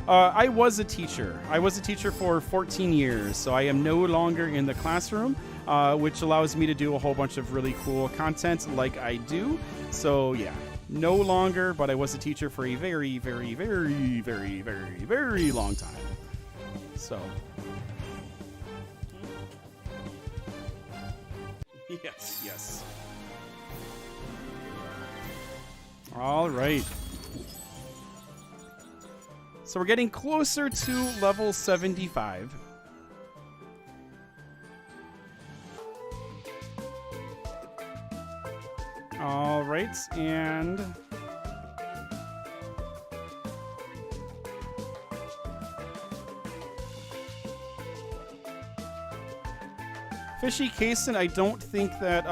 I was a teacher. I was a teacher for 14 years, so I am no longer in the classroom, which allows me to do a whole bunch of really cool content like I do. So, yeah, no longer, but I was a teacher for a very, very, very, very, very, very long time. So. Yes, yes. All right. So we're getting closer to level 75. All right, and Fishy Kason, I don't think that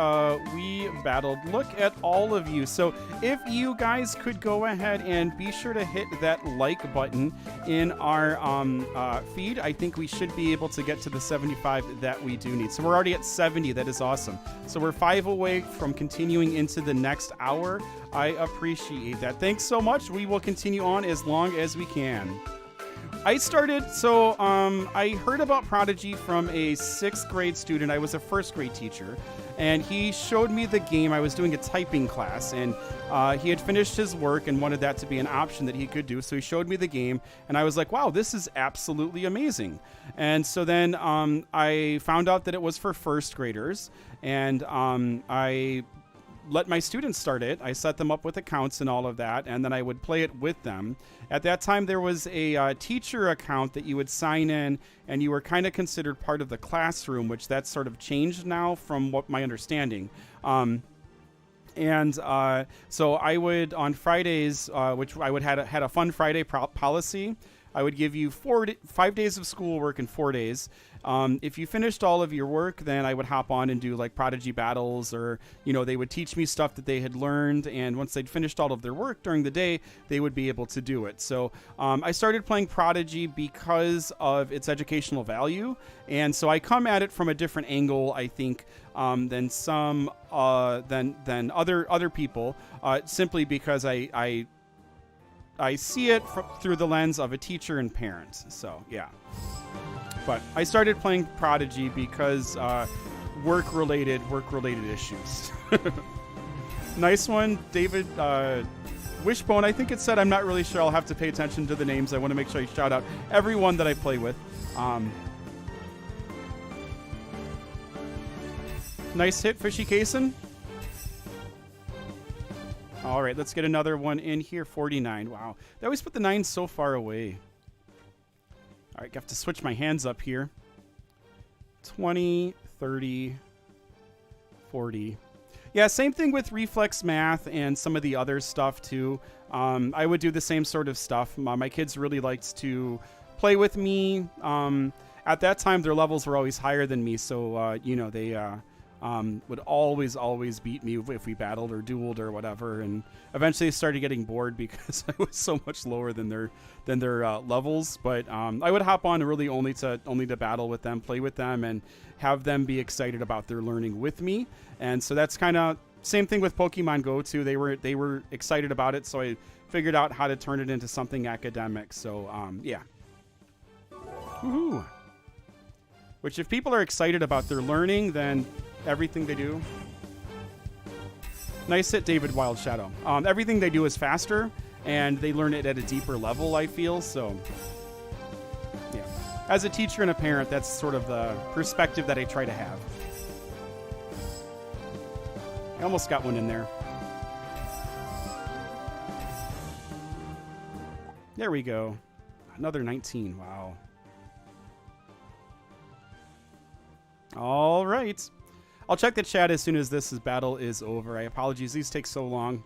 we battled. Look at all of you. So if you guys could go ahead and be sure to hit that like button in our feed, I think we should be able to get to the 75 that we do need. So we're already at 70. That is awesome. So we're 5 away from continuing into the next hour. I appreciate that. Thanks so much. We will continue on as long as we can. I started, so I heard about Prodigy from a 6th grade student. I was a 1st grade teacher, and he showed me the game. I was doing a typing class, and he had finished his work and wanted that to be an option that he could do. So he showed me the game, and I was like, wow, this is absolutely amazing. And so then I found out that it was for 1st graders, and I let my students start it. I set them up with accounts and all of that, and then I would play it with them. At that time, there was a teacher account that you would sign in, and you were kind of considered part of the classroom, which that's sort of changed now from what my understanding. So I would, on Fridays, which I would had a Fun Friday policy, I would give you 5 days of schoolwork in 4 days. If you finished all of your work, then I would hop on and do like Prodigy battles, or, you know, they would teach me stuff that they had learned. And once they'd finished all of their work during the day, they would be able to do it. So I started playing Prodigy because of its educational value. And so I come at it from a different angle, I think, than some, than other people, simply because I see it through the lens of a teacher and parent. So, yeah. But I started playing Prodigy because work-related issues. Nice one, David Wishbone. I think it said, I'm not really sure. I'll have to pay attention to the names. I want to make sure I shout out everyone that I play with. Nice hit, Fishy Kason. All right, let's get another one in here. 49. Wow. They always put the 9 so far away. All right, I have to switch my hands up here. 20, 30, 40. Yeah, same thing with reflex math and some of the other stuff too. I would do the same sort of stuff. My kids really liked to play with me. At that time, their levels were always higher than me, so you know, they would always beat me if we battled or dueled or whatever. And eventually, they started getting bored because I was so much lower than their levels. But I would hop on really only to battle with them, play with them, and have them be excited about their learning with me. And so that's kind of same thing with Pokemon Go too. They were excited about it, so I figured out how to turn it into something academic. So yeah. Woohoo! Which, if people are excited about their learning, then everything they do. Nice hit, David Wild Shadow. Everything they do is faster, and they learn it at a deeper level, I feel. So, yeah. As a teacher and a parent, that's sort of the perspective that I try to have. I almost got one in there. There we go. Another 19. Wow. All right. I'll check the chat as soon as this battle is over. I apologize. These take so long.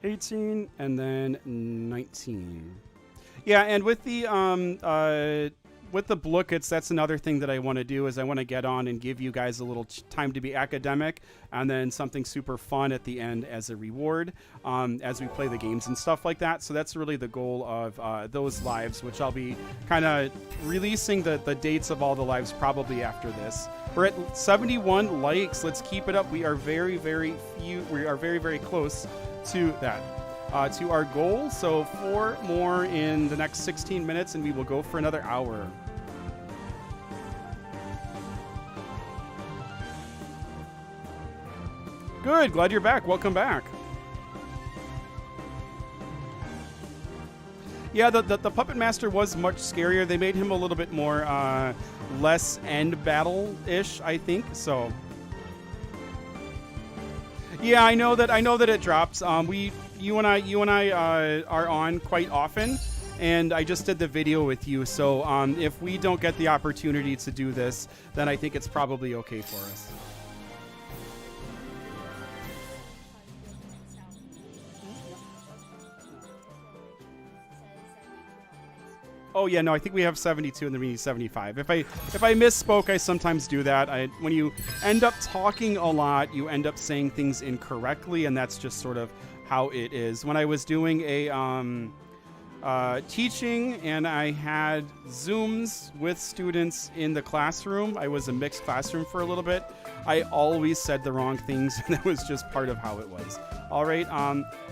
$18 and then 19. Yeah, and with the Billyfoots, that's another thing that I want to do is I want to get on and give you guys a little time to be academic, and then something super fun at the end as a reward as we play the games and stuff like that. So that's really the goal of those lives, which I'll be kind of releasing the dates of all the lives probably after this. We're at 71 likes. Let's keep it up. We are very, very close to that. To our goal. So 4 more in the next 16 minutes and we will go for another hour. Good. Glad you're back. Welcome back. Yeah, the Puppet Master was much scarier. They made him a little bit more less end battle-ish, I think. So Yeah, I know that it drops. You and I are on quite often, and I just did the video with you. So if we don't get the opportunity to do this, then I think it's probably okay for us. Oh yeah, no, I think we have 72 and then we need 75. If I misspoke, I sometimes do that. When you end up talking a lot, you end up saying things incorrectly, and that's just sort of how it is. When I was doing a teaching and I had Zooms with students in the classroom, I was a mixed classroom for a little bit, I always said the wrong things, and that was just part of how it was. All right,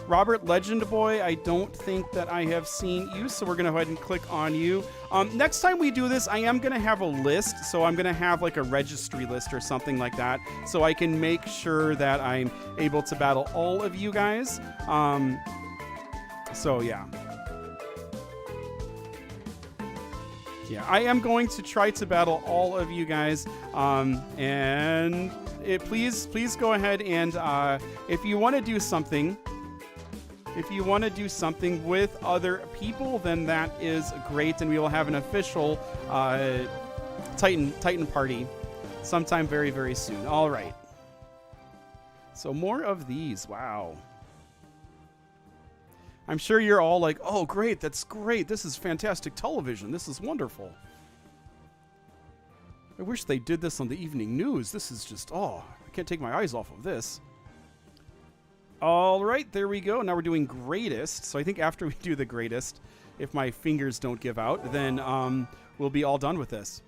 Robert Legend Boy, I don't think that I have seen you, so we're going to go ahead and click on you. Next time we do this, I am going to have a list, so I'm going to have like a registry list or something like that, so I can make sure that I'm able to battle all of you guys. So yeah. Yeah, I am going to try to battle all of you guys, and please go ahead and if you want to do something, with other people, then that is great, and we will have an official Titan party sometime very, very soon. All right. So more of these. Wow. I'm sure you're all like, oh, great. That's great. This is fantastic television. This is wonderful. I wish they did this on the evening news. This is just, oh, I can't take my eyes off of this. All right, there we go. Now we're doing greatest. So I think after we do the greatest, if my fingers don't give out, then we'll be all done with this.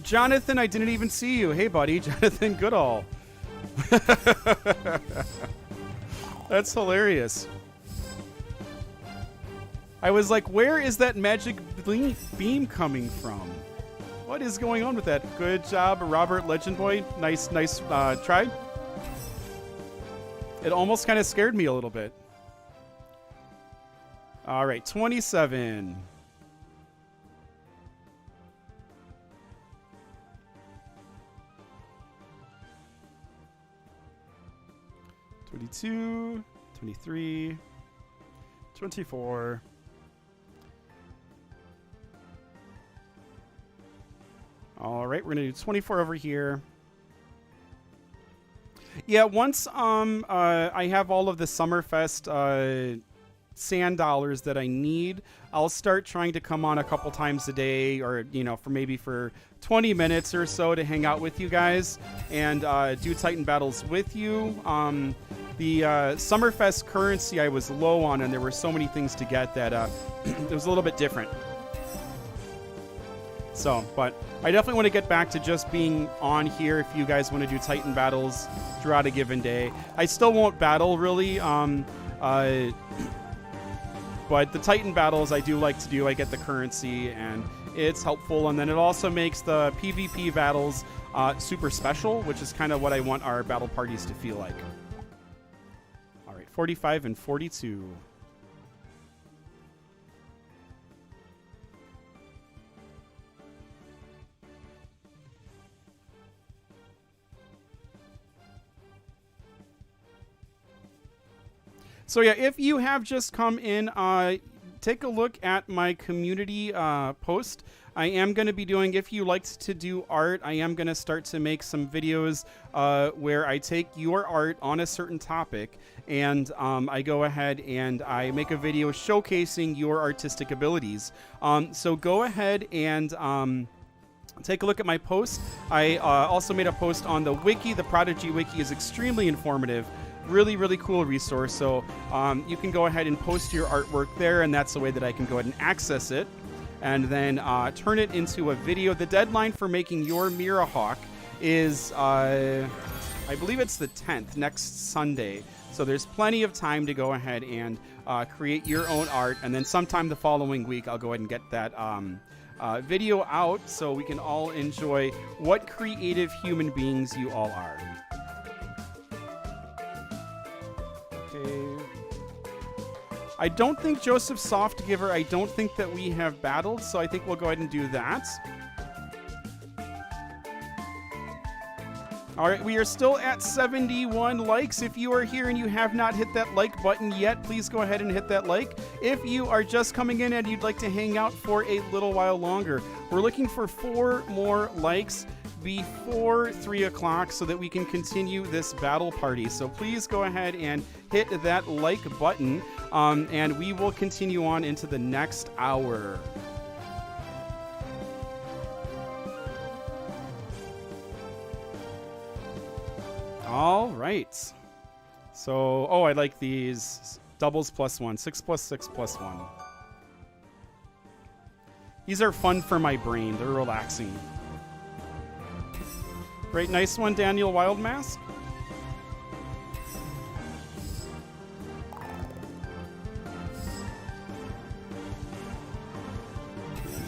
Jonathan, I didn't even see you. Hey, buddy. Jonathan Goodall. That's hilarious. I was like, where is that magic beam coming from? What is going on with that? Good job, Robert Legend Boy. Nice try. It almost kind of scared me a little bit. All right, 27. $22, $23, $24. All right, we're gonna do 24 over here. Yeah, once I have all of the Summerfest sand dollars that I need, I'll start trying to come on a couple times a day, or for 20 minutes or so to hang out with you guys and do Titan battles with you. The Summerfest currency I was low on, and there were so many things to get that it was a little bit different. So, but I definitely want to get back to just being on here if you guys want to do Titan battles throughout a given day. I still won't battle, really, but the Titan battles I do like to do. I get the currency, and it's helpful, and then it also makes the PvP battles super special, which is kind of what I want our battle parties to feel like. All right, 45 and 42. So yeah, if you have just come in, take a look at my community post. I am going to be doing, if you liked to do art, I am going to start to make some videos where I take your art on a certain topic, and I go ahead and I make a video showcasing your artistic abilities. So go ahead and take a look at my post. I also made a post on the wiki. The Prodigy wiki is extremely informative. Really, really cool resource. So you can go ahead and post your artwork there, and that's the way that I can go ahead and access it and then turn it into a video. The deadline for making your Mira Hawk is, I believe it's the 10th, next Sunday. So there's plenty of time to go ahead and create your own art, and then sometime the following week I'll go ahead and get that video out so we can all enjoy what creative human beings you all are. I don't think Joseph Softgiver, I don't think that we have battled, so I think we'll go ahead and do that. All right, we are still at 71 likes. If you are here and you have not hit that like button yet, please go ahead and hit that like. If you are just coming in and you'd like to hang out for a little while longer, we're looking for 4 more likes before 3 o'clock so that we can continue this battle party. So please go ahead and hit that like button, and we will continue on into the next hour. All right. So, oh, I like these doubles +1, 6 + 6 + 1. These are fun for my brain. They're relaxing. Great, nice one, Daniel Wildmask.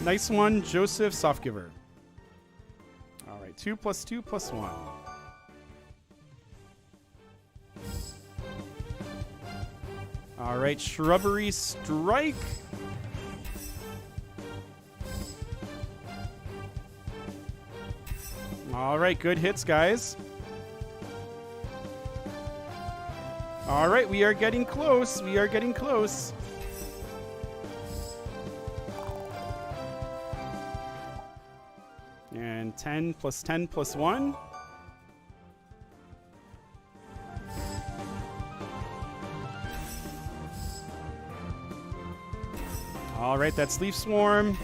Nice one, Joseph Softgiver. All right, 2 + 2 + 1. All right, Shrubbery Strike. All right, good hits, guys. All right, we are getting close. We are getting close. And 10 + 10 + 1. All right, that's Leaf Swarm.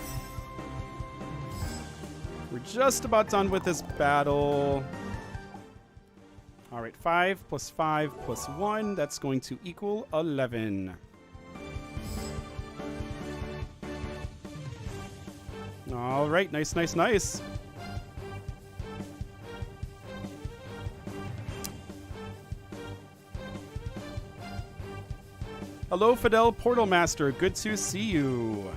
We're just about done with this battle. All right, 5 + 5 + 1. That's going to equal 11. All right, nice, nice, nice. Hello, Fidel Portal Master. Good to see you.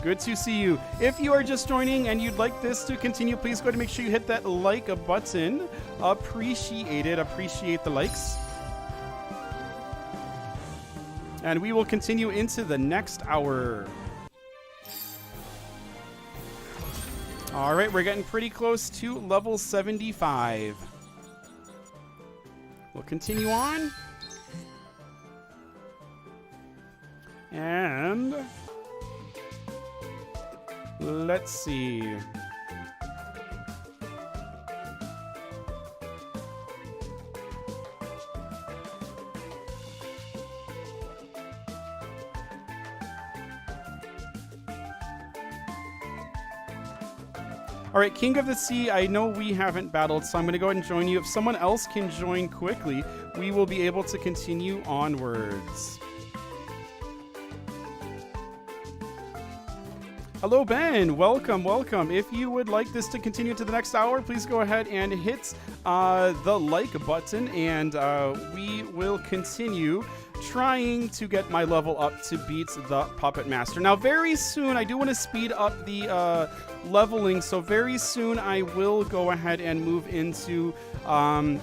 Good to see you. If you are just joining and you'd like this to continue, please go ahead and make sure you hit that like button. Appreciate it. Appreciate the likes. And we will continue into the next hour. All right, we're getting pretty close to level 75. We'll continue on. And let's see. All right, King of the Sea, I know we haven't battled, so I'm going to go ahead and join you. If someone else can join quickly, we will be able to continue onwards. Hello, Ben. Welcome, welcome. If you would like this to continue to the next hour, please go ahead and hit the like button, and we will continue trying to get my level up to beat the Puppet Master. Now, very soon, I do want to speed up the leveling, so very soon I will go ahead and move into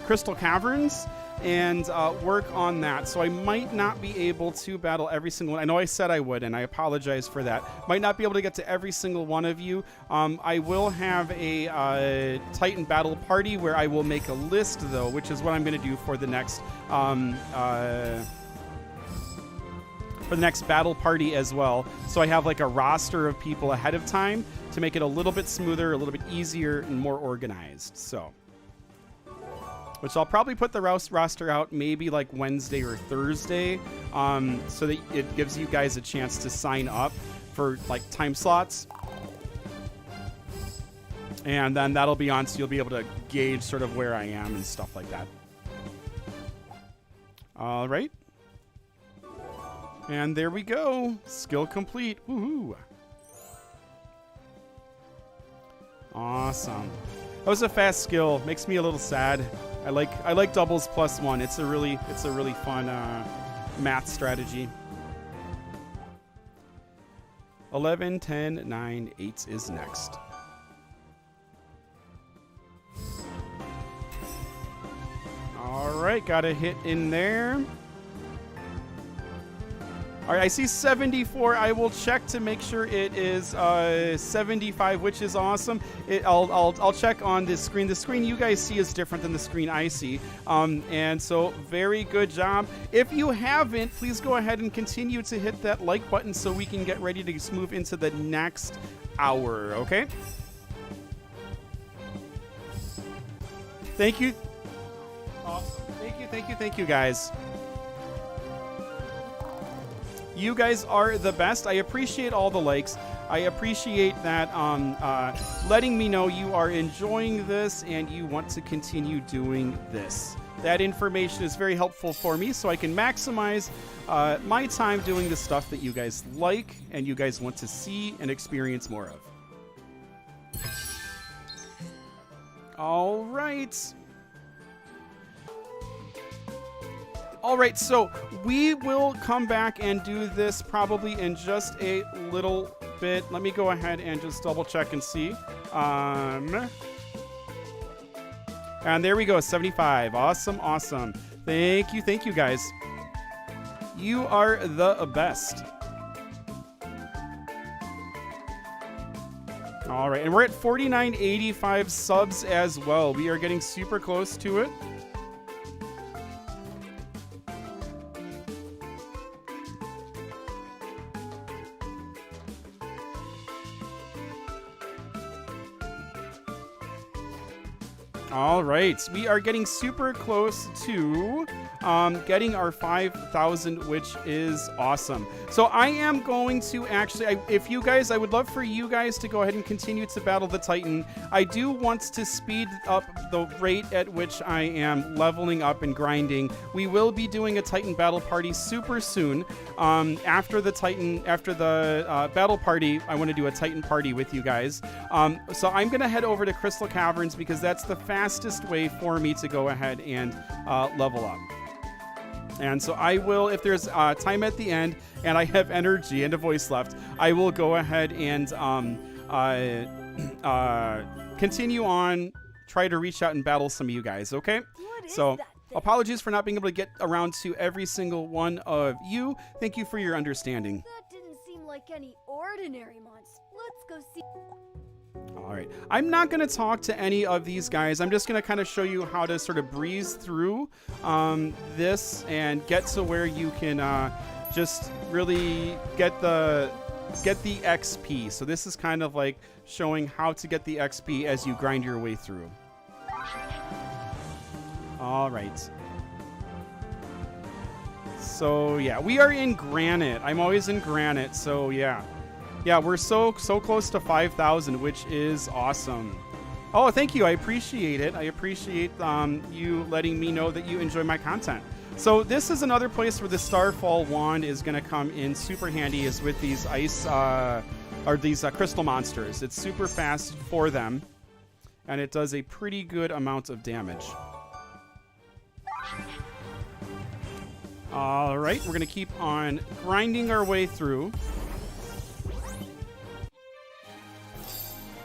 Crystal Caverns and work on that. So I might not be able to battle every single one. I know I said I would, and I apologize for that. Might not be able to get to every single one of you. I will have a Titan battle party where I will make a list, though, which is what I'm going to do for the next battle party as well. So I have like a roster of people ahead of time to make it a little bit smoother, a little bit easier, and more organized. So, which I'll probably put the roster out maybe like Wednesday or Thursday, so that it gives you guys a chance to sign up for like time slots. And then that'll be on, so you'll be able to gauge sort of where I am and stuff like that. All right. And there we go. Skill complete. Woohoo. Awesome. That was a fast skill. Makes me a little sad. I like doubles +1. It's a really fun math strategy. 11, 10, 9, 8 is next. All right, got a hit in there. All right, I see 74. I will check to make sure it is 75, which is awesome. I'll check on this screen. The screen you guys see is different than the screen I see. And so very good job. If you haven't, please go ahead and continue to hit that like button so we can get ready to move into the next hour, okay? Thank you. Awesome. Thank you, guys. You guys are the best. I appreciate all the likes. I appreciate that letting me know you are enjoying this and you want to continue doing this. That information is very helpful for me so I can maximize my time doing the stuff that you guys like and you guys want to see and experience more of. All right. All right, so we will come back and do this probably in just a little bit. Let me go ahead and just double check and see. And there we go, 75. Awesome. Thank you, guys. You are the best. All right, and we're at 4985 subs as well. We are getting super close to it. All right, we are getting super close to getting our 5,000, which is awesome. So I am going to actually, I would love for you guys to go ahead and continue to battle the Titan. I do want to speed up the rate at which I am leveling up and grinding. We will be doing a Titan battle party super soon. After the battle party, I want to do a Titan party with you guys. So I'm going to head over to Crystal Caverns because that's the fastest way for me to go ahead and level up. And so I will, if there's time at the end and I have energy and a voice left, I will go ahead and continue on, try to reach out and battle some of you guys, okay? So apologies for not being able to get around to every single one of you. Thank you for your understanding. That didn't seem like any ordinary monster. Let's go see. All right. I'm not going to talk to any of these guys. I'm just going to kind of show you how to sort of breeze through this and get to where you can just really get the XP. So this is kind of like showing how to get the XP as you grind your way through. All right. So yeah, we are in Granite. I'm always in Granite. So yeah. Yeah, we're so close to 5,000, which is awesome. Oh, thank you. I appreciate it. I appreciate you letting me know that you enjoy my content. So this is another place where the Starfall wand is going to come in super handy, is with these ice or these crystal monsters. It's super fast for them, and it does a pretty good amount of damage. All right, we're going to keep on grinding our way through.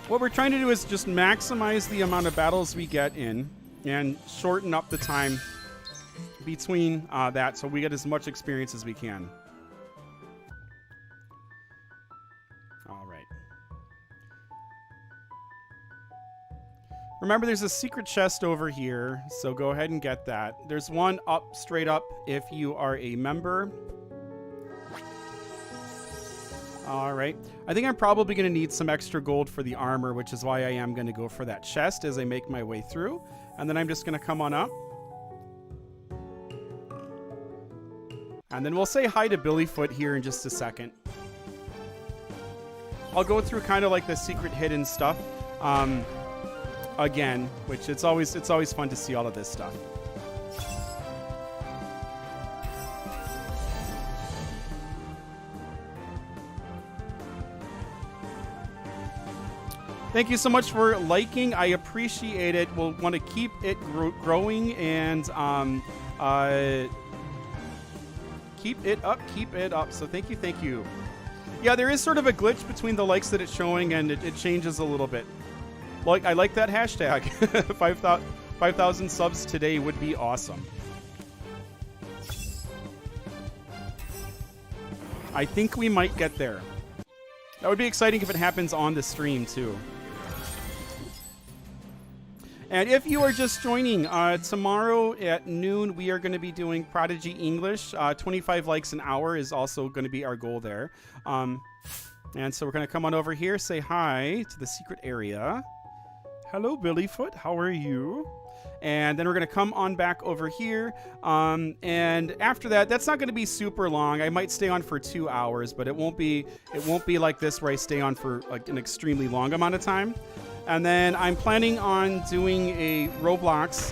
What we're trying to do is just maximize the amount of battles we get in and shorten up the time between that so we get as much experience as we can. All right. Remember, there's a secret chest over here, so go ahead and get that. There's one up, straight up, if you are a member. All right. I think I'm probably going to need some extra gold for the armor, which is why I am going to go for that chest as I make my way through. And then I'm just going to come on up. And then we'll say hi to Billyfoot here in just a second. I'll go through kind of like the secret hidden stuff again, which it's always fun to see all of this stuff. Thank you so much for liking. I appreciate it. We'll want to keep it growing and keep it up. So thank you. Yeah, there is sort of a glitch between the likes that it's showing, and it changes a little bit. Like, I like that hashtag. 5,000 subs today would be awesome. I think we might get there. That would be exciting if it happens on the stream, too. And if you are just joining, tomorrow at noon, we are going to be doing Prodigy English. 25 likes an hour is also going to be our goal there. And so we're going to come on over here, say hi to the secret area. Hello, Billyfoot. How are you? And then we're going to come on back over here. And after that, that's not going to be super long. I might stay on for 2 hours, but it won't be like this where I stay on for like an extremely long amount of time. And then I'm planning on doing a Roblox.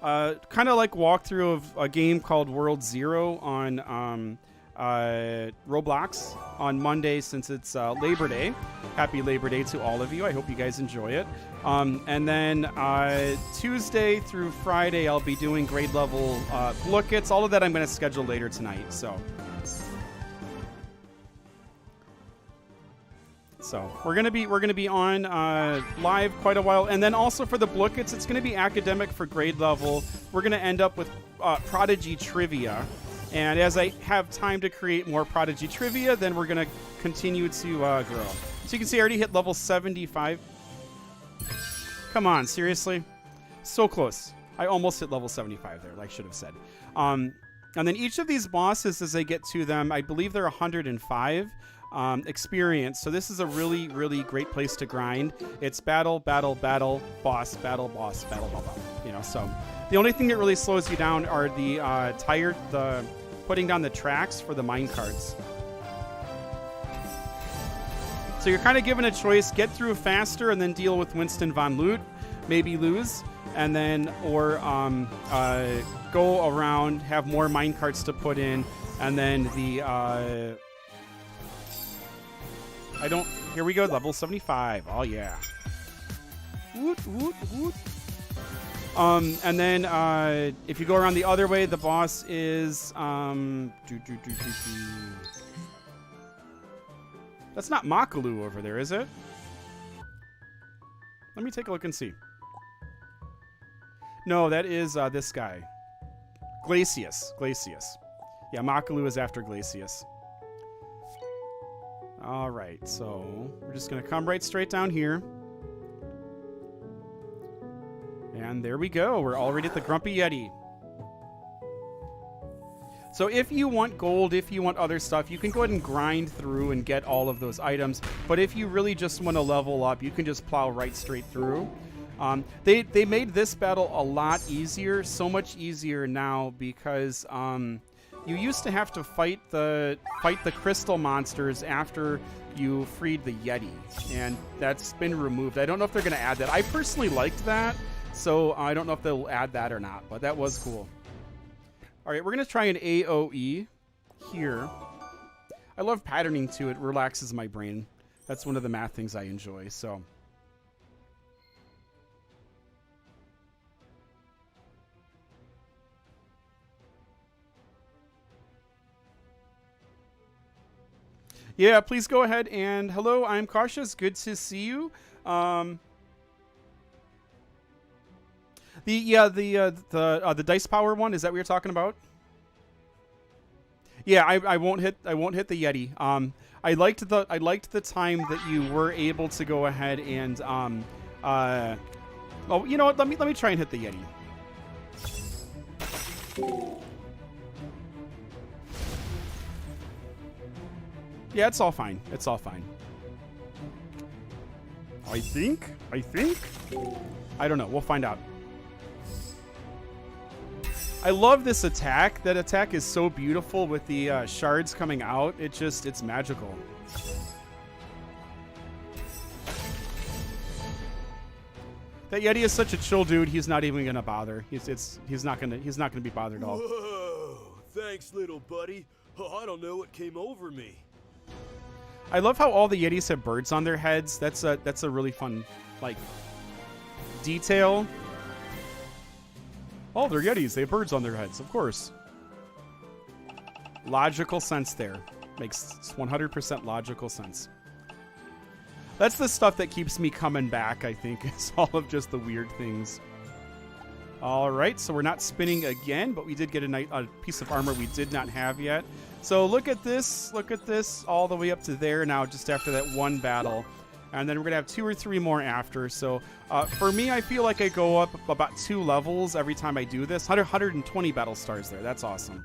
Kind of like walkthrough of a game called World Zero on Roblox on Monday, since it's Labor Day. Happy Labor Day to all of you. I hope you guys enjoy it. And then Tuesday through Friday, I'll be doing grade level look-its. All of that I'm going to schedule later tonight. So we're gonna be on live quite a while, and then also for the Blookits, it's gonna be academic for grade level. We're gonna end up with Prodigy trivia, and as I have time to create more Prodigy trivia, then we're gonna continue to grow. So you can see I already hit level 75. Come on, seriously, so close. I almost hit level 75 there, like I should have said. And then each of these bosses, as I get to them, I believe they're 105. Experience. So this is a really, really great place to grind. It's battle, battle, battle, boss, battle, boss, battle, battle. You know, so the only thing that really slows you down are the putting down the tracks for the mine carts. So you're kind of given a choice: get through faster and then deal with Winston Von Loot, maybe lose, and then or go around, have more mine carts to put in, and then the here we go, level 75. Oh, yeah. Woot, woot, woot. And then if you go around the other way, the boss is... That's not Makalu over there, is it? Let me take a look and see. No, that is this guy. Glacius. Yeah, Makalu is after Glacius. All right, so we're just going to come right straight down here. And there we go. We're already at the Grumpy Yeti. So if you want gold, if you want other stuff, you can go ahead and grind through and get all of those items. But if you really just want to level up, you can just plow right straight through. They made this battle a lot easier, so much easier now, because... you used to have to fight the crystal monsters after you freed the Yeti, and that's been removed. I don't know if they're going to add that. I personally liked that, so I don't know if they'll add that or not, but that was cool. All right, we're going to try an AoE here. I love patterning too. It relaxes my brain. That's one of the math things I enjoy, so... Yeah, please go ahead and hello, I'm Cautious. Good to see you. The dice power one, is that what you're talking about? Yeah, I won't hit the Yeti. I liked the time that you were able to go ahead and oh, you know what? Let me try and hit the Yeti. Yeah, it's all fine. It's all fine. I think. I don't know. We'll find out. I love this attack. That attack is so beautiful with the shards coming out. It's magical. That Yeti is such a chill dude. He's not even gonna bother. He's not gonna be bothered at all. Whoa! Thanks, little buddy. Oh, I don't know what came over me. I love how all the Yetis have birds on their heads. That's a really fun, like, detail. Oh, they're Yetis. They have birds on their heads, of course. Logical sense there. Makes 100% logical sense. That's the stuff that keeps me coming back, I think. It's all of just the weird things. All right, so we're not spinning again, but we did get a piece of armor we did not have yet. So look at this, all the way up to there now, just after that one battle. And then we're going to have 2 or 3 more after. So for me, I feel like I go up about 2 levels every time I do this. 120 battle stars there. That's awesome.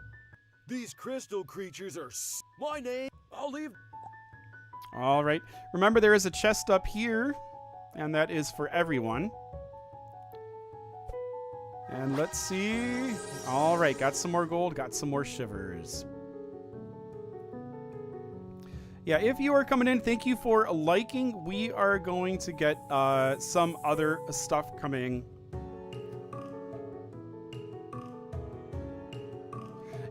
These crystal creatures are my name. I'll leave. All right. Remember, there is a chest up here, and that is for everyone. And let's see. All right, got some more gold, got some more shivers. Yeah, if you are coming in, thank you for liking. We are going to get some other stuff coming.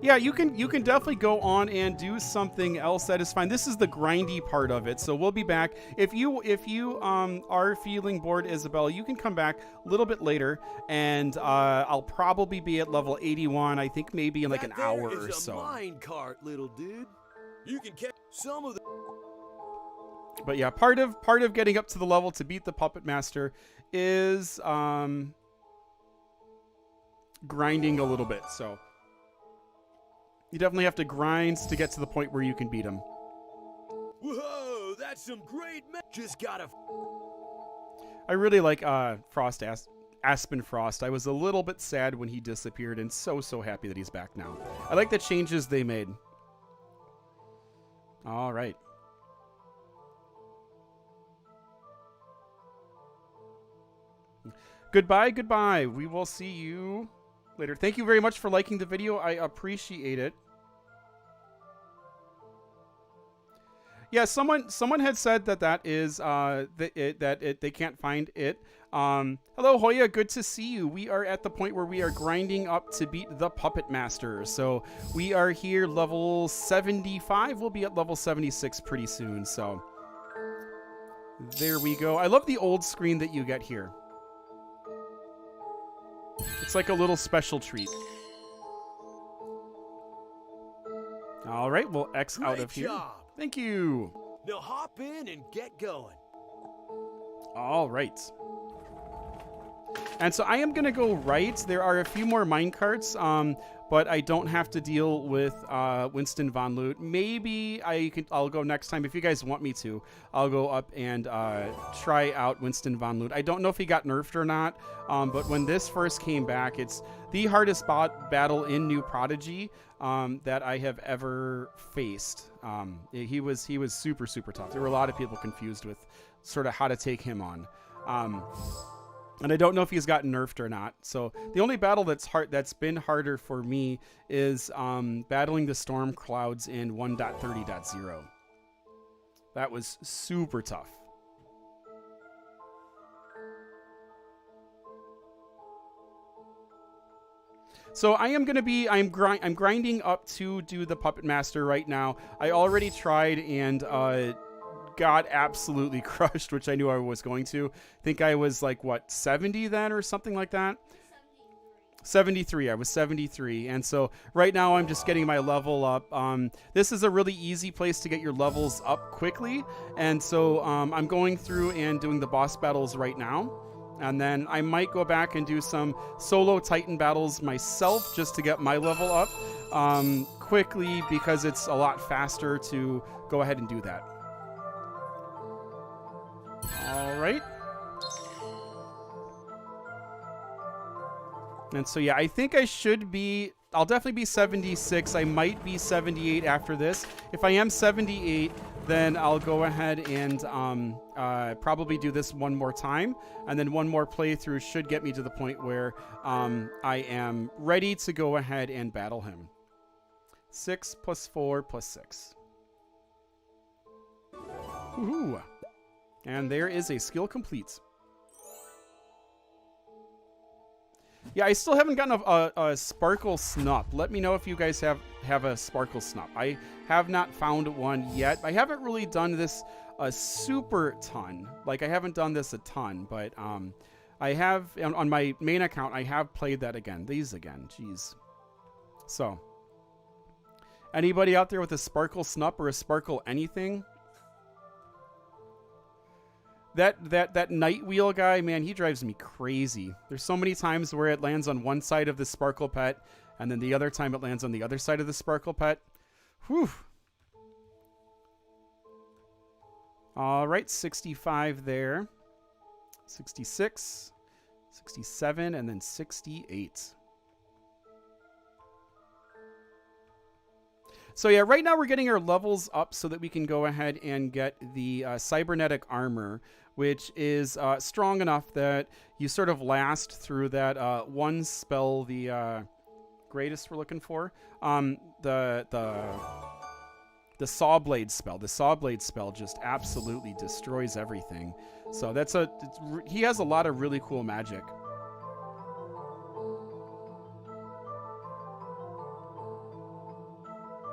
Yeah, you can definitely go on and do something else. That is fine. This is the grindy part of it, so we'll be back. If you are feeling bored, Isabella, you can come back a little bit later, and I'll probably be at level 81. I think maybe in like an hour or so. Mine cart, little dude. You can catch some of the. But yeah, part of getting up to the level to beat the Puppet Master is grinding a little bit. So you definitely have to grind to get to the point where you can beat him. Whoa, that's some great just gotta. I really like Aspen Frost. I was a little bit sad when he disappeared, and so happy that he's back now. I like the changes they made. All right. Goodbye. We will see you later. Thank you very much for liking the video. I appreciate it. Yeah, someone had said that is they can't find it. Hello, Hoya. Good to see you. We are at the point where we are grinding up to beat the Puppet Master. So we are here level 75. We'll be at level 76 pretty soon. So there we go. I love the old screen that you get here. It's like a little special treat. All right, we'll X out of here. Job. Thank you. Now hop in and get going. All right. And so I am going to go right. There are a few more minecarts, but I don't have to deal with Winston Von Loot. Maybe I'll go next time. If you guys want me to, I'll go up and try out Winston Von Loot. I don't know if he got nerfed or not, but when this first came back, it's the hardest battle in New Prodigy that I have ever faced. He was super tough. There were a lot of people confused with sort of how to take him on. And I don't know if he's gotten nerfed or not. So the only battle that's been harder for me is battling the storm clouds in 1.30.0. That was super tough. So I'm grinding up to do the Puppet Master right now. I already tried and got absolutely crushed, which I knew I was going to. I think I was like, what, 70 then or something like that? 73. I was 73. And so right now I'm just getting my level up. This is a really easy place to get your levels up quickly. And so I'm going through and doing the boss battles right now. And then I might go back and do some solo Titan battles myself just to get my level up quickly, because it's a lot faster to go ahead and do that. All right. And so, yeah, I think I'll definitely be 76. I might be 78 after this. If I am 78, then I'll go ahead and probably do this one more time. And then one more playthrough should get me to the point where I am ready to go ahead and battle him. 6 + 4 + 6. Woohoo! And there is a skill complete. Yeah, I still haven't gotten a Sparkle Snup. Let me know if you guys have a Sparkle Snup. I have not found one yet. I haven't really done this a super ton. Like, I haven't done this a ton, but I have, on my main account, I have played these again. Jeez. So, anybody out there with a Sparkle Snup or a Sparkle anything? That night wheel guy, man, he drives me crazy. There's so many times where it lands on one side of the sparkle pet, and then the other time it lands on the other side of the sparkle pet. Whew. All right, 65 there. 66, 67, and then 68. So yeah, right now we're getting our levels up so that we can go ahead and get the cybernetic armor, which is strong enough that you sort of last through that one spell, the greatest we're looking for, the saw blade spell. The saw blade spell just absolutely destroys everything. So that's he has a lot of really cool magic.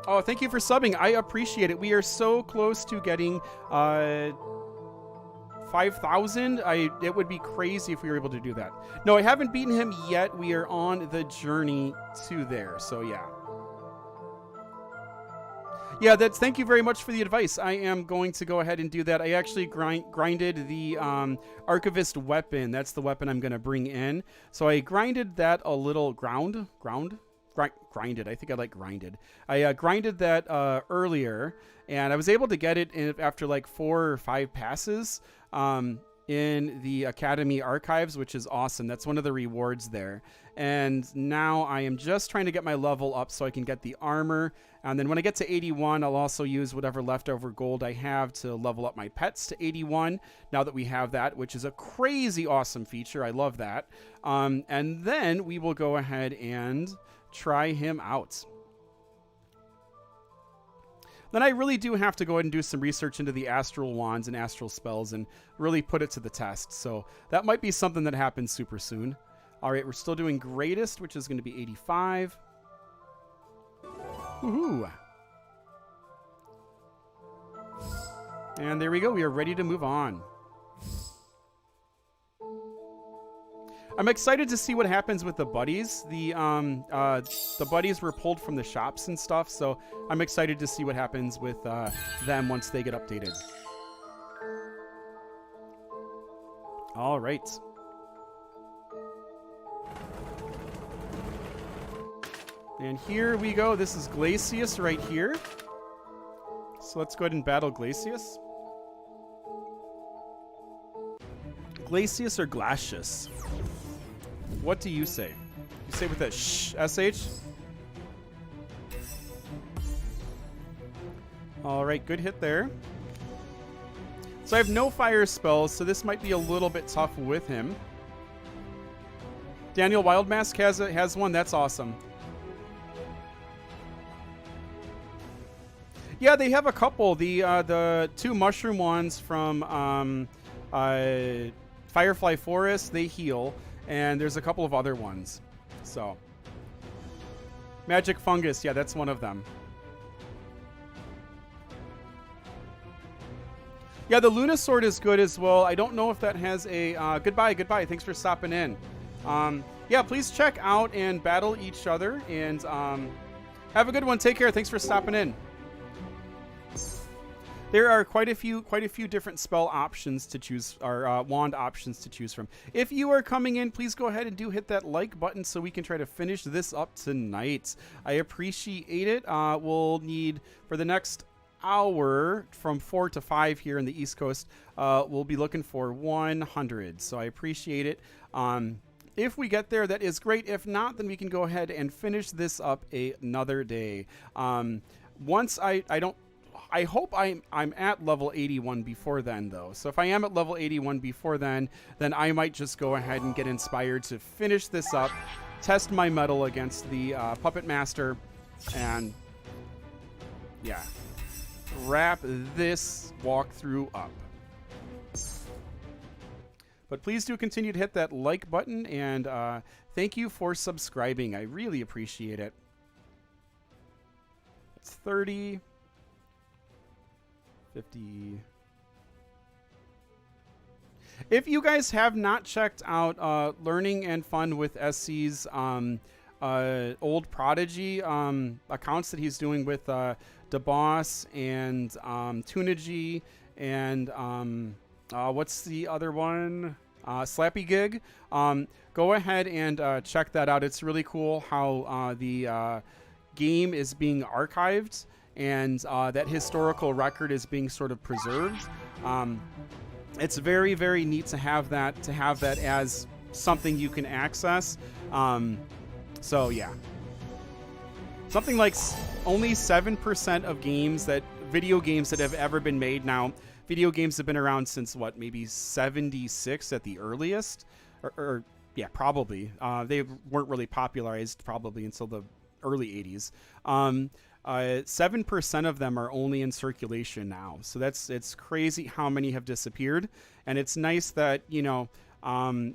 Oh, thank you for subbing. I appreciate it. We are so close to getting 5,000. It would be crazy if we were able to do that. No, I haven't beaten him yet. We are on the journey to there. So yeah. Yeah, thank you very much for the advice. I am going to go ahead and do that. I actually grinded the archivist weapon. That's the weapon I'm going to bring in. So I grinded that a little grinded. I think I like grinded. I grinded that earlier, and I was able to get it after like 4 or 5 passes in the Academy archives, which is awesome. That's one of the rewards there. And now I am just trying to get my level up so I can get the armor. And then when I get to 81, I'll also use whatever leftover gold I have to level up my pets to 81. Now that we have that, which is a crazy awesome feature. I love that. And then we will go ahead and try him out. Then I really do have to go ahead and do some research into the astral wands and astral spells and really put it to the test. So that might be something that happens super soon. All right, we're still doing greatest, which is going to be 85. Woohoo! And there we go. We are ready to move on. I'm excited to see what happens with the buddies. The buddies were pulled from the shops and stuff, so I'm excited to see what happens with them once they get updated. All right. And here we go. This is Glacius right here. So let's go ahead and battle Glacius. Glacius or Glacius? What do you say? You say with that sh, sh? All right, good hit there. So I have no fire spells, so this might be a little bit tough with him. Daniel Wildmask has one. That's awesome. Yeah, they have a couple. The 2 mushroom ones from Firefly Forest, they heal. And there's a couple of other ones. So, Magic Fungus, yeah, that's one of them. Yeah, the Luna Sword is good as well. I don't know if that has a... goodbye. Thanks for stopping in. Yeah, please check out and battle each other. And have a good one. Take care. Thanks for stopping in. There are quite a few different spell options to choose, or wand options to choose from. If you are coming in, please go ahead and hit that like button so we can try to finish this up tonight. I appreciate it. We'll need, for the next hour, from 4 to 5 here in the East Coast, we'll be looking for 100. So I appreciate it. If we get there, that is great. If not, then we can go ahead and finish this up another day. Once I hope I'm at level 81 before then, though. So if I am at level 81 before then I might just go ahead and get inspired to finish this up, test my mettle against the Puppet Master, and yeah, wrap this walkthrough up. But please do continue to hit that like button, and thank you for subscribing. I really appreciate it. It's 30... 50. If you guys have not checked out Learning and Fun with SC's old Prodigy accounts that he's doing with DeBoss and Tunigy and What's the other one? Slappy Gig. Go ahead and check that out. It's really cool how the game is being archived and that historical record is being sort of preserved. It's very, very neat to have that as something you can access. So yeah, something like only 7% of video games that have ever been made. Now, video games have been around since what, maybe 76 at the earliest, or yeah, probably. They weren't really popularized probably until the early 80s. 7% of them are only in circulation now. So it's crazy how many have disappeared. And it's nice that, you know,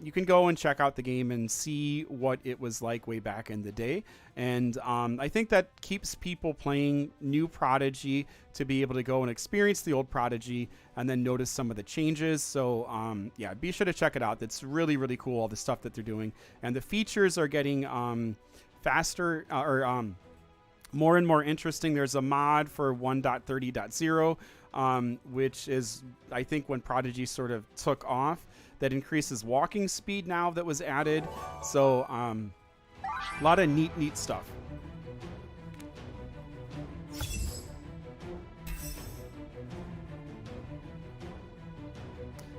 you can go and check out the game and see what it was like way back in the day. And I think that keeps people playing new Prodigy to be able to go and experience the old Prodigy and then notice some of the changes. So yeah, be sure to check it out. It's really, really cool, all the stuff that they're doing. And the features are getting faster or more and more interesting. There's a mod for 1.30.0, which is, I think, when Prodigy sort of took off, that increases walking speed now that was added. So a lot of neat stuff.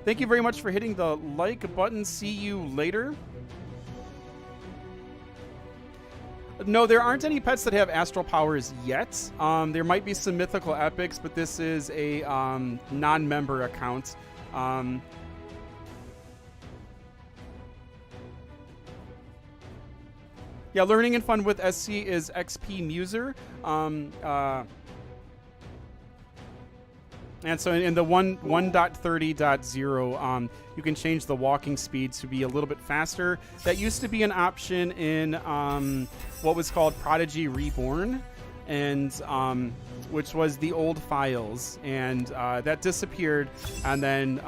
Thank you very much for hitting the like button. See you later. No, there aren't any pets that have astral powers yet. There might be some mythical epics, but this is a non-member account. Yeah, learning and fun with SC is XP Muser. And so in the 1.30.0, you can change the walking speed to be a little bit faster. That used to be an option in what was called Prodigy Reborn, and which was the old files, and that disappeared. And then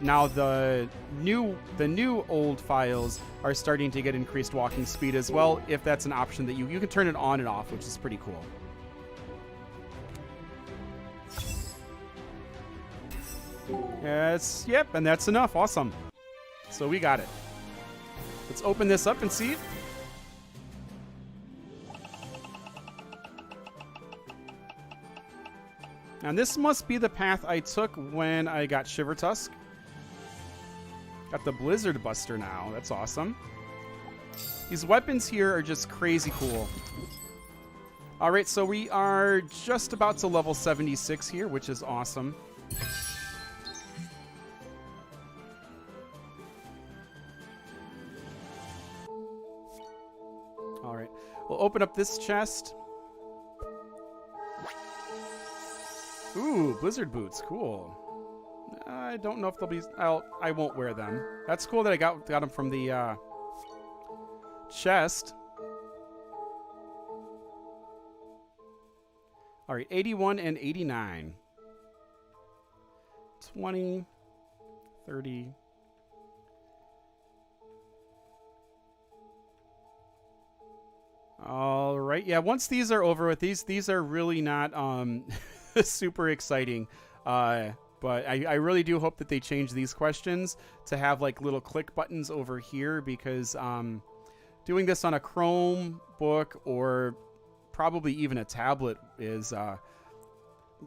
now the new old files are starting to get increased walking speed as well. If that's an option that you can turn it on and off, which is pretty cool. Yes, yep, and that's enough. Awesome. So we got it. Let's open this up and see. And this must be the path I took when I got Shiver Tusk. Got the Blizzard Buster now. That's awesome. These weapons here are just crazy cool. All right, so we are just about to level 76 here, which is awesome. All right, we'll open up this chest. Ooh, Blizzard boots, cool. I don't know if they'll be. I won't wear them. That's cool that I got them from the chest. All right, 81 and 89. 20, 30. All right, yeah. Once these are over with, these are really not super exciting. But I really do hope that they change these questions to have like little click buttons over here, because doing this on a Chromebook or probably even a tablet is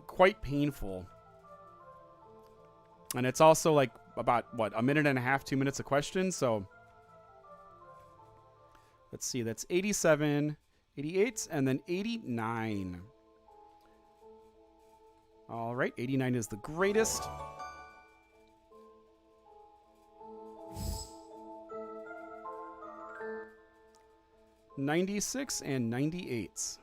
quite painful. And it's also like about, what, a minute and a half, 2 minutes a question. So let's see, that's 87, 88, and then 89. All right, 89 is the greatest. $96 and $98.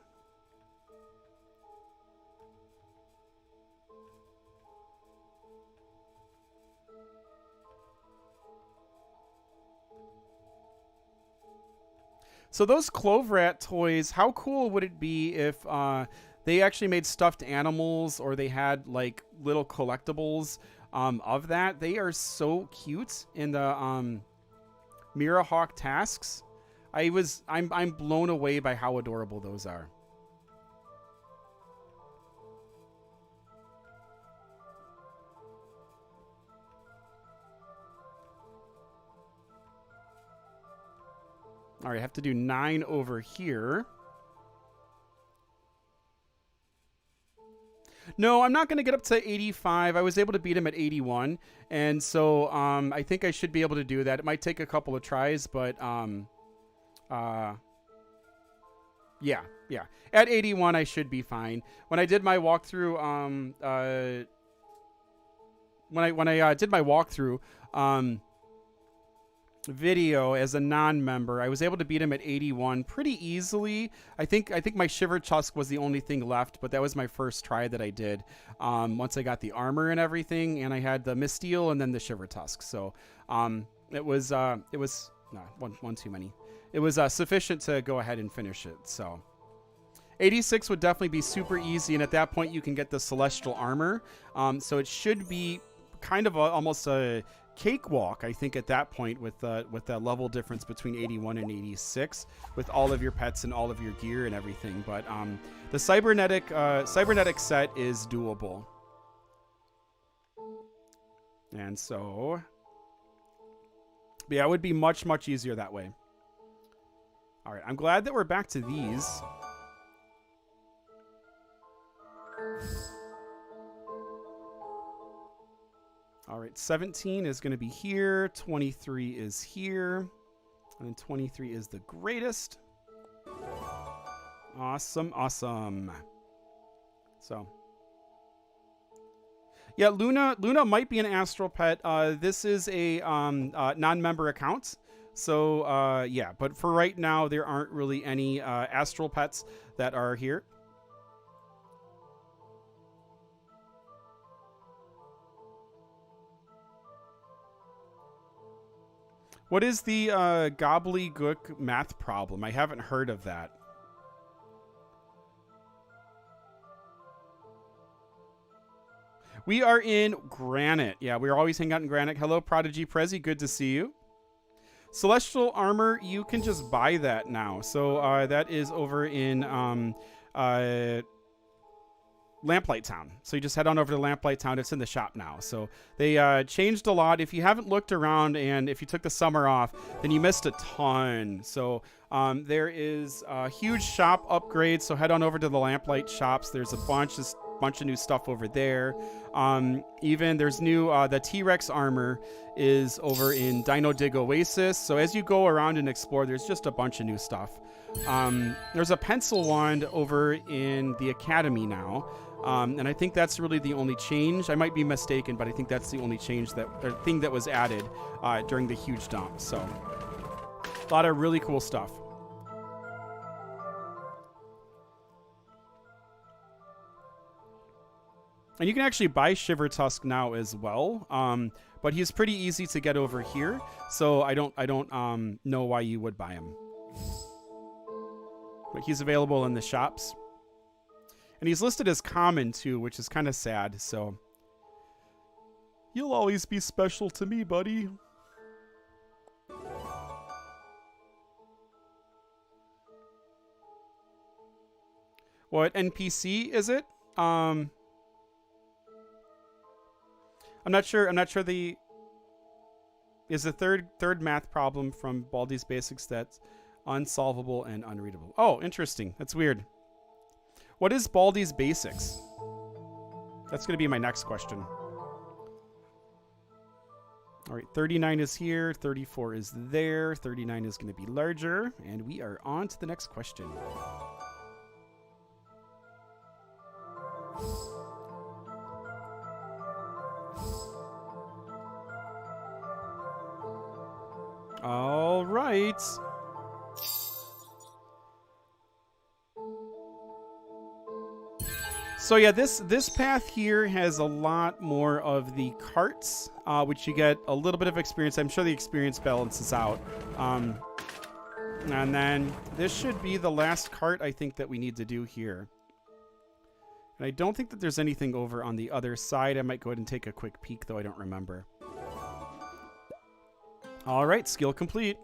So those Clove Rat toys, how cool would it be if they actually made stuffed animals, or they had like little collectibles of that? They are so cute in the Mirahawk tasks. I'm blown away by how adorable those are. All right, I have to do 9 over here. No, I'm not going to get up to 85. I was able to beat him at 81. And so I think I should be able to do that. It might take a couple of tries, but yeah. At 81, I should be fine. When I did my walkthrough, when I did my walkthrough video as a non-member, I was able to beat him at 81 pretty easily. I think my Shiver Tusk was the only thing left, but that was my first try that I did. Once I got the armor and everything, and I had the Misteel and then the Shiver Tusk. So it was no, one too many. It was sufficient to go ahead and finish it. So 86 would definitely be super easy, and at that point you can get the Celestial Armor. So it should be kind of almost a cakewalk, I think, at that point with that level difference between 81 and 86 with all of your pets and all of your gear and everything. But the cybernetic set is doable, and so yeah, it would be much easier that way. All right, I'm glad that we're back to these. All right, 17 is going to be here. 23 is here. And then 23 is the greatest. Awesome. So, yeah, Luna might be an astral pet. This is a non-member account. So, yeah, but for right now, there aren't really any astral pets that are here. What is the gobbledygook math problem? I haven't heard of that. We are in Granite. Yeah, we're always hanging out in Granite. Hello, Prodigy Prezi. Good to see you. Celestial Armor, you can just buy that now. So that is over in Lamplight Town. So you just head on over to Lamplight Town. It's in the shop now. So they changed a lot. If you haven't looked around and if you took the summer off, then you missed a ton. So there is a huge shop upgrade. So head on over to the Lamplight shops. There's a bunch of new stuff over there. Even there's new the T-Rex armor is over in Dino Dig Oasis. So as you go around and explore, there's just a bunch of new stuff. There's a pencil wand over in the Academy now. And I think that's really the only change. I might be mistaken, but I think that's the only change thing that was added during the huge dump. So a lot of really cool stuff. And you can actually buy Shiver Tusk now as well. But he's pretty easy to get over here. So I don't know why you would buy him. But he's available in the shops. And he's listed as common too, which is kind of sad. So you'll always be special to me, buddy. What NPC is it? I'm not sure. Is the third math problem from Baldi's Basics that's unsolvable and unreadable? Oh, interesting. That's weird. What is Baldi's Basics? That's going to be my next question. All right, 39 is here. 34 is there. 39 is going to be larger. And we are on to the next question. All right. So yeah, this path here has a lot more of the carts, which you get a little bit of experience. I'm sure the experience balances out. And then this should be the last cart I think that we need to do here. And I don't think that there's anything over on the other side. I might go ahead and take a quick peek, though I don't remember. All right, skill complete.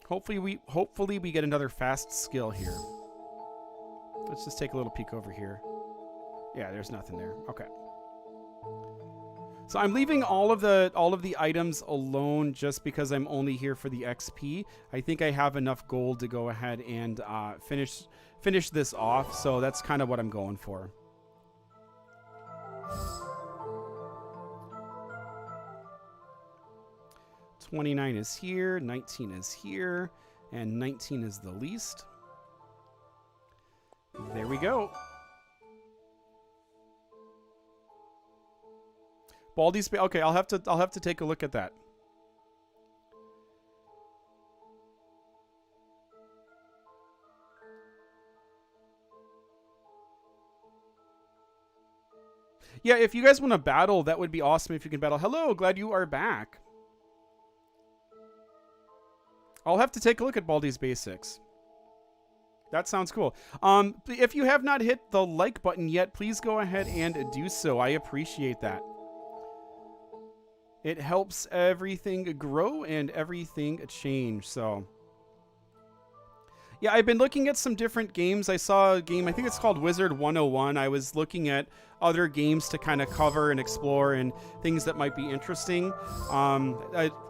Hopefully we get another fast skill here. Let's just take a little peek over here. Yeah, there's nothing there. Okay. So I'm leaving all of the items alone just because I'm only here for the XP. I think I have enough gold to go ahead and finish this off. So that's kind of what I'm going for. $29 is here, 19 is here, and 19 is the least. There we go. Baldi's okay, I'll have to take a look at that. Yeah, if you guys want to battle, that would be awesome if you can battle. Hello, glad you are back. I'll have to take a look at Baldi's Basics. That sounds cool. If you have not hit the like button yet, please go ahead and do so. I appreciate that. It helps everything grow and everything change. So, yeah, I've been looking at some different games. I saw a game, I think it's called Wizard 101. I was looking at other games to kind of cover and explore and things that might be interesting.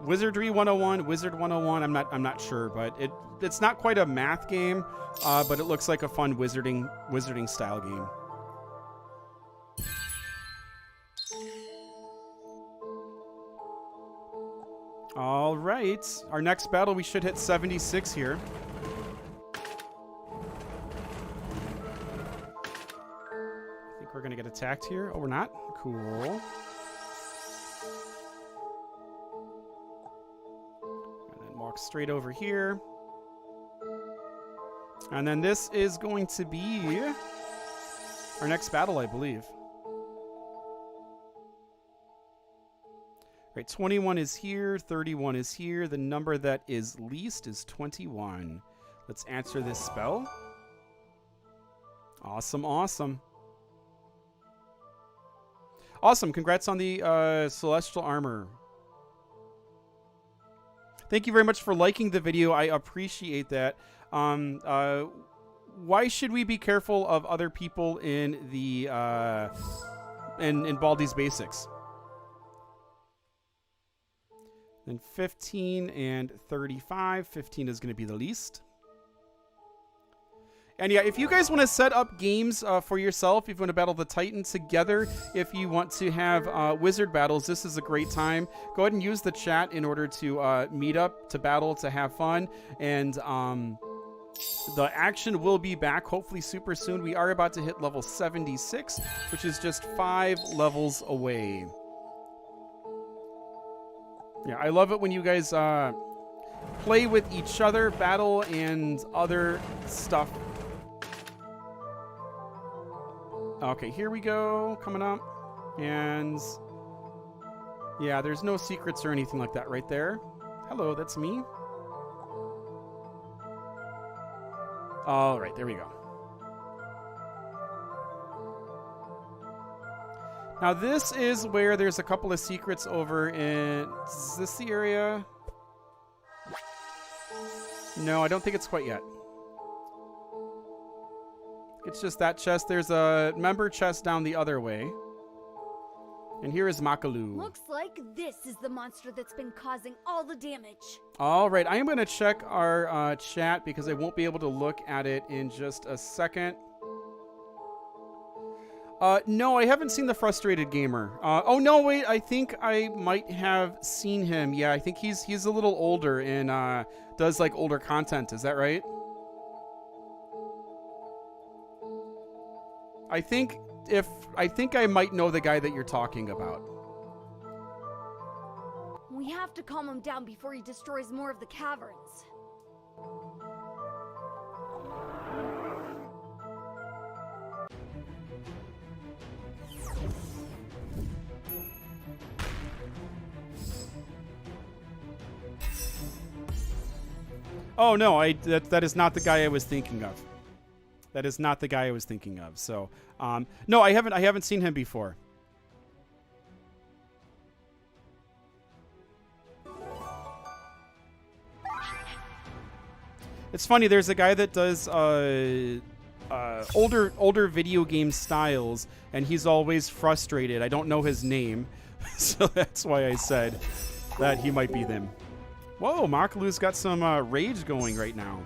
Wizardry 101, Wizard 101, I'm not sure, but it's not quite a math game, but it looks like a fun wizarding style game. All right, our next battle, we should hit 76 here. I think we're gonna get attacked here. Oh, we're not? Cool. And then walk straight over here. And then this is going to be our next battle, I believe. Right, 21 is here, 31 is here. The number that is least is 21. Let's answer this spell. Awesome, awesome. Awesome, congrats on the celestial armor. Thank you very much for liking the video. I appreciate that. Why should we be careful of other people in the in Baldi's Basics? Then 15 and 35. 15 is going to be the least. And yeah, if you guys want to set up games for yourself, if you want to battle the Titan together, if you want to have wizard battles, this is a great time. Go ahead and use the chat in order to meet up, to battle, to have fun. And the action will be back hopefully super soon. We are about to hit level 76, which is just 5 levels away. Yeah, I love it when you guys play with each other, battle, and other stuff. Okay, here we go, coming up. And yeah, there's no secrets or anything like that right there. Hello, that's me. All right, there we go. Now this is where there's a couple of secrets over in... Is this the area? No, I don't think it's quite yet. It's just that chest. There's a member chest down the other way. And here is Makalu. Looks like this is the monster that's been causing all the damage. All right, I am going to check our chat because I won't be able to look at it in just a second. No, I haven't seen the Frustrated Gamer. Oh no, wait, I think I might have seen him. Yeah, I think he's a little older and does like older content. Is that right? I think I might know the guy that you're talking about. We have to calm him down before he destroys more of the caverns. Oh no, that is not the guy I was thinking of. That is not the guy I was thinking of. So, no, I haven't seen him before. It's funny. There's a guy that does older video game styles, and he's always frustrated. I don't know his name. So that's why I said that he might be them. Whoa, Makalu's got some rage going right now.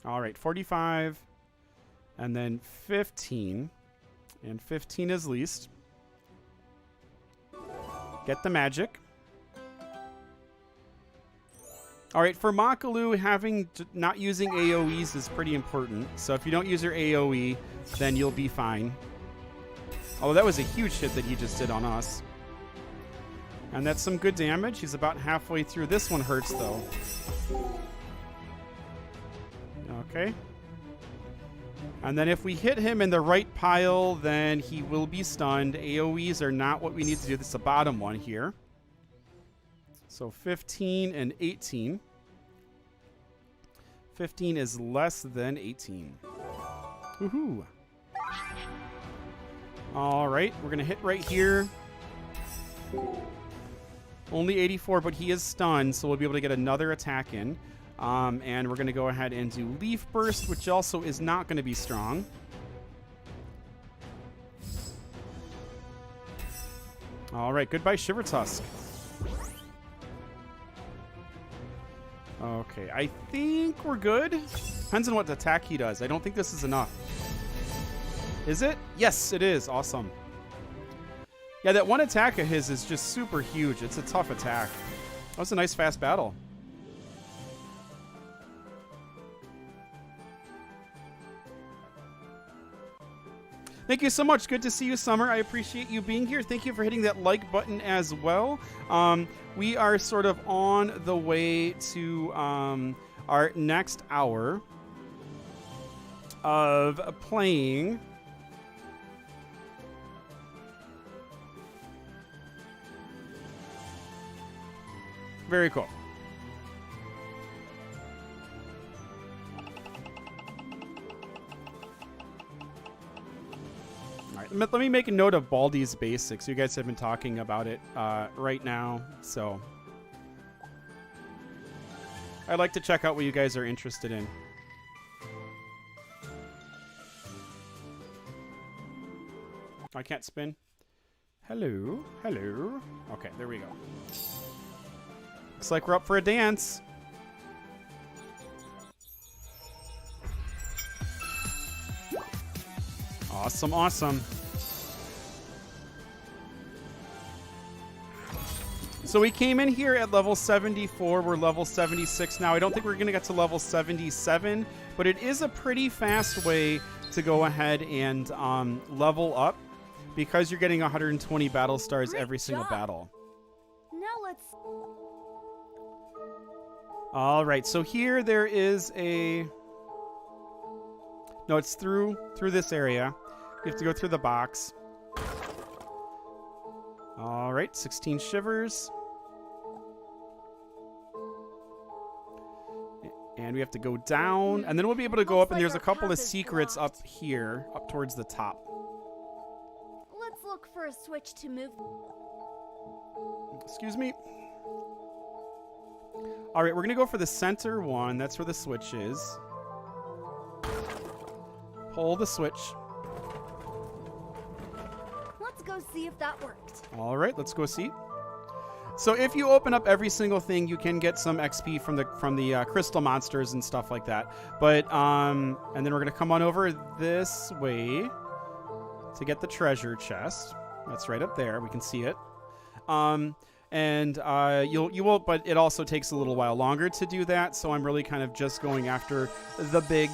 All right, 45. And then 15. And 15 is least. Get the magic. All right, for Makalu, not using AoEs is pretty important. So if you don't use your AoE, then you'll be fine. Oh, that was a huge hit that he just did on us. And that's some good damage. He's about halfway through. This one hurts, though. Okay. And then if we hit him in the right pile, then he will be stunned. AoEs are not what we need to do. This is the bottom one here. So 15 and 18. 15 is less than 18. Woohoo. All right, we're going to hit right here. Only 84, but he is stunned, so we'll be able to get another attack in. And we're going to go ahead and do Leaf Burst, which also is not going to be strong. All right, goodbye, Shiver Tusk. Okay, I think we're good. Depends on what attack he does. I don't think this is enough. Is it? Yes, it is. Awesome. Yeah, that one attack of his is just super huge. It's a tough attack. That was a nice fast battle. Thank you so much. Good to see you, Summer. I appreciate you being here. Thank you for hitting that like button as well. We are sort of on the way to our next hour of playing. Very cool. Let me make a note of Baldi's Basics. You guys have been talking about it right now, so I'd like to check out what you guys are interested in. I can't spin. Hello, hello. Okay, there we go. Looks like we're up for a dance. Awesome, awesome. So we came in here at level 74. We're level 76 now. I don't think we're going to get to level 77, but it is a pretty fast way to go ahead and level up because you're getting 120 battle stars every single battle. Now let's... All right, so here there is a... No, it's through this area. You have to go through the box. All right, 16 shivers. And we have to go down, and then we'll be able to go up, and there's a couple of secrets up here, up towards the top. Let's look for a switch to move. Excuse me. All right, we're going to go for the center one. That's where the switch is. Pull the switch. Let's go see if that worked. All right, let's go see. So if you open up every single thing, you can get some XP from the crystal monsters and stuff like that. But and then we're gonna come on over this way to get the treasure chest. That's right up there. We can see it. And you will, but it also takes a little while longer to do that. So I'm really kind of just going after the big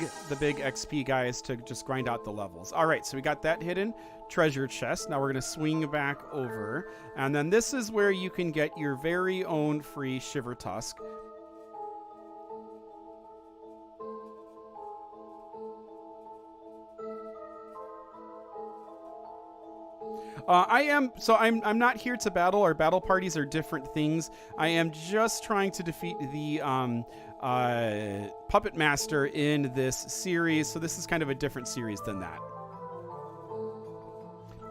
XP guys to just grind out the levels. All right, so we got that hidden treasure chest. Now we're going to swing back over, and then this is where you can get your very own free Shiver Tusk. I'm not here to battle. Our battle parties are different things. I am just trying to defeat the Puppet Master in this series. So this is kind of a different series than that.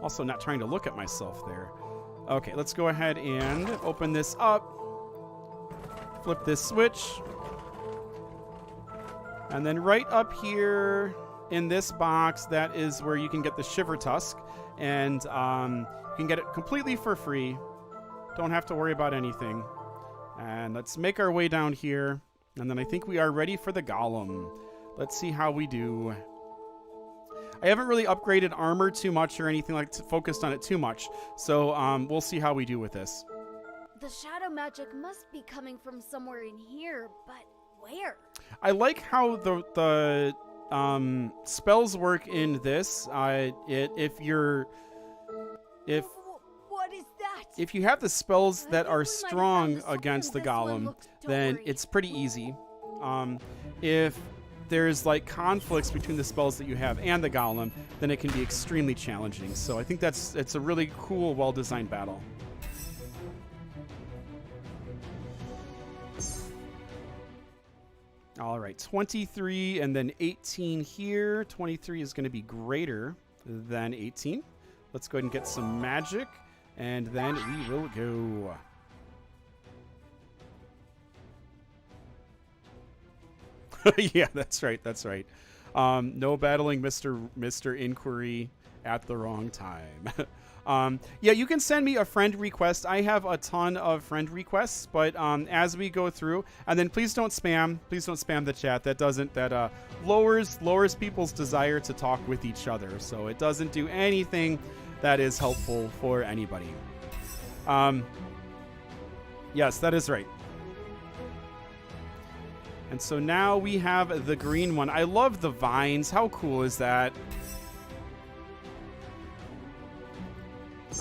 Also not trying to look at myself there. Okay, let's go ahead and open this up. Flip this switch. And then right up here in this box, that is where you can get the Shiver Tusk. And You can get it completely for free. Don't have to worry about anything. And let's make our way down here. And then I think we are ready for the Golem. Let's see how we do. I haven't really upgraded armor too much or anything like focused on it too much. So we'll see how we do with this. The shadow magic must be coming from somewhere in here, but where? I like how the spells work in this. What is that? If you have the spells that I are think we might have strong found the source against the of this one. Golem, Don't then worry. it's pretty easy. If there's like conflicts between the spells that you have and the Golem, then it can be extremely challenging. So I think it's a really cool, well-designed battle. All right, 23 and then 18 here. 23 is going to be greater than 18. Let's go ahead and get some magic, and then we will go. Yeah, that's right. That's right. No battling Mr. Inquiry at the wrong time. Yeah, you can send me a friend request. I have a ton of friend requests, but as we go through, and then please don't spam. Please don't spam the chat. That lowers people's desire to talk with each other. So it doesn't do anything that is helpful for anybody. Yes, that is right. And so now we have the green one. I love the vines. How cool is that?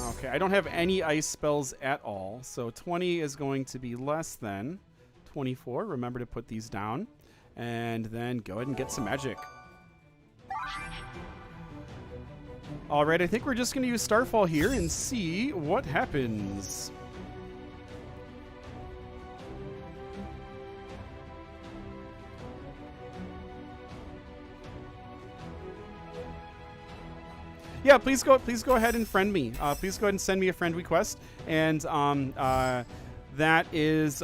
Okay, I don't have any ice spells at all. So 20 is going to be less than 24. Remember to put these down. And then go ahead and get some magic. All right, I think we're just going to use Starfall here and see what happens. Yeah, please go ahead and friend me. Please go ahead and send me a friend request. And that is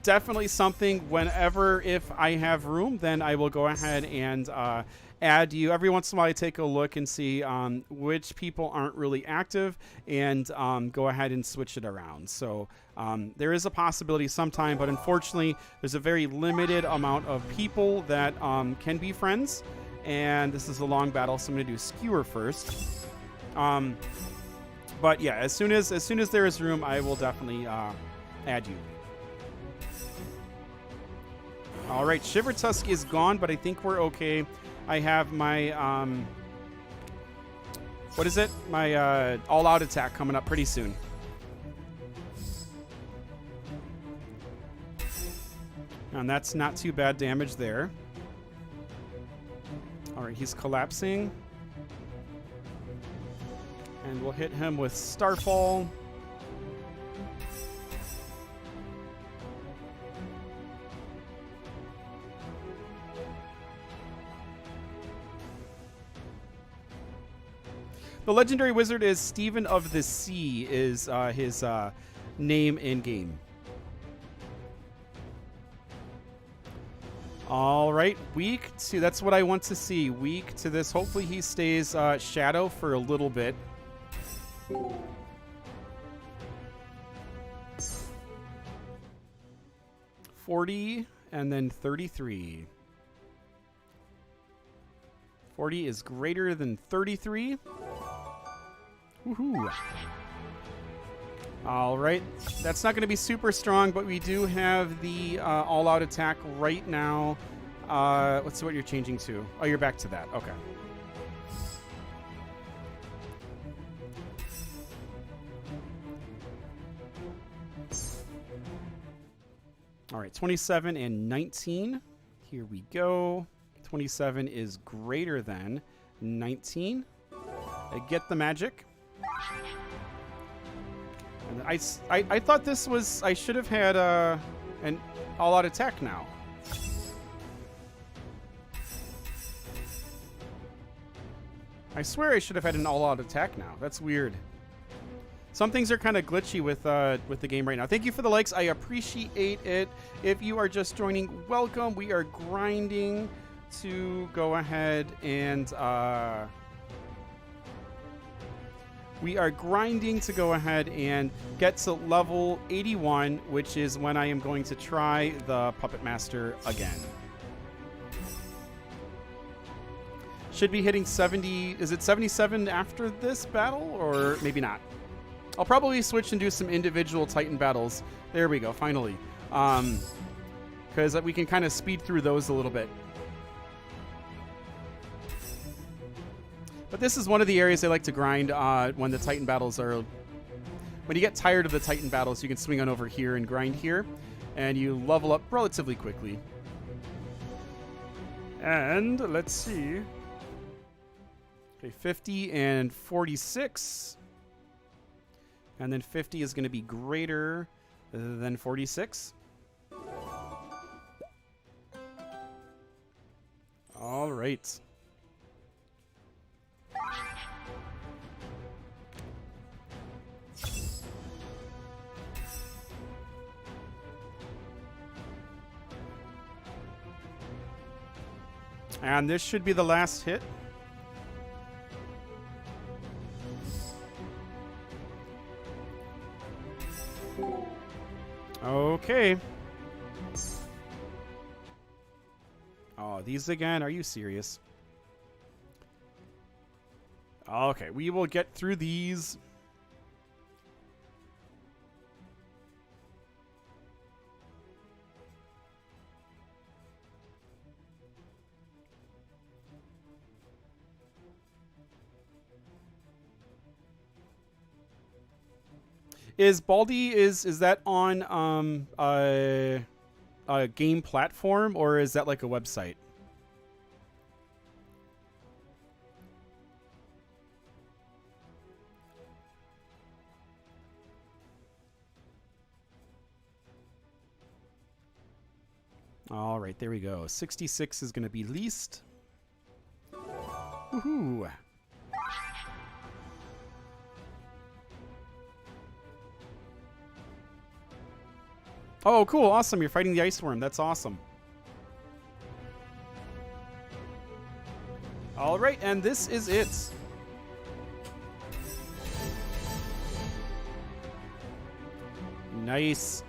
definitely something whenever, if I have room, then I will go ahead and add you. Every once in a while I take a look and see which people aren't really active and go ahead and switch it around. So there is a possibility sometime, but unfortunately there's a very limited amount of people that can be friends. And this is a long battle, so I'm going to do Skewer first. But yeah, as soon as there is room, I will definitely add you. All right, Shiver Tusk is gone, but I think we're okay. I have my what is it? My all-out attack coming up pretty soon. And that's not too bad damage there. All right, he's collapsing. And we'll hit him with Starfall. The legendary wizard is Stephen of the Sea is his name in game. All right, weak to, that's what I want to see. Weak to this. Hopefully he stays shadow for a little bit. $40 and then 33. 40 is greater than 33. Woohoo. All right, that's not going to be super strong, but we do have the all-out attack right now. Let's see what you're changing to. Oh, you're back to that. Okay. All right, 27 and 19. Here we go. 27 is greater than 19. I get the magic. And I thought this was, I should have had an all-out attack now. I swear I should have had an all-out attack now. That's weird. Some things are kind of glitchy with the game right now. Thank you for the likes. I appreciate it. If you are just joining, welcome. We are grinding to go ahead and we are grinding to go ahead and get to level 81, which is when I am going to try the Puppet Master again. Should be hitting 70. Is it 77 after this battle, or maybe not? I'll probably switch and do some individual Titan battles. There we go, finally. Because we can kind of speed through those a little bit. But this is one of the areas I like to grind when the Titan battles are... When you get tired of the Titan battles, you can swing on over here and grind here. And you level up relatively quickly. And let's see. Okay, 50 and 46. And then 50 is going to be greater than 46. All right. And this should be the last hit. Okay. Oh, these again? Are you serious? Okay, we will get through these. Is Baldi, is that on a game platform, or is that like a website? All right, there we go. 66 is going to be least. Woohoo! Oh, cool. Awesome. You're fighting the ice worm. That's awesome. All right, and this is it. Nice.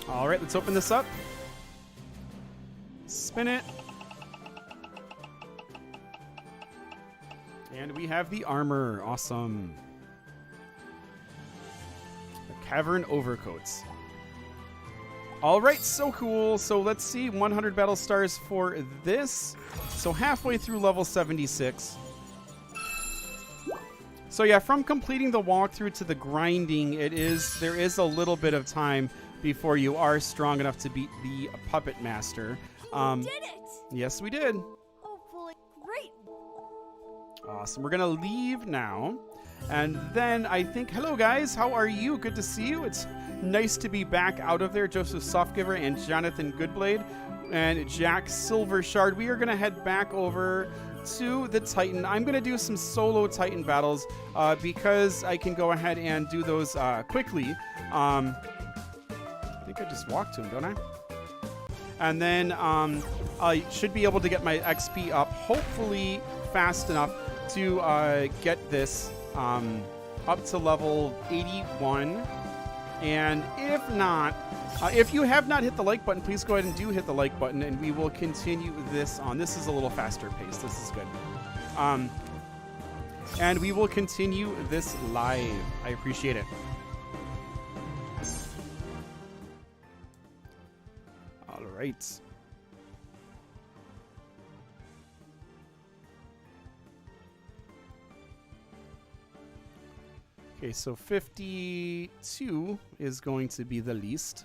All right, let's open this up. Spin it. And we have the armor. Awesome. Cavern overcoats. All right, so cool. So let's see, 100 battle stars for this. So halfway through level 76. So yeah, from completing the walkthrough to the grinding, there is a little bit of time before you are strong enough to beat the Puppet Master. You did it! Yes, we did. Hopefully, great. Awesome. We're gonna leave now. And then I think, hello guys, how are you? Good to see you. It's nice to be back out of there. Joseph Softgiver and Jonathan Goodblade and Jack Silvershard. We are going to head back over to the Titan. I'm going to do some solo Titan battles because I can go ahead and do those quickly. I think I just walked to him, don't I? And then I should be able to get my XP up, hopefully fast enough to get this up to level 81. And if not, if you have not hit the like button, please go ahead and do hit the like button, and we will continue this on. This is a little faster pace. This is good. And we will continue this live. I appreciate it. All right. Okay, so 52 is going to be the least.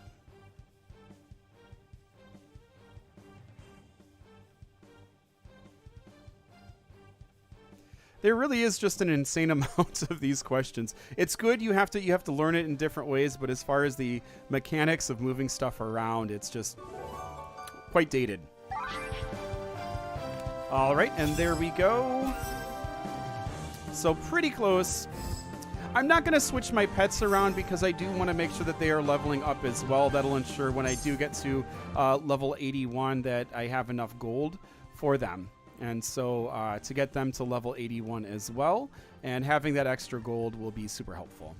There really is just an insane amount of these questions. It's good you have to learn it in different ways, but as far as the mechanics of moving stuff around, it's just quite dated. All right, and there we go. So pretty close. I'm not going to switch my pets around because I do want to make sure that they are leveling up as well. That'll ensure when I do get to level 81 that I have enough gold for them. And so to get them to level 81 as well, and having that extra gold will be super helpful.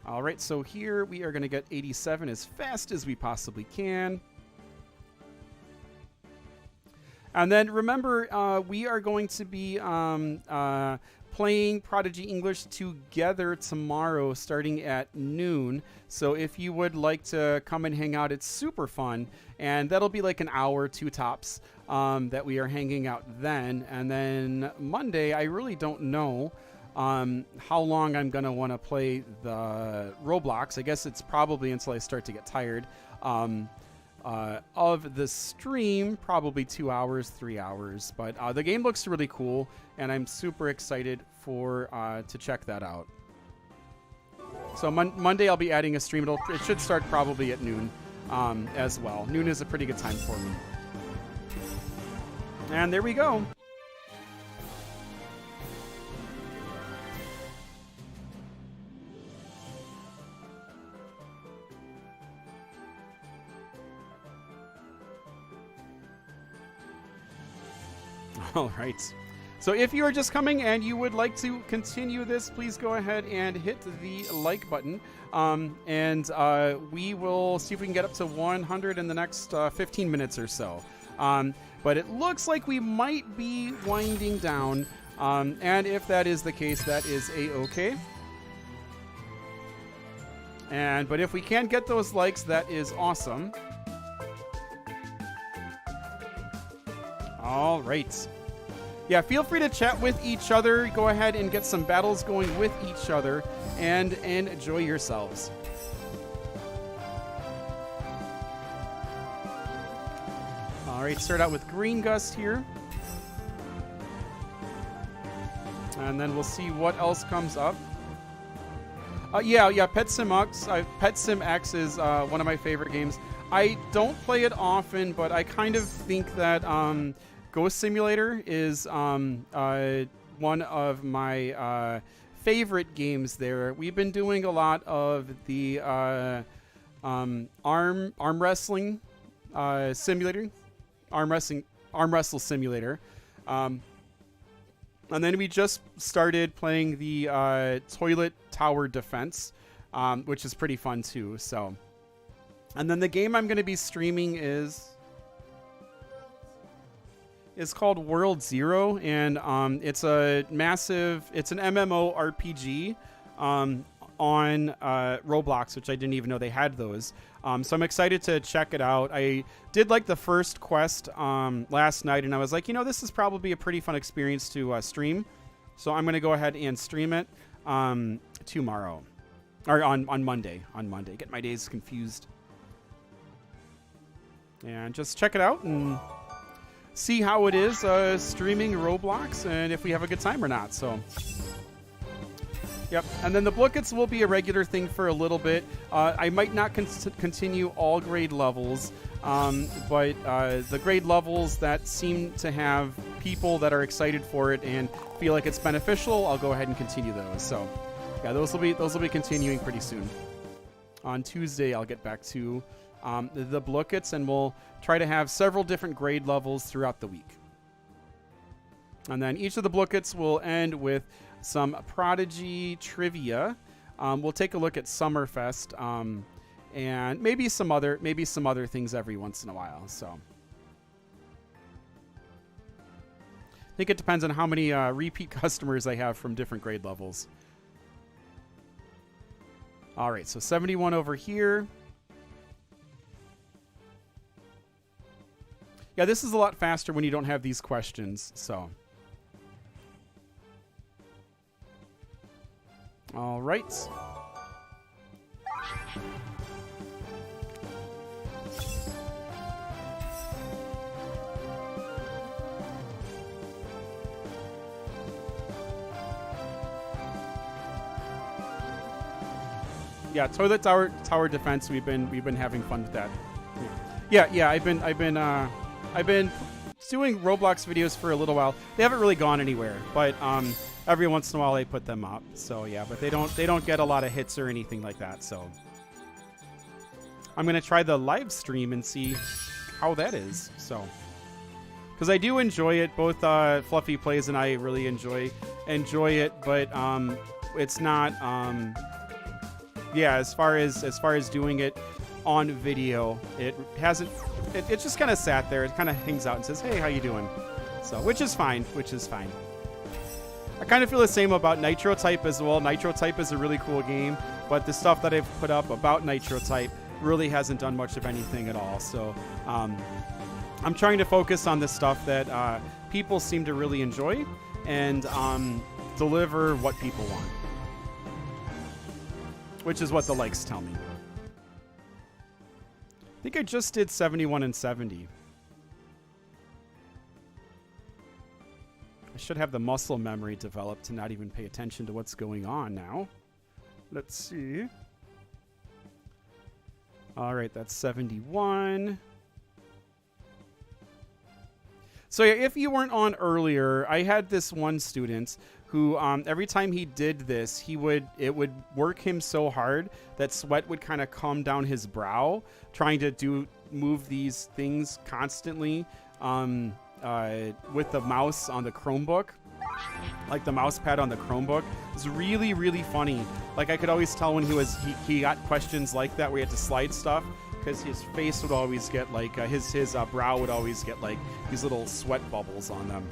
All right, so here we are going to get 87 as fast as we possibly can. And then remember, we are going to be playing Prodigy English together tomorrow starting at noon. So if you would like to come and hang out, it's super fun. And that'll be like an hour, 2 tops, that we are hanging out then. And then Monday, I really don't know how long I'm going to want to play the Roblox. I guess it's probably until I start to get tired. Of the stream, probably 2 hours, 3 hours, but the game looks really cool, and I'm super excited for to check that out. So Monday I'll be adding a stream. It should start probably at noon as well. Noon is a pretty good time for me. And there we go. All right. So if you are just coming and you would like to continue this, please go ahead and hit the like button. We will see if we can get up to 100 in the next 15 minutes or so. But it looks like we might be winding down. And if that is the case, that is a-okay. But if we can't get those likes, that is awesome. All right. Yeah, feel free to chat with each other. Go ahead and get some battles going with each other and enjoy yourselves. All right, start out with Green Gust here. And then we'll see what else comes up. Yeah, Pet Sim X is one of my favorite games. I don't play it often, but I kind of think that Ghost Simulator is one of my favorite games there. We've been doing a lot of the arm wrestling simulator, arm wrestle simulator. And then we just started playing the toilet tower defense, which is pretty fun too. So, and then the game I'm going to be streaming is called World Zero, and it's an MMO RPG on Roblox, which I didn't even know they had those. So I'm excited to check it out. I did like the first quest last night, and I was like, this is probably a pretty fun experience to stream. So I'm going to go ahead and stream it tomorrow, or on Monday. Get my days confused. And just check it out and see how it is streaming Roblox and if we have a good time or not. So, yep. And then the Blookets will be a regular thing for a little bit. I might not continue all grade levels, but the grade levels that seem to have people that are excited for it and feel like it's beneficial, I'll go ahead and continue those. So, yeah, those will be continuing pretty soon. On Tuesday, I'll get back to the Blookets, and we'll try to have several different grade levels throughout the week. And then each of the Blookets will end with some Prodigy trivia. We'll take a look at Summerfest, and maybe some other things every once in a while. So I think it depends on how many repeat customers I have from different grade levels. All right, so 71 over here. Yeah, this is a lot faster when you don't have these questions, so. All right. Yeah, toilet tower defense. We've been having fun with that. Yeah. I've been doing Roblox videos for a little while. They haven't really gone anywhere, but every once in a while I put them up. So yeah, but they don't get a lot of hits or anything like that. So I'm gonna try the live stream and see how that is. So because I do enjoy it. Both Fluffy Plays and I really enjoy it, but it's not. Yeah, as far as doing it on video, it hasn't. It just kind of sat there. It kind of hangs out and says, "Hey, how you doing?" So, which is fine. I kind of feel the same about Nitro Type as well. Nitro Type is a really cool game, but the stuff that I've put up about Nitro Type really hasn't done much of anything at all. So I'm trying to focus on the stuff that people seem to really enjoy and deliver what people want, which is what the likes tell me. I think I just did 71 and 70. I should have the muscle memory developed to not even pay attention to what's going on now. Let's see. All right, that's 71. So yeah, if you weren't on earlier, I had this one student who every time he did this, it would work him so hard that sweat would kind of come down his brow, trying to move these things constantly with the mouse on the Chromebook, like the mouse pad on the Chromebook. It's really, really funny. Like I could always tell when he got questions like that where he had to slide stuff, because his face would always get like his brow would always get like these little sweat bubbles on them.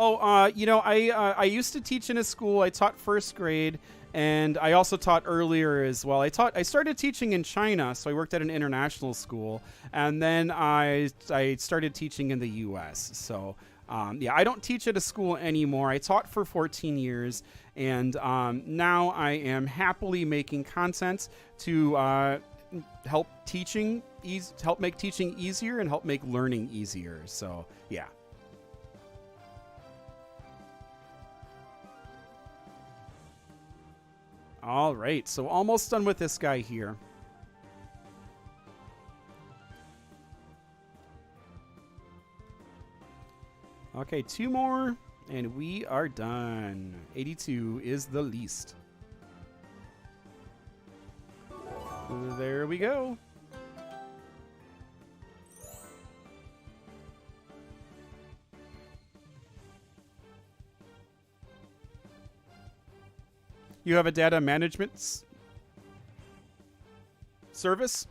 Oh, I used to teach in a school. I taught first grade, and I also taught earlier as well. I started teaching in China, so I worked at an international school, and then I started teaching in the U.S. So, yeah, I don't teach at a school anymore. I taught for 14 years, and now I am happily making content to help make teaching easier and help make learning easier. So, yeah. All right, so almost done with this guy here. Okay, 2 more, and we are done. 82 is the least. There we go. You have a data management service?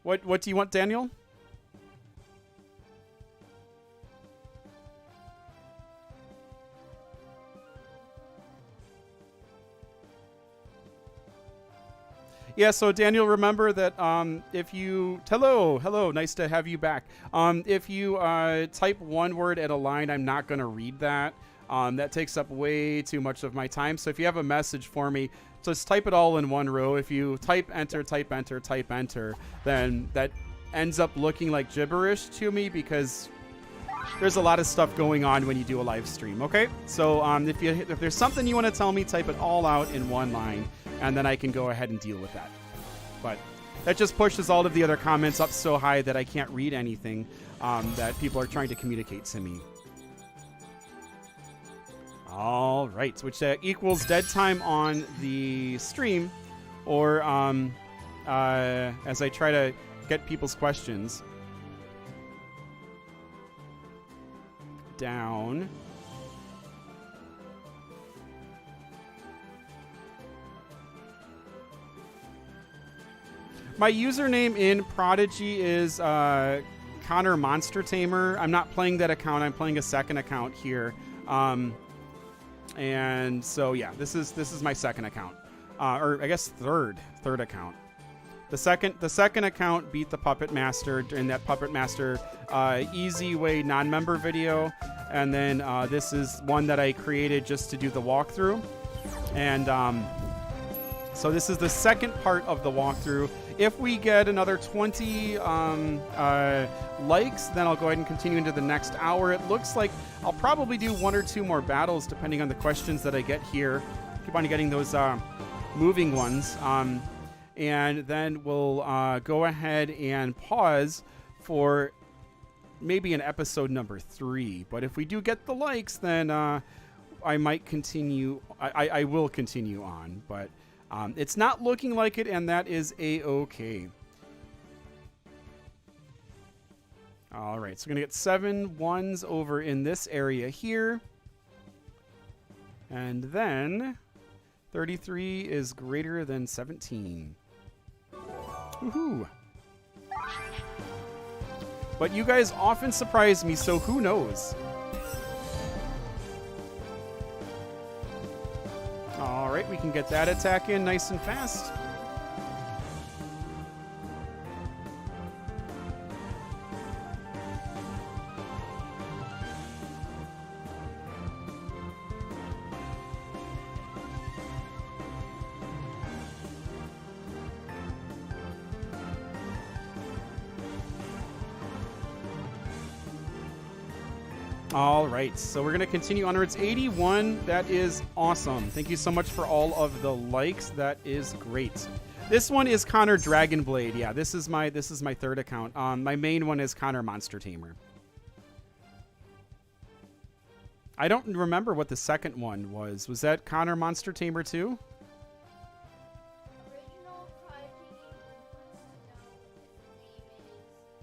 What do you want, Daniel? Yeah, so Daniel, remember that if you... Hello, nice to have you back. If you type one word at a line, I'm not going to read that. That takes up way too much of my time. So if you have a message for me, just type it all in one row. If you type enter, then that ends up looking like gibberish to me because there's a lot of stuff going on when you do a live stream, okay? So if there's something you want to tell me, type it all out in one line, and then I can go ahead and deal with that. But that just pushes all of the other comments up so high that I can't read anything that people are trying to communicate to me. All right, which equals dead time on the stream, or as I try to get people's questions down. My username in Prodigy is Connor Monster Tamer. I'm not playing that account. I'm playing a second account here. And so yeah, this is my second account, or I guess third account. The second account beat the Puppet Master in that Puppet Master easy way non-member video, and then this is one that I created just to do the walkthrough, and so this is the second part of the walkthrough. If we get another 20 likes, then I'll go ahead and continue into the next hour. It looks like I'll probably do 1 or 2 more battles depending on the questions that I get here. Keep on getting those moving ones. And then we'll go ahead and pause for maybe an episode number 3. But if we do get the likes, then I might continue. I will continue on. But It's not looking like it, and that is a-okay. All right, so we're going to get 7 ones over in this area here. And then 33 is greater than 17. Woohoo! But you guys often surprise me, so who knows? All right, we can get that attack in nice and fast. All right, so we're going to continue onwards. 81, that is awesome. Thank you so much for all of the likes. That is great. This one is Connor Dragonblade. Yeah, this is my third account. My main one is Connor Monster Tamer. I don't remember what the second one was. Was that Connor Monster Tamer too? Original Prodigy wants to know if the name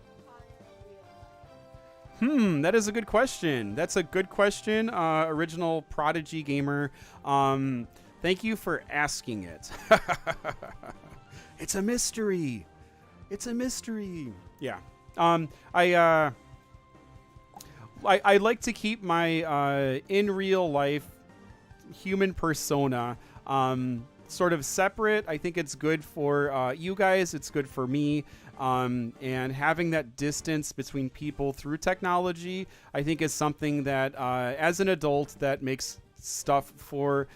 is Connor in real life. That is a good question. That's a good question. Original Prodigy Gamer. Thank you for asking it. It's a mystery. It's a mystery. Yeah. I like to keep my in real life human persona sort of separate. I think it's good for you guys. It's good for me. And having that distance between people through technology, I think is something that as an adult that makes stuff for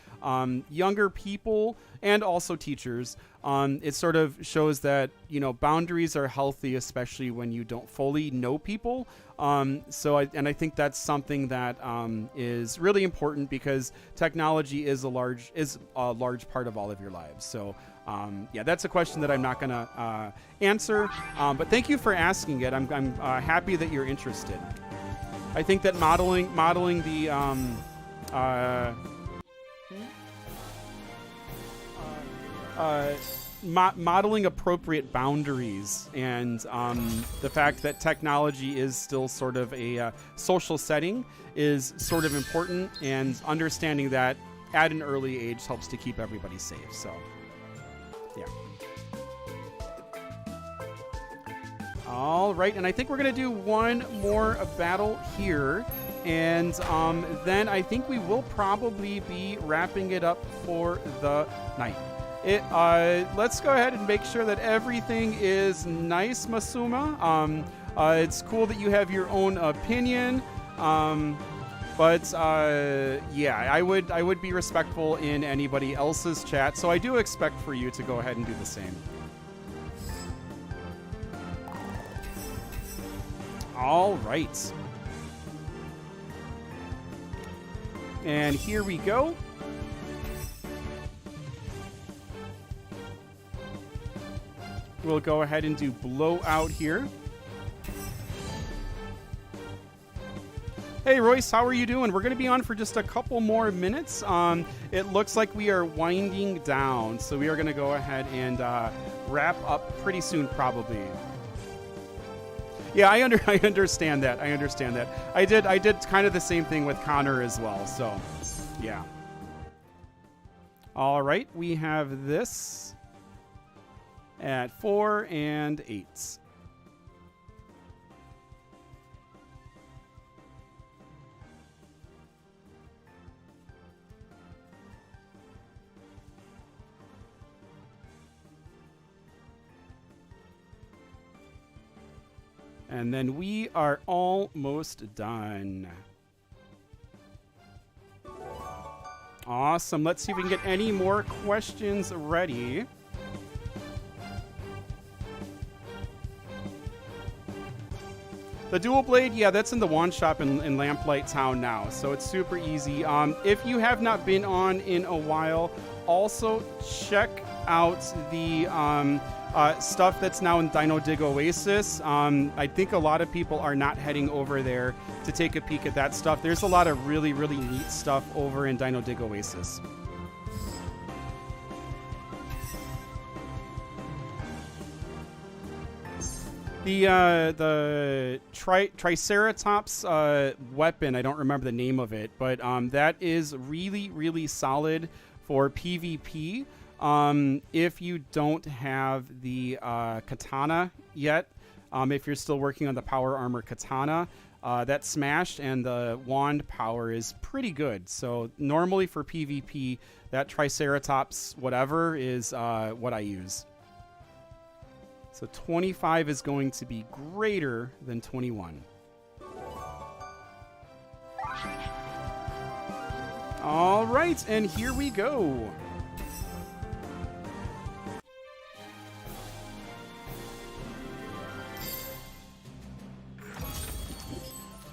younger people and also teachers. It sort of shows that, you know, boundaries are healthy, especially when you don't fully know people. I think that's something that is really important because technology is a large part of all of your lives. So yeah, that's a question that I'm not going to answer. But thank you for asking it. I'm happy that you're interested. I think that modeling the modeling appropriate boundaries and the fact that technology is still sort of a social setting is sort of important, and understanding that at an early age helps to keep everybody safe. So, yeah. All right, and I think we're going to do one more battle here. And then I think we will probably be wrapping it up for the night. Let's go ahead and make sure that everything is nice, Masuma. It's cool that you have your own opinion. But yeah, I would be respectful in anybody else's chat. So I do expect for you to go ahead and do the same. All right. And here we go. We'll go ahead and do blowout here. Hey, Royce, how are you doing? We're going to be on for just a couple more minutes. It looks like we are winding down, so we are going to go ahead and wrap up pretty soon, probably. Yeah, I understand that. I understand that. I did kind of the same thing with Connor as well. So, yeah. All right, we have this at 4 and 8. And then we are almost done. Awesome. Let's see if we can get any more questions ready. The dual blade, yeah, that's in the wand shop in Lamplight Town now, so it's super easy. If you have not been on in a while, also check out the stuff that's now in Dino Dig Oasis. I think a lot of people are not heading over there to take a peek at that stuff. There's a lot of really, really neat stuff over in Dino Dig Oasis. The Triceratops weapon, I don't remember the name of it, but that is really, really solid for PvP. If you don't have the katana yet, if you're still working on the power armor katana, that smashed and the wand power is pretty good. So normally for PvP, that Triceratops whatever is what I use. So 25 is going to be greater than 21. All right, and here we go.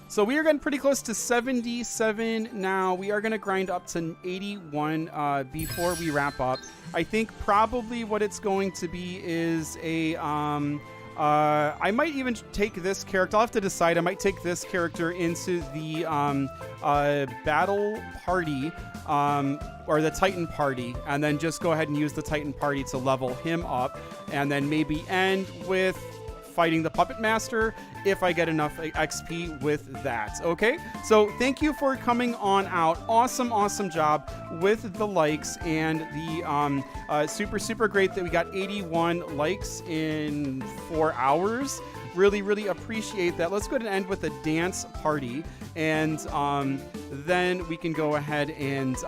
So we are getting pretty close to 77 now. We are going to grind up to 81 before we wrap up. I think probably what it's going to be is a... I might even take this character. I'll have to decide. I might take this character into the battle party or the Titan party, and then just go ahead and use the Titan party to level him up, and then maybe end with fighting the Puppet Master if I get enough XP with that. Okay, so thank you for coming on out. Awesome job with the likes and the super great that we got 81 likes in 4 hours. Really appreciate that. Let's go ahead and end with a dance party, and then we can go ahead and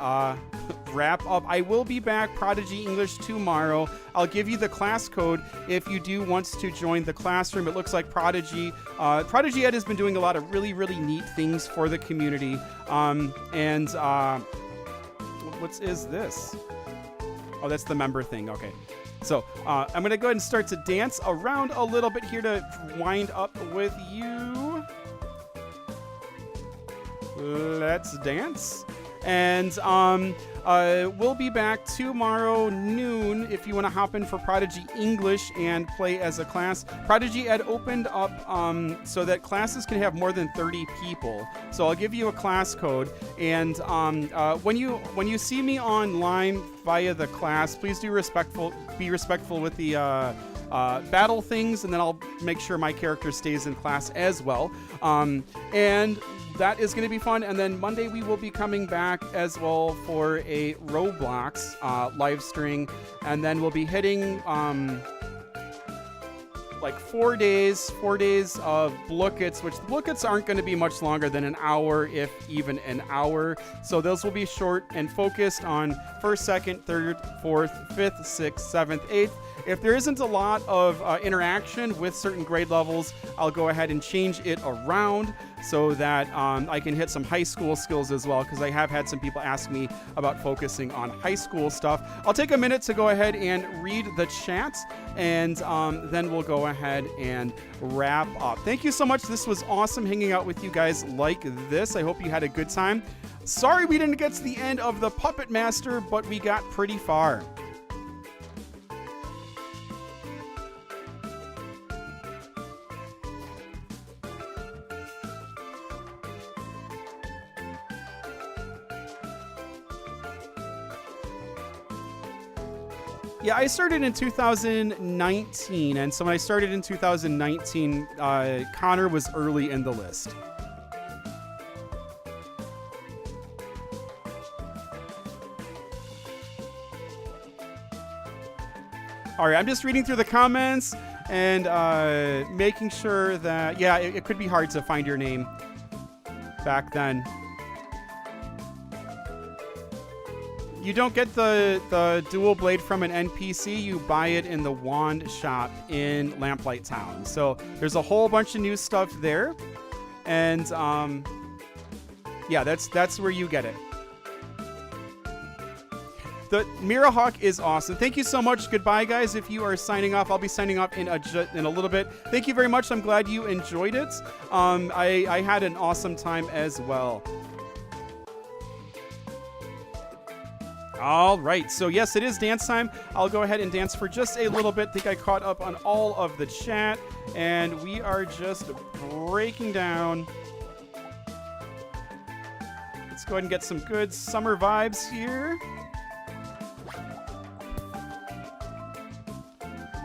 wrap up. I will be back Prodigy English tomorrow. I'll give you the class code if you do want to join the classroom. It looks like Prodigy Ed has been doing a lot of really neat things for the community. What is this? Oh, that's the member thing. Okay. So I'm going to go ahead and start to dance around a little bit here to wind up with you. Let's dance. And we'll be back tomorrow noon if you want to hop in for Prodigy English and play as a class. Prodigy Ed opened up so that classes can have more than 30 people. So I'll give you a class code, and when you see me online via the class, please be respectful with the battle things, and then I'll make sure my character stays in class as well. And that is going to be fun. And then Monday we will be coming back as well for a Roblox live stream, and then we'll be hitting like 4 days of Blookets, which the Blookets aren't going to be much longer than an hour, if even an hour. So those will be short and focused on 1st, 2nd, 3rd, 4th, 5th, 6th, 7th, 8th. If there isn't a lot of interaction with certain grade levels, I'll go ahead and change it around so that I can hit some high school skills as well, because I have had some people ask me about focusing on high school stuff. I'll take a minute to go ahead and read the chat, and then we'll go ahead and wrap up. Thank you so much. This was awesome hanging out with you guys like this. I hope you had a good time. Sorry we didn't get to the end of the Puppet Master, but we got pretty far. Yeah, I started in 2019, and so when I started in 2019, Connor was early in the list. All right, I'm just reading through the comments and making sure that, yeah, it could be hard to find your name back then. You don't get the dual blade from an NPC. You buy it in the wand shop in Lamplight Town. So there's a whole bunch of new stuff there. And yeah, that's where you get it. The Mirahawk is awesome. Thank you so much. Goodbye, guys. If you are signing off, I'll be signing off in a little bit. Thank you very much. I'm glad you enjoyed it. I had an awesome time as well. All right, so yes, it is dance time. I'll go ahead and dance for just a little bit. I think I caught up on all of the chat, and we are just breaking down. Let's go ahead and get some good summer vibes here.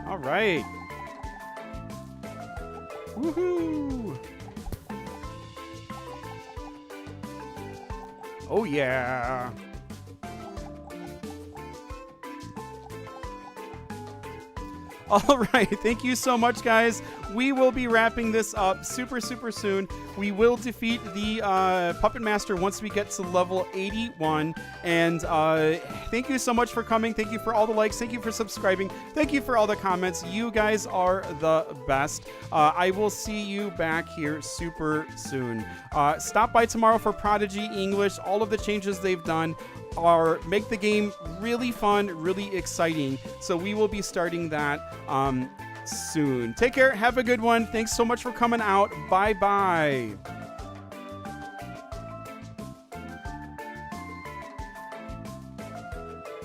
All right. Woohoo! Oh, yeah. All right. Thank you so much, guys. We will be wrapping this up super soon. We will defeat the Puppet Master once we get to level 81. And thank you so much for coming. Thank you for all the likes. Thank you for subscribing. Thank you for all the comments. You guys are the best. I will see you back here super soon. Stop by tomorrow for Prodigy English. All of the changes they've done make the game really fun, really exciting. So we will be starting that soon. Take care. Have a good one. Thanks so much for coming out. Bye-bye.